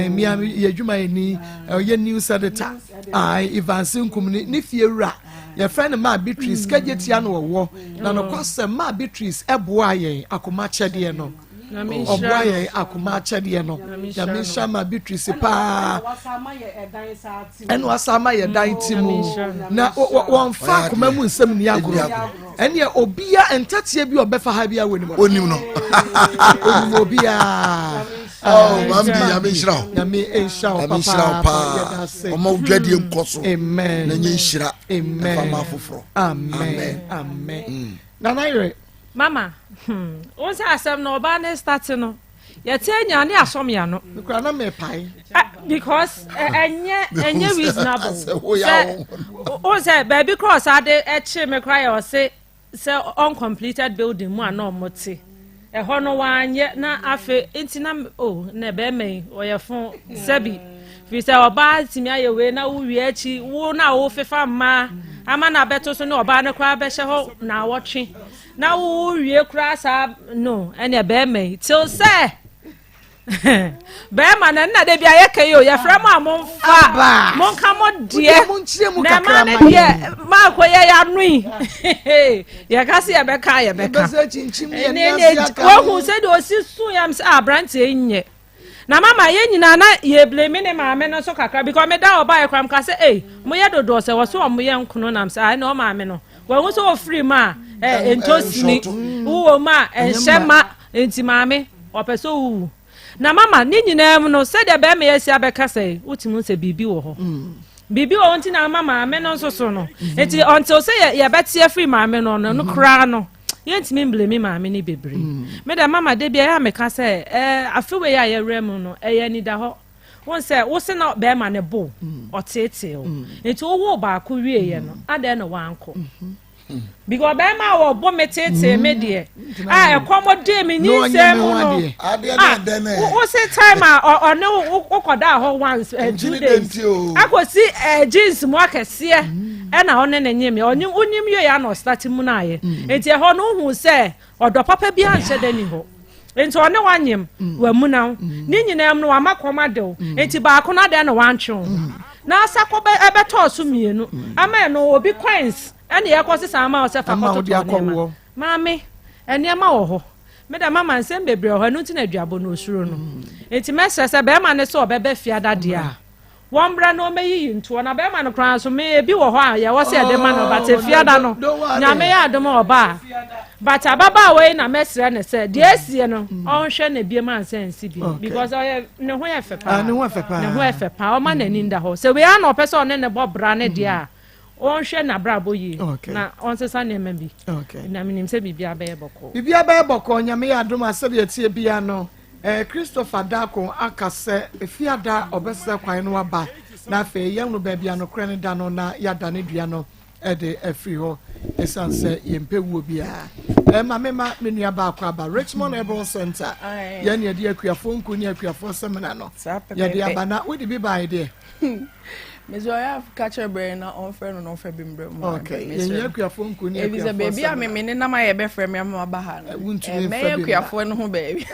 mi ye dwuma ni ye news editor Evans Inkum ni fiera ye friend ma Beatrice kajetia no wo na no kwase ma Beatrice eboa ye akoma chede no oboye akoma chede no ya me shama Beatrice pa eno asama ye dan timu na won fa akoma mu nsem ni agoro ene obia entatie bi obefa ha bia woni no obia mambi ya me shira papa omo dwade nkoso amen na nye shira amen fama foforo amen na naire mama o say asem no ba na start no ye tenya ne asom ya no kura na me pai because enye reasonable o say baby cross ade echi me cry o say uncompleted building mu ana omote ho no wanye na afe intina na be me o ye fon sabi fi say oba timi ayewe na wo wi achi wo na wo fefa ma ama na beto so ne oba ne kwa be hye ho na wotwe na wo wie kura sa no ene be me till say be ma na de bia ye kai o ye fra ma mo fa mo ka mo die na ma ne die ma ko ye ya nui ye ka se ye be ka wo hu se do si sun yam se abrant enye na mama ye nyina na ye blame ne ma me no so kakra because me da oba ye kram ka se mo ye dodo se wo so mo ye nkono nam se na o ma me no wo so free ma entosini wo ma enshema enti ma me opeso wu na mama ni nyina em no se de be me ye sia be ka se utimu se bibi wo ho bibi wo nti na mama me no so no enti until se ye betie free ma me no kra no yenti me blame ma me ni bebre me da mama de bia ya me ka se afewe ya ye rem no ye ni da ho won se wo se na be ma ne bo otete o enti wo ba ko wie ye no ade no wanko because be ma wo bo metete me de accommodate me ni se mu no ade na de na wo se time a ne wo koda ho once 2 days akosi jeans mu akese e na one na nyem onyim ye ya no start mu na ye enti ho no hu se odo papa bi anhye de ni ho enti one wanyem wa mu na ni nyina em no wa makoma de enti ba ko na de na wantwe na asako be ebeto so mienu ama no obi coins ene ye kwose sama o se fa koto mama ene ma wo ho me da mama nsem bebre ho anu ti na aduabo no osuro no enti mesese be ma ne se obebe fia dade a one brand no me into an abema no crown so me be wo ho a ye wo se de ma no but efiada no nya me ya de mo oba but ababa we na mesre ne se de asie no on hwe na bie man sense bi because ne ho ye fepa ne ho fepa ne ho fepa o ma na ni nda ho se we ya no person ne ne bo bra ne dia on hwe na bra boyi na on se sa ne ma bi na minim se bibia be boko nya me ya dom asabe atie bia no Christopher Dako akase efiada obese kwan no aba na fe yem no bia no kre ne da no na yada ne dua no de afri ho esanse yempewu bia mama menua ba akwa ba Richmond Ebron Center ya ne de akuafo nku ne akuafo seminar no ya de aba na we de bi ba ide mezo ya catcher brain na on friend no fe bimbre mo okay ye akuafo nku ne akuafo baby a me ne na ma ye be frame ya ma ba ha me akuafo no ho baby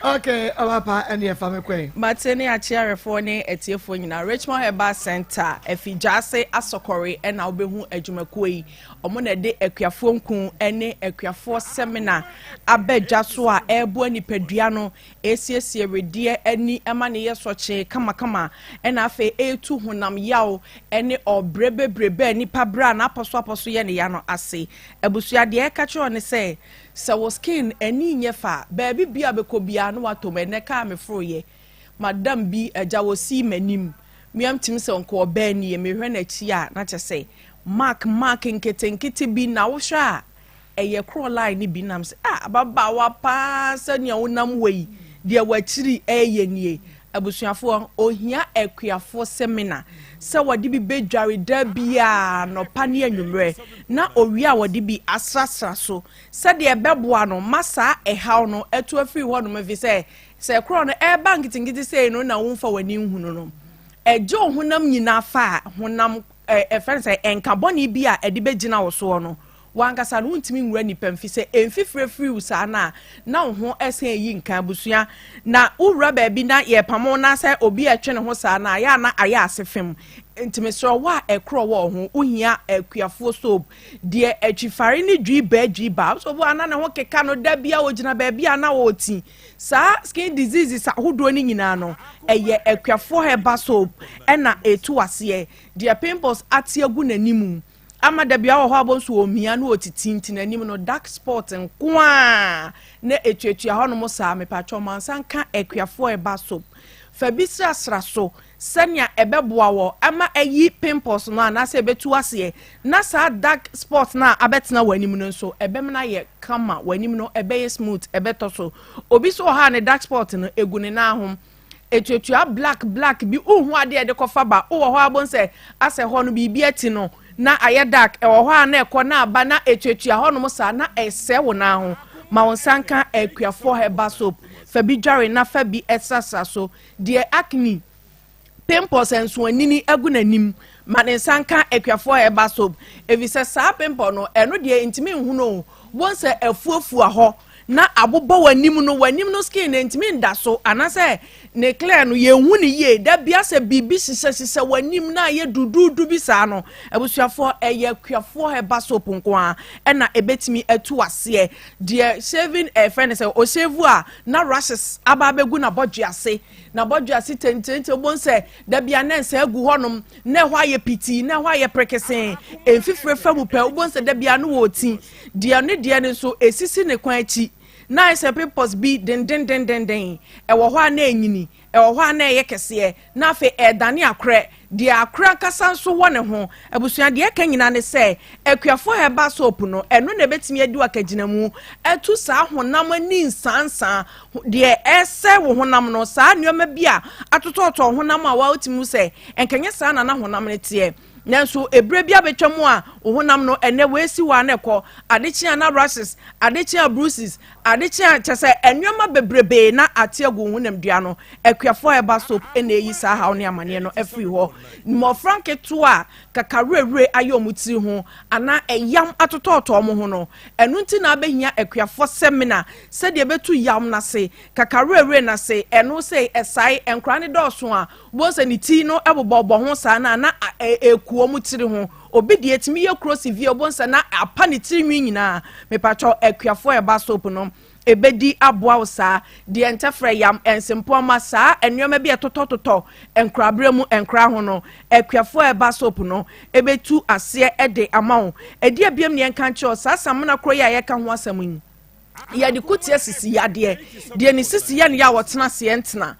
okay papa and your family kwen matene achiarefo ne etiefo nyina Richmond Herbal Center efijase asokore na obehu adwumako yi omo na de akuafo nku ene akuafo seminar abedwa so a ebo nipadua no esiesie redie ani ema ne yesoche kama na afa etu honam yawo ene obrebebrebe nipa bra na aposo ye ne ya no ase abusua de e ka kyo ne se so skin eni nyefa baby bia bekobia no wato me ka me froye madam bi aja wosi manim miam tim se onko oba ni me hwe na chi a na che mark nkete bi na wo hwa eye crawl line bi nam se baba wa pa se ne wonam wei de wachiri eye nie abusuafo ohia akuafo seminar se wodi bi bedware da bia no pane anwumre na owi a wodi bi asrasra so se de beboa no masa ehaw no etu afiri ho no mafi se kro no e bank tingiti se no na wonfa wani hunu no ejo honam nyina fa honam friend say enkaboni bi a edi begina wo so no wankasa no ntimi nwura nipa mfi se emfifrefri usa na ho esen yi nkan abusua na ura ba bi na ye pamo na sai obi atwe ne ho sa na ya na aya asefem ntimi so wa ekro wo ho uhia akuafo soap de atwifare ni dwi ba so bo ana ne ho keka no da bia ogina ba bia na wo ti sa skin diseases ahodo ni nyina no eye akuafo heba soap na etu ase de pimples atiagu nanimu amada bia wo ho abonso omia no otitinti nanim no dark spot nkoa na etwetua ho no mo sa me patcho mansan ka akuafo eba soap fa bi sra so sanya ebeboa wo ama ayi pimples no anase ebetu ase na sa dark spot na abetena wanim no so ebem na ye kama wanim no ebe smooth ebeto so obi so ha ne dark spot no egune na ahom etwetua black bi ohu ade de kofa ba wo ho abonse ase ho no bibi ati no na ayedak ewo ho na ekọ na aba na etwetua ho no sa na ese wo na ho ma wonsanka akuafo heba soap fa bi dware na fa bi esasa so de acne pimples enso anini agunanim ma nsanka akuafo heba soap evise sa pimple no eno de intimi hu no wonse afuafua ho na abobo wanim no skin ntimi nda so anase ne clear no ye hu ni ye da bia se bibi sise wanim na ye dududu bi sa no abusuafo eye akuafo heba soap nko a na ebetimi atu ase de shaving friend say o shave a na rashes aba begu na bodjuase tentente bonse da bia na nsa agu honom na hwa ye piti na hwa ye prekesen enfifre famu pe bonse da bia no woti de ne so esisi ne kwan achi na ise pimples bi den ewo ho na enyini ewo ho na eye kese na fe edane akre de akra kasa nso wo ne ho abusua de eka nyina ne se akuafo heba soap no eno na betimi adi wakagina mu etu sa honam ani nsansan de ese wo honam no sa nneoma bi a atototo honam a wa otimu se enkenye sa na honam ne tie nanso ebre bia betwam a honam no ene wesi wa na ekọ adechia na rashes adechia bruises adechia chese enwoma bebrebe na atiagu honam dua no akuafo heba soap ene yi sa ha ne amane no afri ho mo franke to a kakarere ayomutiri ho ana eyam atototo mo ho no enu nti na abehia akuafo seminar se de betu yam na se kakarere na se enu se esai enkra ne dɔso a bo se ni ti no ebobobo ho sa na ekuo mutiri ho obi de etimi ye cross vie obonsa na apa ne tiri nyina me patcho akuafo eba soap no ebedi aboa wo saa de entefre yam ensempo ma saa enwoma bi etotototo enkrabre mu enkra ho no ekwiafo eba soap no ebetu ase ede amawo edi abiem ne enka nche o saa samna kro ya ye ka ho asamun ya de kutie sisi yade de ni sisi ya ne ya wotena se entena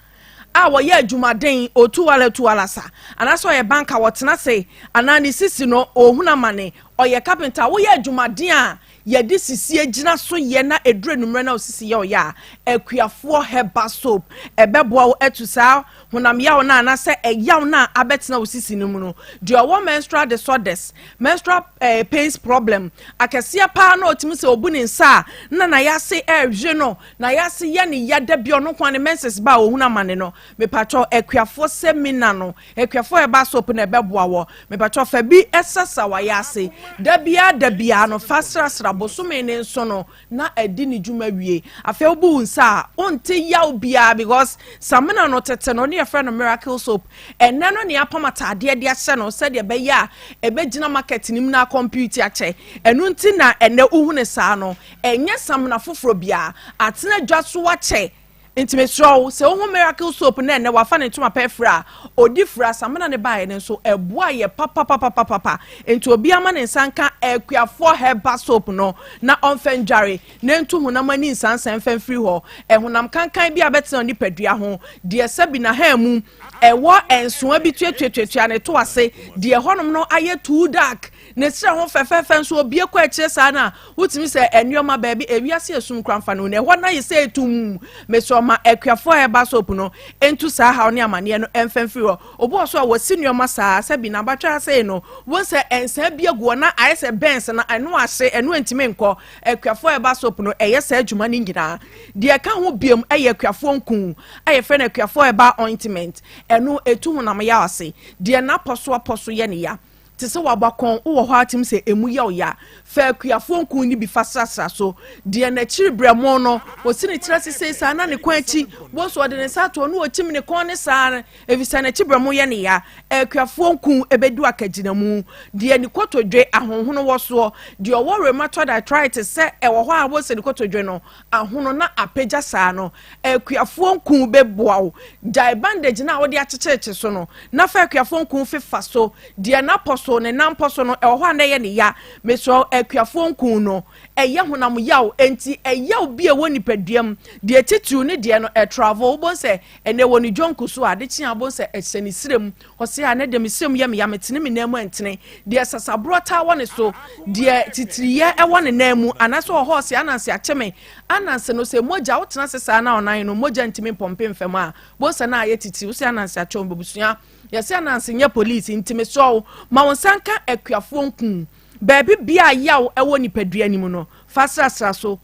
a wɔyɛ adwumaden otu wala sa anaso ɔyɛ banka wɔtena se anani sisi no ohuna mane ɔyɛ carpenter wɔyɛ adwumaden a yɛde sisi gyina so yɛ na edure numre na osisi yɛ ɔyɛ a akuafoɔ herbal soap ɛbɛboa wo etu saa honam yaw na anase ɛyaw na abɛtena osisi no mu no de ɔwɔ menstrual disorders menstrual pains problem akɛseɛ pa na otimi sɛ obu ne nsa na yase ɛhwe no na yase yɛ ne yada bi ɔno kwan ne menses ba ohuna mane no mepacho akuafoɔ semina no akuafoɔ herbal soap na ɛbɛboa wo mepacho fa bi ɛsasa wa yase dabia no fasra bosome ne nso no na edi ne dwuma wie afa obu nsa onte yaw bia because samina no tete no ne yɛfrɛ no miracle soap ɛnɛ no ne apamata ade de ahyɛ no sɛ de bɛyɛ a ɛbɛgyina market nim na computer akyɛ ɛno nti na ɛnɛ uhu ne saa no ɛnyɛ samina foforo bia atena dwa so wakyɛ intimate se wo miracle soap na ne wafa ne tuma pefra odi fra samana ne bae ne so eboa ye papa enti obi ama ne nsanka akuafo herbal soap no na onfenjare ne ntu honam ani nsansan fanfiri ho ehonam kankan bi abetena ni padua ho de sabi na ha mu ewo enso abi tuatuatua ne to ase de honom no aye too dark ne sira ho fefefe nso obi ekwa akire saa na wutimi se enuoma ba bi ewiase esum kramfa no ne ho na ye se etum meso ma akuafo herbal soap no entu saa ha ne amane no emfamfiri ho obo so a wasi nuoma saa sabi na batwa sei no wo se ensa bi aguo na ayese bens na eno ahye eno antime nko akuafo herbal soap no eye saa adwuma ne nyina de ka ho biem eye akuafo nku eye fe na akuafo herbal ointment eno etu honam ya ase de na poso ye ne ya tese wabakon wo ho atim se emu ya oya fa akuafo nku ni bi fasasra so de na chiri bremo no wo sini tira sese sa na ne kwan achi wo so de ne sato no otim ne kon ne sa evisa na chiri bremo ye ne ya akuafo nku ebedu akagina mu de ni kotodwe ahonhono wo so de wo rheumatoid arthritis se e wo ho a wo se ni kotodwe no ahono na apagya sa no akuafo nku beboa wo dai bandage na wo de achecheche so no na fa akuafo nku fefa so de na poso ne namposo no ewo hwa na ye ne ya meso akuafo nku no eye honam yaw enti eyaw bi e woni paduam de titu ne de no e travel bo se ene woni dwonku so ade chia bo se eseni sirem o se ane de misirem ye me ya metene me namu antene de sasabro ta woni so de titiriye e woni namu anaso o horse ananse acheme ananse no se moja wotena sesa na onan no moja ntimi pompe mfem a bo se na aye titi wo se ananse achom bobusua yesi ananse nya police ntimi so ma wonsanka akuafo nku baby bia yaw ewo nipadua nimu no fasasra so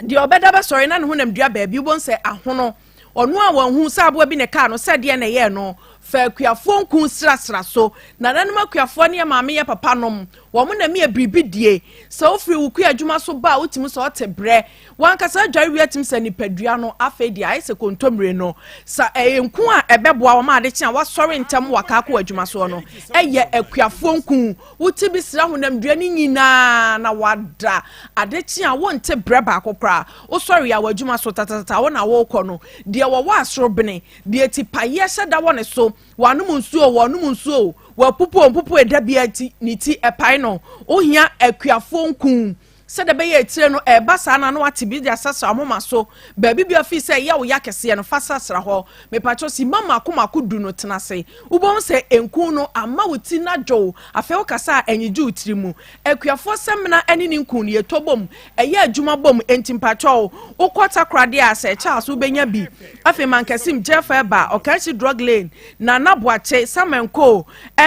de obeda ba sori na ne honam dua baby bo nse ahono ono a wanhu sabo bi ne ka no se de na ye no fa akuafo nku srasra so na nanem akuafo ne maame ye papa nom wo mo na me abribidie se ofri wuku adwuma so ba utimi so otebre wankasa dware wiatim se nipadua no afedi ai se kontomre no sa enku a ebeboa wo ma ade kye a wasori ntem waka ko adwuma so no eye akuafo nku utibi sira honam dua ni nyina na wada ade kye a wo nte bre ba akokra wo sori ya wadwuma so tatata wo na wo kɔ no de wo wa asoro bene de tipaye hyeda wo ne so wanum nsuo wa pupu edabia ti ni ti epai no ohia akuafo nku se de beye etire no eba sa na no ate bi de asasa amoma so ba bi afi se ya wo yakese no fasasra ho me pacho si mama akoma kudu no tenase ubon se enku no ama wuti na dwo afa wo kasa anyiju utiri mu akuafo semna ani ni nku ne yetobom eye adwuma bom entimpacho ukota krade ase Charles ubenya bi afa mankasim Jeff Eba okachi drug lane na naboache samenko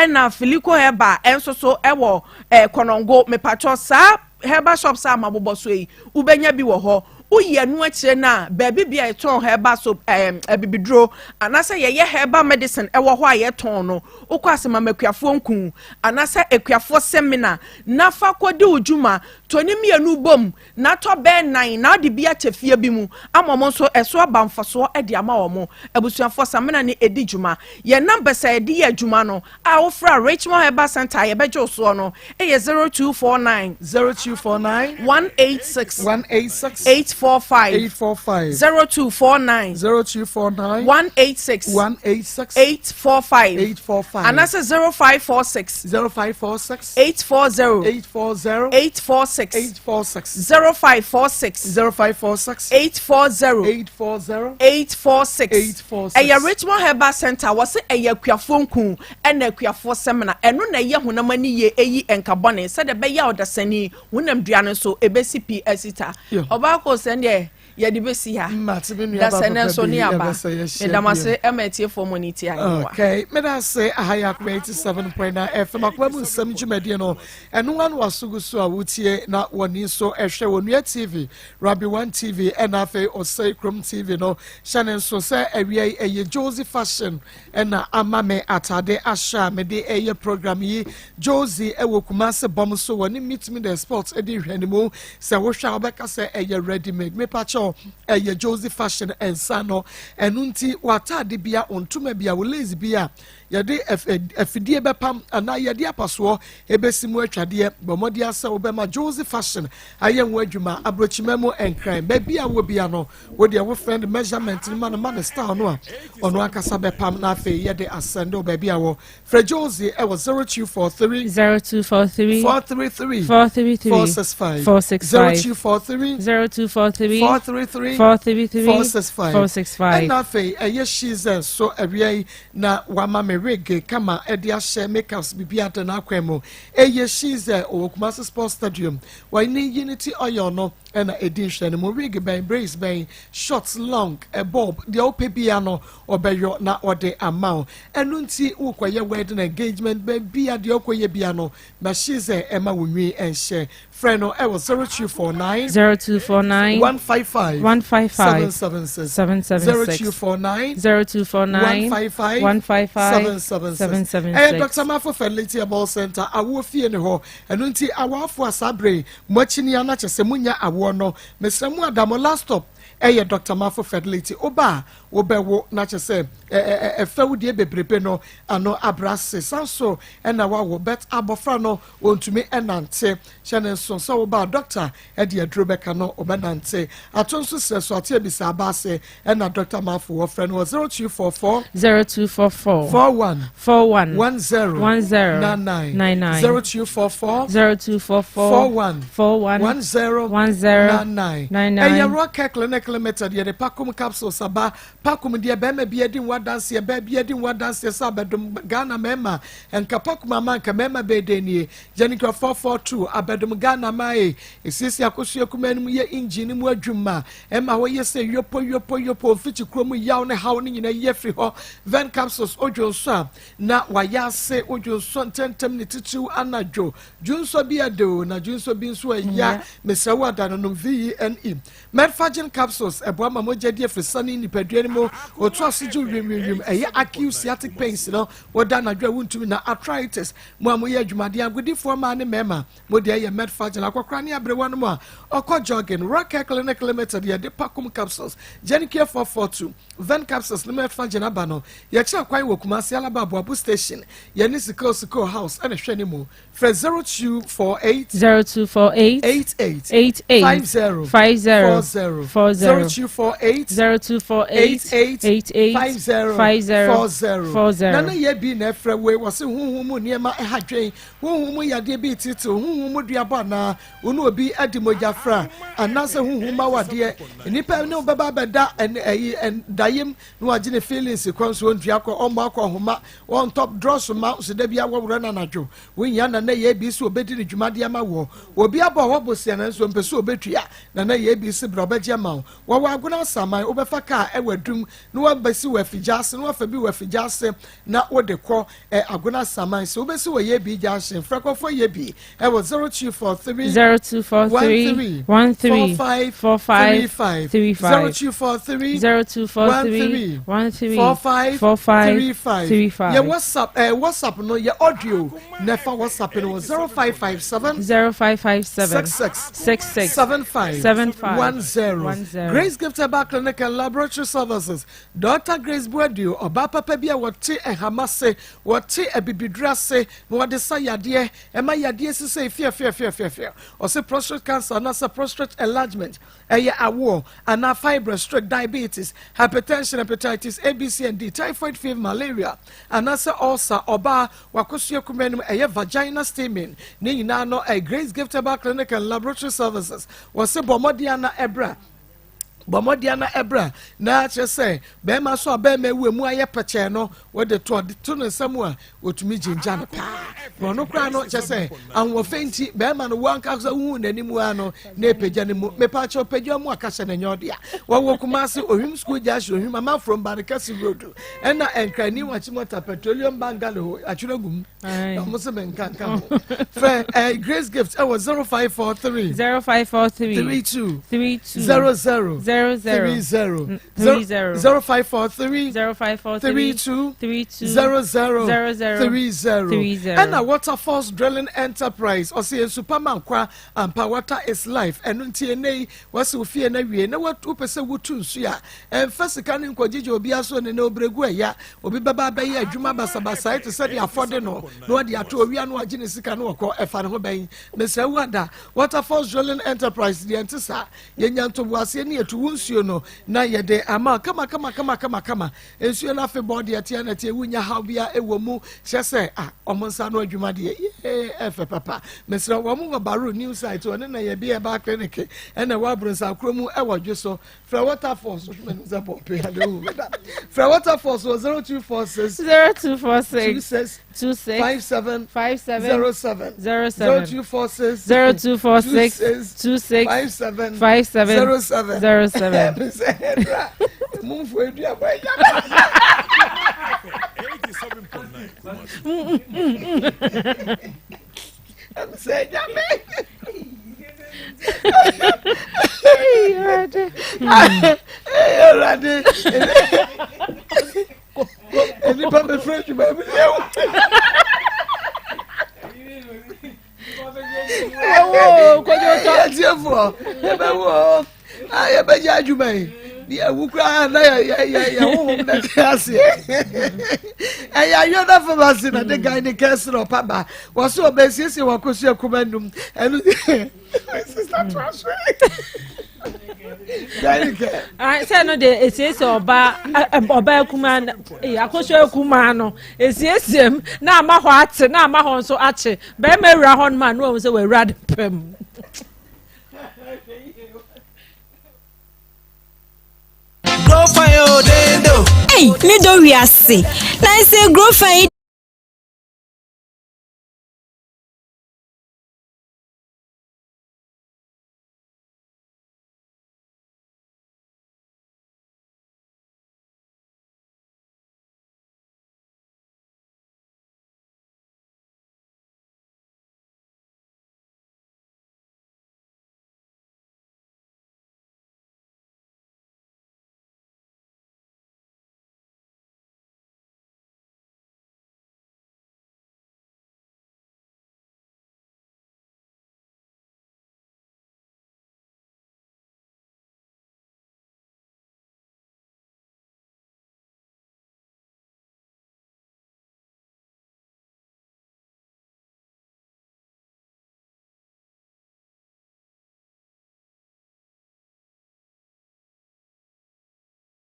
na filiko Eba enso so ewo konongo me pacho sa herbal shop sa mabobo so yi ubenya bi wo ho uye nu akire na baby bia eton herbal soap abibidro anase ye herbal medicine ewo ho aye ton no ukwasema makuafo nku anase ekuafo seminar na fa kodi ujuma toni mienu bom na to be 9 na de bia chefie bi mu amomo so eso abamfaso ede ama wo mo abusuafo samena ne edi juma ye number sa edi ye juma no a wo fra Richmond Herbal Center ye bejo so no e 0249 0249 186 186 845 845 0249 0249 186 186 845 845 and that's 0546 0546 840 840 846 846 0546 0546 840 840 846 846 Eya Richmond Herbal Center was eya kuafo nku ena kuafo seminar eno na ye honamani ye eyi enkabone said the beya odasani wonam duane so ebesi pi asita oba ko sende ye de besi ha that's an so ni aba medamase emetie for monity anwa okay me da say ahaya 87.9 FM akwamu nsam dwumade no eno wan wasugu so awutie na woni so ehwe wonua TV Rabi 1 TV ena fe osai Chrome TV no channel so say ewie eye Josie Fashion ena amame atade asha me de eye program yi Josie ewo kumase bom so woni meet me the sports edi hwanimu se wo hwa obeka say eye ready made me pacho eye Josie Fashion ensano enunti watade bia ontuma bia wo lazy bia yade afidie bepam ana yade apaso ebesimu atwade bomodi asa obema Josie Fashion ayenwo adwuma abrochimemu enkran ba bia wo bia no wo de wo friend measurement ni man style no a ono akasa bepam na afi yade asendo ba bia wo Fred Josie e was 0243 0243 433 433 465 465 0243 433 433 465 and afi she's so awie na wama me reggae kama edi ahye makeups bibia na akwemo she's Okumasi Sports Stadium why ni Unity oil no ena edi hwe mo reggae ben brace ben short long a bob the opebia no obeyo na ode amount enunti ukwaye wedding engagement bibia the okoye bia no na she's ema wonwi enhye friend no 0249 0249 155 155 776 0249 155 776 Dr. Mafo Fertility Ball Center awo fie ne ho eno nti awafo asabre mochini ana chese munya awo no mesemu adamo last stop Dr. Mafo Fertility oba obewo na chese efewudie bebrebe no ano abrase sanso ena wawo bet abofra no ontumi enante chene so oba doctor de adrobeka no obenante atonso seso ate bisa abase ena Dr. Mafo wo friend was 0244 41 10 99 0244 41 10 Rock Clinic Limited ye de Pakum capsules aba Pakum de bema bi edi wadanse ba bi edi wadanse sa abedum Ghana mema enka Pakum amanka mema be denie Janika 442 abedum Ghana mai esisi akosu akumanum ye engine mu adwuma ema ho ye se yopo fiti kromu yaw ne haw ne nyina ye fri ho ven capsules ojonso na wayase ojonso tentem ne titu anadwo junso bi ado na junso bi nso ya mesawa danonom VNE Medfagin capsules eboama mojadi efrisani ni pedwe mo otu asiju rim acute sciatic pains no woda na dwa wuntumi na arthritis mo amoye adwumade agudifo ma ne mema mo de ye Medfagin akokra ne abrewa no mo a okọ jogging Rock Clinic Limited ye de Pakum capsules Genicare 442 Ven capsules ne Medfagin abano ye cha kwan wokumasi alaba Abu station ye ni siko house ene hwene mo Fred 0248 88 50 0248 Nana ye bi na efra we wose huhumu niema ehadwen huhumu yade bi titu huhumu duaba na unu obi adimoja fra anase huhuma wade nipa ne obaba beda en dayem no agine feelings kwanso ondua ko omo akọ homa on top dross ma so da bia wowre na najo wonya na ye bi so obedi ne dwumade ama wo obi abo wo bosia na so mpeso obetua na ye bi se brobeje ma wo aguna saman obefa ka ewadum no wabasi wafijase no wafa bi wafijase na wode kọ aguna saman so obesi wo ye bi jashe frekofo ye bi e wo 0243 13 0243 ye WhatsApp no ye audio nefa WhatsApp no 0557 0557 66 75 10 Grace Gift Herbal Clinic and Laboratory Services. Dr. Grace Boadu, Oba Papa Bia, what tea and Hamase, what tea a bibidrase, what the sayadie, and my idea to say fear. Or say prostate cancer, and as a prostate enlargement, a war, and a fibrous stroke, diabetes, hypertension, hepatitis, ABC and D, typhoid fever, malaria, and as a ulcer, Oba, Wakusio Kumenum, a vagina steaming, Nino, a Grace Gift Herbal Clinic and Laboratory Services, was a Bomodiana Ebra. Bomodiana Ebra, na just say, Bema so Bema, we mua peche no, what the two and somewhere, what me Jana pa. No crano, just say, and we fainty, Bema no one comes a wound anymore, ne pejanimu, me pacho pejamo, Cassan and Yodia. What will Kumasi or him school dash or him a man from Baracassi Road, and I and cry new Wachimota Petroleum Bangalo, at Chunagum, Muslim can come. Fair, Grace Gifts, I was 0543 32 00 0543 32 0030 and a Waterfalls Drilling Enterprise or say Superman Kwa and Water is life and TNA was Sophia Navi and what 2% would choose ya and first can Kwaji Obiaso and no Breguya or be Baba Bay Juma Basabasai to say the affordable no the Atovian Wajinis can walk or F and Hobay Mr. Wanda Waterfalls Drilling Enterprise the Antissa Yanto was near to Wunsio no na ye de ama kama ensu na fe body atia na tie wunya hawbia ewomu hye omonsa no adwuma de efe papa mesra womu baro new site one na ye bia ba clinic ena wabrunsa kromu ewodwe so fra Waterfalls fra Waterfalls 0246 27 07 Move for you, boy. 87.9. I'm saying, yeah, who cry, yeah, home that has it. You're not for us in the guy in the castle of Papa was so basis you were Cosia Commandum and I said no, it is Oba Kuman, Akosha Kumano, it's yes, him, now my heart, now my horn so archie, Beme Rahon man was away rad pem. Grow fire, dendo. Hey, me do we are see. Now say grow fire.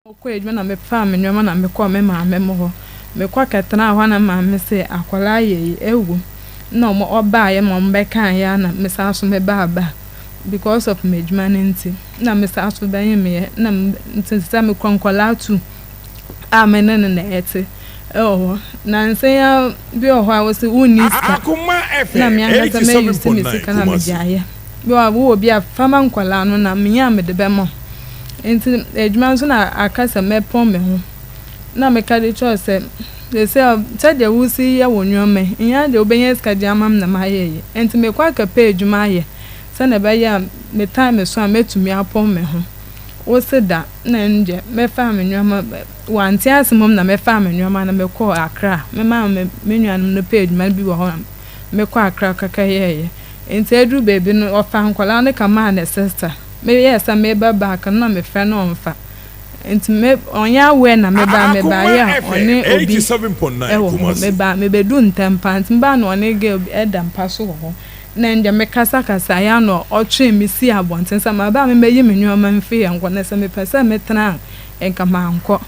Okwe edwuma na me fa me nyoma na me kwa me ma me mo me kwa ketena ho na ma me se akwala ye ewu na mo oba ye mo mbe kan ya na me sa so me ba because of me edwuma nti na me sa so ba ye me na nti me kwankwala tu amen na ete na nse ya bi o ho a wo se uni Akoma FM na me anga me use me se kana me jaye bi wo bi a fama nkwala no na me ya me de be mo enti edwuma so na akasa mepon me ho na me ka de cho se they say tade wusi ya wonwome nya de obenya ska di amam na maye enti me kwa ka page maye se na be ya me time so ametumi apon me ho wo se da na nje me fa me nwoma wanti asemom na me fa me nwoma na me ko akra me ma me nuanum no page ma bi wo ho me ko akra kaka ye enti edu baby no ofa nkwala ne ka ma na sister me yes me ba back na me friend no mfa nti me onya we na me ba ya oni obi 87.9 me bedu ntempa nti ba na oni ge eda mpa so ho na nje me kasa ya no otwe me si abonten sa ma ba me meyi me nyoma mfe ya nkọ na se me pese me tena enka ma nkọ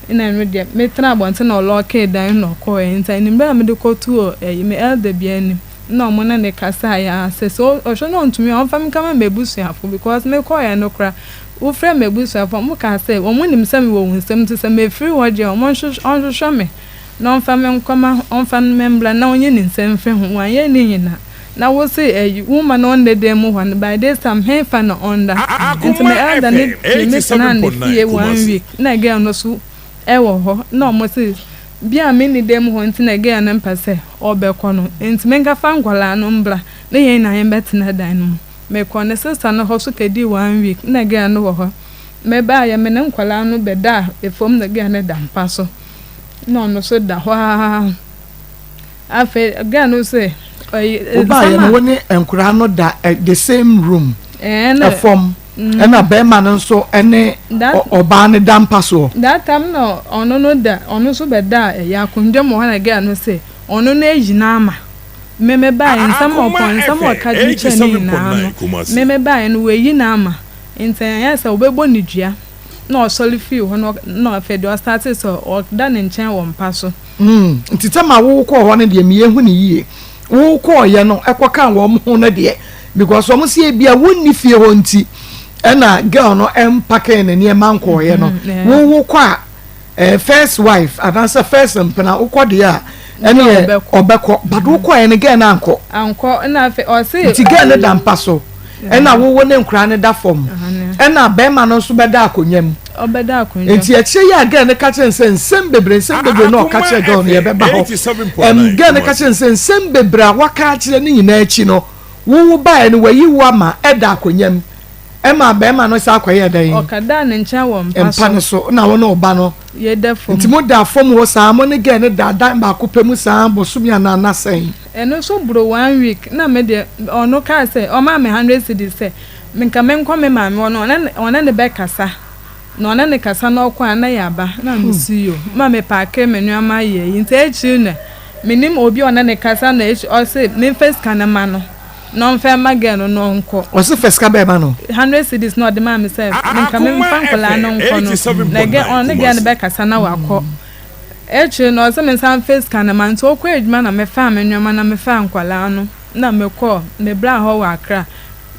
ina no de me tena abonten na oloke dan no ko nti ni ba me de kotu me elder bia ni no mo na ne kasa ya se so o so no ntumi on fam kama mebusu afo because me ko ya no kra wo frɛ mebusu afo mo ka se wo mo nim se me wo hunsem te se me free wo je o mo hwehwɛ me no on fam nkoma on fam membla na onye ni nsem fe ho wan ye ni nyina na wo se woman on the dem ho by this time he fa no onda nti me elder ne me sana ne fie 1 week na girl no so wo ho na mo se bia me ni dem ho nti na girl na mpase obekọ no nti me nka fa nkwala no mbra na yen na yen betena dan no me kọ ne sister no ho so kedi 1 week na girl no wo ho me ba ya me ne nkwala no beda efom na girl ne dampa so no so da ho afa girl no say oba ya no woni enkura no da the same room efom ena be man nso ene oba ne dampa so that time no ono da ono so be da ya kunje mo na ga no say ono na ejina ama meme ba ensam opon ensam okaji cheni na no meme ba no we yi na ama enten ya say obebo ni dua na osoli feel ho no afede o start so o da ne nchen wo mpa so ntitama wo ko ho ne de me yehu ne yie wo ko ye no ekoka wo mo na de because wo se bia wonni fie ho nti ena girl no empake ne ne manko ye no wo kwa first wife adansa first mpena wo de a ene obeko but wo kwa ne girl na anko na afi o se ti girl ne dampa so ena wo ne nkra ne da fom ena be ma no so be da akonyam obeda akonyam enti akye ya girl ne ka chen nsem bebre no ka che girl ne ye be ba ho girl ne ka chen nsem bebre a waka akye ne nyina achi no wo ba ne wayi wa ma eda akonyam ema be ma no sa akoye dan okada ne ncha wo mpa ne so na wo no ba no ye da fom enti mo da fom ho sa mo ne girl ne da dan ba kopemu sa bosumia na na sen eno so bro 1 week na me de ono ka say o ma me 100 cedis say me nka me nkwa me ma me ona ne be kasa na ona ne kasa na okwa na ya ba na me siyo ma me pa ke me nuama ye nti echi na minim obi ona ne kasa na echi o say me first kana ma no no mfa magano no nko o se first ka be ma no 100 cedis no de ma me say me nka me mfa nkola no nko no na ge on ne ge ne be kasa na wakọ echi no se me san face kana man to kwa eduma na me fa me nwoma na me fa nkwala no na me kọ me bra ho wa akra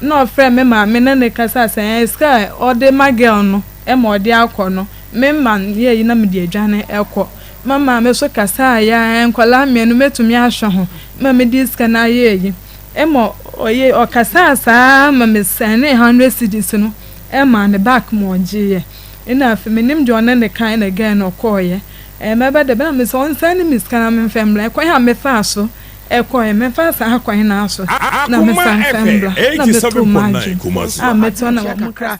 no frɛ me ma me ne kasa san sky o de magel no e mo de akọ no me man ye yi na me de adwane ekọ mama me so kasa ya nkwala me no metumi ahwe ho ma me dis kana ye yi e mo oye o kasa sa ma me sane 100 cedis no e ma ne back mo je ina fe me nim jo ne kan na again no koye mebe de be me so nsane miskana me family ko ya me fa so ko me fa sa ko na so na me san family na me to manage me to na mo kra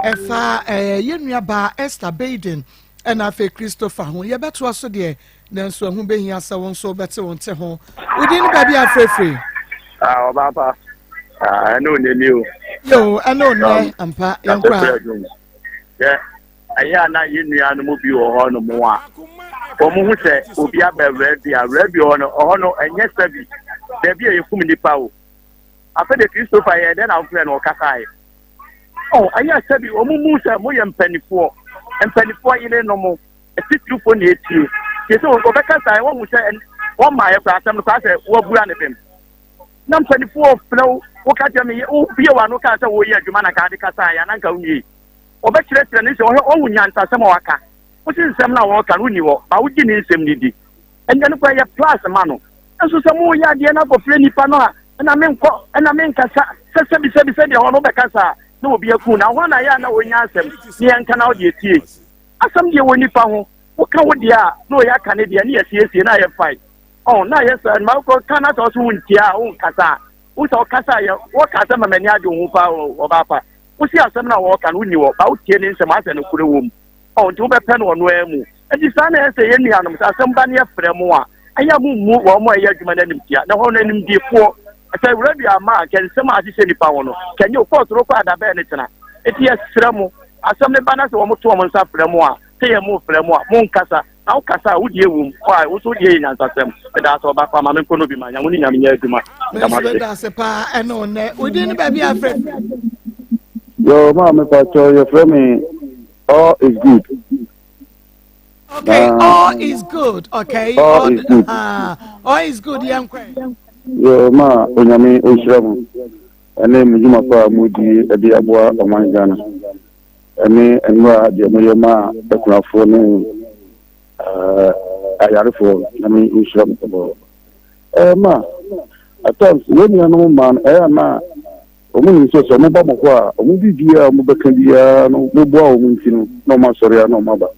efa yenua ba Esther Baden ena fe Christopher ho ye beto aso de na nso hu behia sa won so bete won te ho udi ni ba bia frefre Obapa no ne ni o yo ano ne ampa yankwa aya na yenua no mo bi wo ho no mo a omo hu se obi abere ready ono ono enye sabi de bi eyefum nipa o afa de Christopher ye de na ofre no kasai aya sabi omo mu se mo ye mpanifo ile no mo etitrufo na etie ye so o be kasai wo mu se wo ma ye kwa atam no kwa se wo bura ne bem na mpanifo flow wo ka je me o bie wa no ka se wo ye adwuma na ka de kasai ya na nka unyi o be kire ne se o wunya ntasem waka wuti nsem na wo ka uni wo ba wuji ni nsem ni di enya no kwa ye plus ma no enso se mo ya de na ko fre nipa no a na me nkasa se bi de ho no be kasa na obi aku na ho na ya na wonya asem ni enka na wo de tie asem de wo nipa ho wo ka wo de a no ya ka ne de ni yesiesie na ye fine na yes ma ko kana to so wuntia wo nkasa wo so kasa ye wo kasa ma mani ade ho pa wo ba pa wo si asem na wo ka no ni wo ba wo tie ni nsem ase no kure wo mu nti wo be pen wo no emu enti sana ese ye nuanom sa asem ba ne frɛ mu a aya mu wo mo aya adwuma na nim tia na ho na nim die fo asa radio ama ken sem a hye nipa wo no kenye o court ro kwa da be ne tena It is Sremo. As some banners or more to a month after Fremoa, say a more Fremoa, Moncasa, now Casa, would you, why, what's what you answer them? But that's all back from my Konobi, my young woman, that's a pa and on we didn't baby afraid. Yo, Mamma, your friend, all is good. Okay, all is good. Okay, all is good. All is good, young queen. Yo, Ma, Unyami, Ushram. A name Juma Mudi, a Diabua, or Manjana. A me and Ra, Jamuyama, the Craphone, Ayarifo, Nami Ushram. Ma, at times, when you know man, ma, Omun so so mobile kwa, Omudi Dia, Mubakandia, no Bobo, no Masoria, no Maba.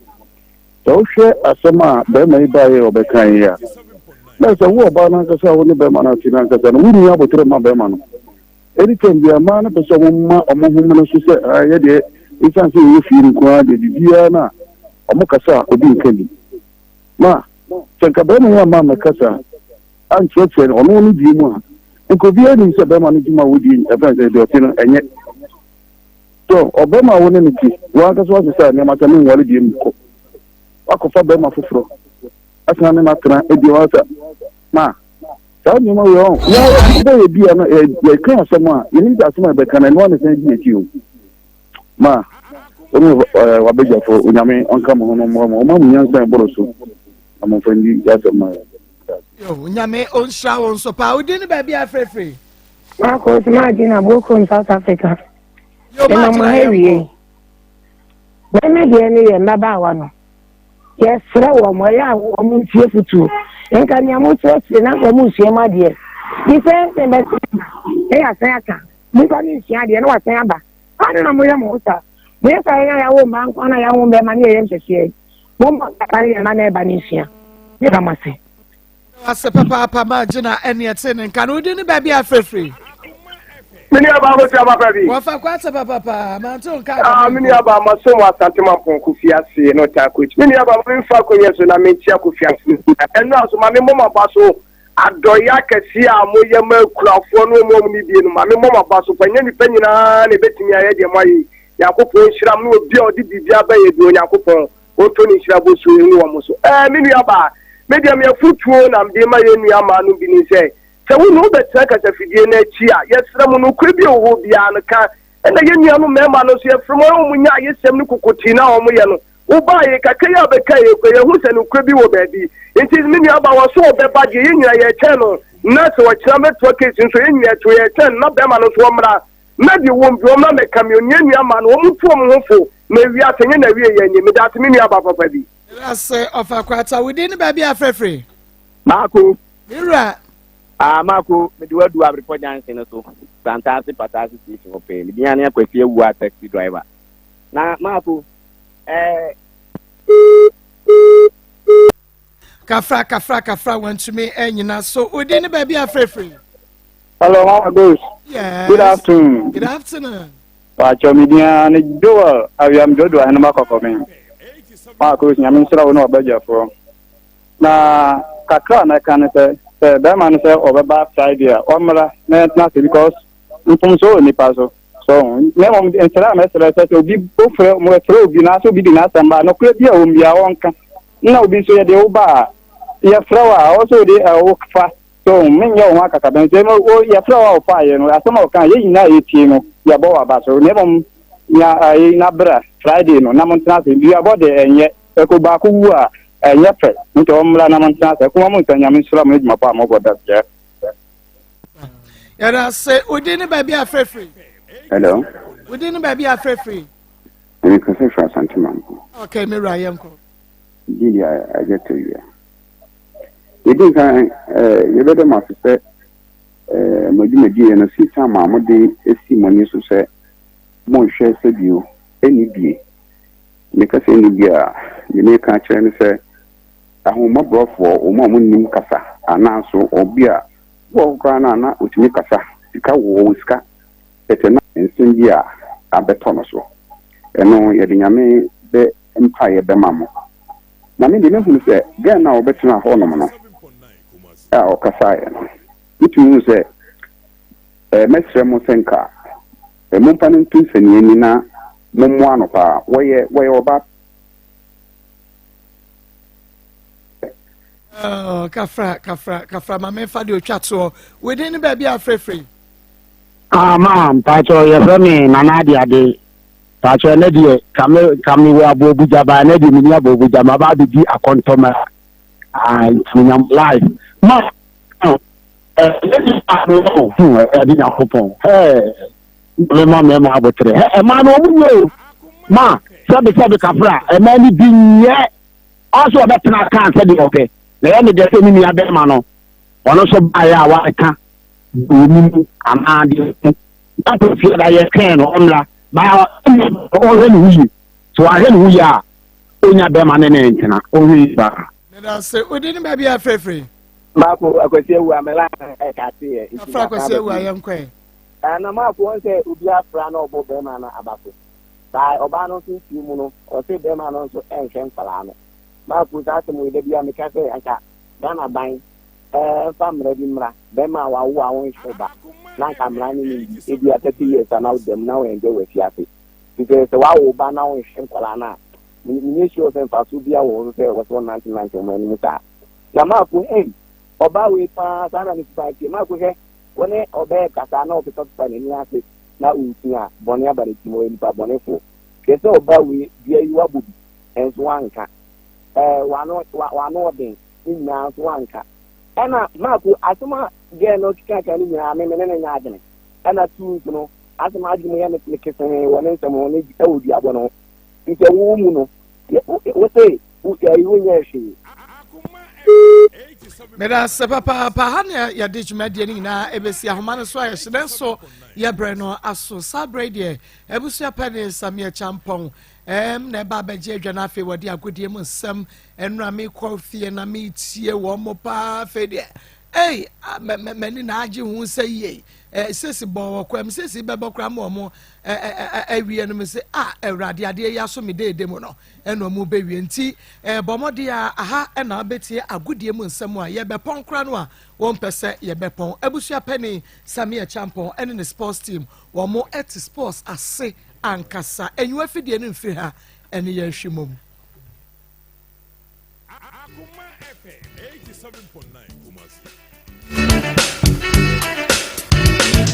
So share as a ma, Bema by or Becania. That's a war about Nankasa, only Bemana, Tinankas, and we have a Trema Bemano. Anything be a man, a person, a woman, she said, I had it. You can see if you inquire the Diana, or Mokasa, or being Kenny. Ma, Sankabema, Mamma Casa, and Churchill, or only Dima. And could be any Sabema Nima within a president, and yet. So, Obama wouldn't it. One was the son, Yamatamin, what did you cook? Akofa Bema Fufro. Asana Matra, Ediwasa. Ma. Tell me more wrong. No, be a class someone. You need that someone that can and one is saying you. Ma. Wabeja for Unyame, Uncle Momo, young son, Borosu. I'm offending you, just my. Unyame on shower, so power didn't baby afraid free. Maa Akos, imagine I broke in South Africa. You're my area. When I get any and Baba. Yes, Flower, my woman, cheerful. And can you move to us in a woman, my dear? He says, they are Saka. We got in Shadi and what's ever. I don't know where Mota. Yes, I won't bank on a young man here to say. Woman, I carry a man Banisia. You must say. As a papa, Margina, and yet saying, can we do the baby afraid free? Many about baby. What for quite a papa, Manton? Many about my son was Santima Kufiasi, no takuch. Many about Falconias and I made Chakufiasi. And now, so my mama basso, Adoyaka, Sia, Moyama, Crawford, no more medium. My mama basso, when any penny, and a betting I had your money. Yakupo, Shram, no deal, did the Jabba, do Yakupo, or Tony Shrabusu, and Wamoso. Many about Medium your foot one, and be my Yama, no being say. So we know that Saka Fidina Chia, yes, someone who could be a Hobiana, and the young man is from home, yes, some Kukutina or Muyano, who buy a Kakaya Bekay, who's an Ukubi baby. It is many about so the body in your channel, not so a chamber to a case into India to a 10, not them and Swamra. Maybe won't be a man, a communion, man, won't form hopeful. Maybe I think in a way, and that many about baby. Let's say of a quarter within baby afraid free. Marco, you're right. Marco, me do a report dancing so fantastic participation of pay. Me and a water taxi driver. Now, Marco, Kafra went to me, and you know, so we didn't baby afraid free. Hello, Maa Akos. Yes. Good afternoon. Good afternoon. Pacho media and do I am Jodo and Marco for me. Maa Akos, I mean, so no budget for. Na kakra na kan say that man say over bad Friday omra na because mpum so ni paso so me mo ensera me say obi bofre mo throw bi na so bi na samba no kura bi a wo bia wonka na obi so ye de wo ba ye flower also de wo fa so me nyo ho akaka ben say mo ye flower fa ye no asema o kan ye nyina ye tie no ye bo wa ba so ne mo nya ai na bra Friday no na mo tena se bi abo de enye eko ba ko wu a Yafe, into Omla Namanta, Kumamutan, Islam, my palm over that. Yeah, say, we didn't baby afraid free. Hello, we didn't baby afraid free. You can say for Santiman. Okay, me Ryanko. Did I get to you? You think you better must say, Madina, and a see some mamma day, a Simon to say, Mon share said you, any be. Because any beer, you may catch and say, I will not go for Omamun Kasa, and also or beer. Well, Grana, which make us a whisker, better not in India, a betonoso. And no, Yadiname, the Empire, the mamma. Now, me didn't say, get now better not ornament. Or Kasai, which means a Mestre Mosenka, a Mumpanin Twins and Yenina, mumwa no pa woye oba kafra mama fa de otwa to we dey ni ba bia frefre ma pacho ye from me nana de ade pacho ne de kame we abobuja ba ne de mi abobuja ma ba bi akontoma nyam live ma di na kopon me ma abotre ma no mu ma sabe kafra ma ni bi nye also obetena kan se de okay na ya me de se ni abe ma no ono so ba ya wa ka ni amade that is that you can omla ba o he ni so a he ni ya onya be ma ne ntina o wi ba na se odi ni ba bia frefre ma ko akwasi ewu amela ka ti e afra akwasi ewu ayenkwe na ma ko on se obi afra na obo be ma na abafo ba oba no so ti mu no o se be ma no so enhwe mfala no ma ko za se mu de bia me ka se anka na ban family bi mra be ma wa wo awon shoba na kamra ni e bi ata 3 years na dem na we nje we fiafe because wa wo ba na won hwenkwala na ni sure se fa su bia wo se was 1990 mo ni muta ya ma ko oba we pa sana ni pa ke ma ko he woni obe kasa na obi to pa ni ase na untia boni abare ti mo ni pa boni fo ke se oba we bia yi wa bubi enso anka wa no den ni na so anka ana maku asuma ge no kika ni nya me ne nya adene ana tu no asuma adi mo ya me kike wona nsamo ne awudi abono nke wo mu no wo say wo ya yi nya shi meda se papa hana ya de jumade ni na ebesi ahoma no so aye hye so ya bre no aso sabre de ebusu apane samia champon na ba beje adwana afi wodi agodie mu nsam enura me kofie na me tie wo mo pa fe de mani na age hu se ye sesi bo kwam sesi bebo kra mo awie no me se awrade ade ya so me de mu no eno mu bewie nti bomode aha na betie agodie mu nsam a ye bepon kra no a won pese ye bepon abusua pani samia champon ene ne sports team wo mo et sports ase ankasa enwa fidie no mfiri ha ene ye hwemom Akoma FM 87.9 Kumasi